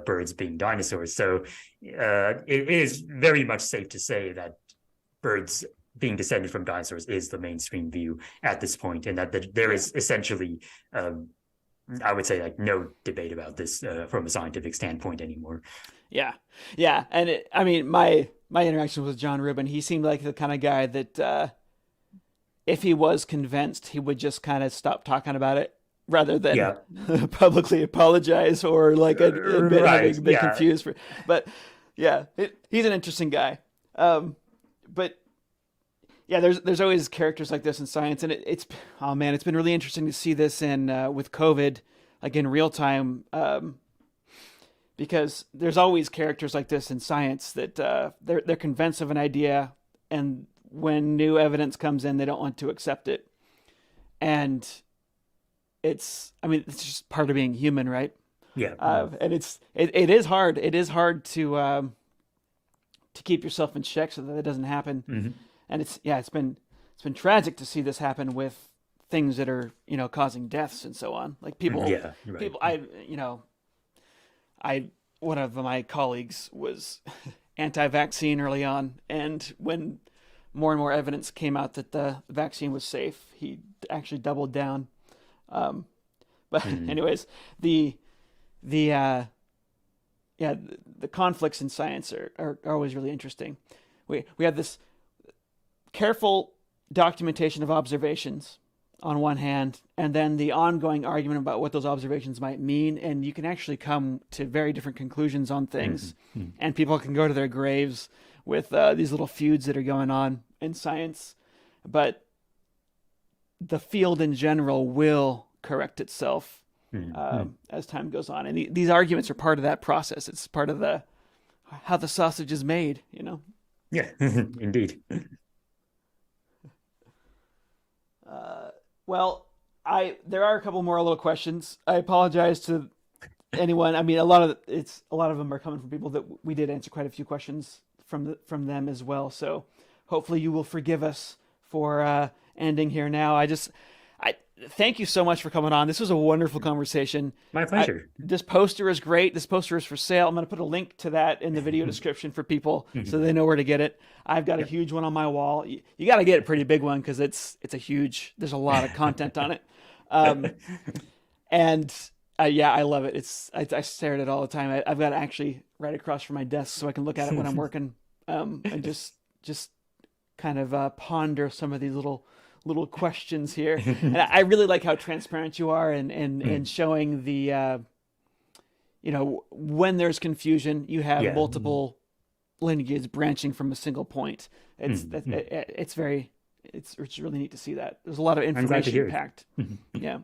birds being dinosaurs. So it is very much safe to say that birds being descended from dinosaurs is the mainstream view at this point, and that there is essentially I would say like no debate about this from a scientific standpoint anymore. Yeah. And I mean, my interaction with John Rubin, he seemed like the kind of guy that if he was convinced, he would just kind of stop talking about it rather than publicly apologize or like admit having been confused. But yeah, he's an interesting guy. But yeah, there's always characters like this in science, and it's been really interesting to see this in with COVID, like in real time, because there's always characters like this in science that they're convinced of an idea, and when new evidence comes in, they don't want to accept it, and it's just part of being human, right? Yeah. And it is hard. It is hard to to keep yourself in check so that it doesn't happen. Mm-hmm. And it's been tragic to see this happen with things that are, causing deaths and so on. Like people, Yeah, you're right. one of my colleagues was anti-vaccine early on, and when more and more evidence came out that the vaccine was safe, he actually doubled down. But anyways, the conflicts in science are always really interesting. We have this careful documentation of observations on one hand, and then the ongoing argument about what those observations might mean, and you can actually come to very different conclusions on things, and people can go to their graves with these little feuds that are going on in science, but the field in general will correct itself as time goes on, and these arguments are part of that process. It's part of how the sausage is made, Yeah, indeed. Well, there are a couple more little questions. I apologize to anyone. I mean, a lot of them are coming from people that we did answer quite a few questions from them as well. So hopefully you will forgive us for ending here now. I thank you so much for coming on. This was a wonderful conversation. My pleasure. This poster is great. This poster is for sale. I'm going to put a link to that in the video description for people so they know where to get it. I've got a huge one on my wall. You got to get a pretty big one because there's a lot of content on it. And I love it. I stare at it all the time. I've got it actually right across from my desk so I can look at it when I'm working and just kind of ponder some of these little questions here. And I really like how transparent you are and showing the, when there's confusion, you have multiple lineages branching from a single point. It's really neat to see that. There's a lot of information packed. Yeah.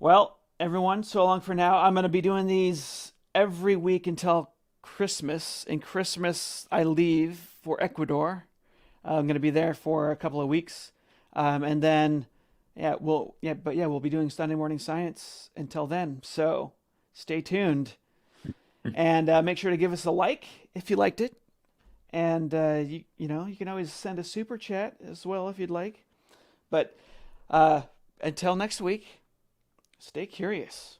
Well, everyone, so long for now. I'm going to be doing these every week until Christmas. And Christmas, I leave for Ecuador. I'm going to be there for a couple of weeks. And then, we'll be doing Sunday Morning Science until then. So stay tuned. And make sure to give us a like if you liked it. And, you can always send a super chat as well if you'd like. But until next week, stay curious.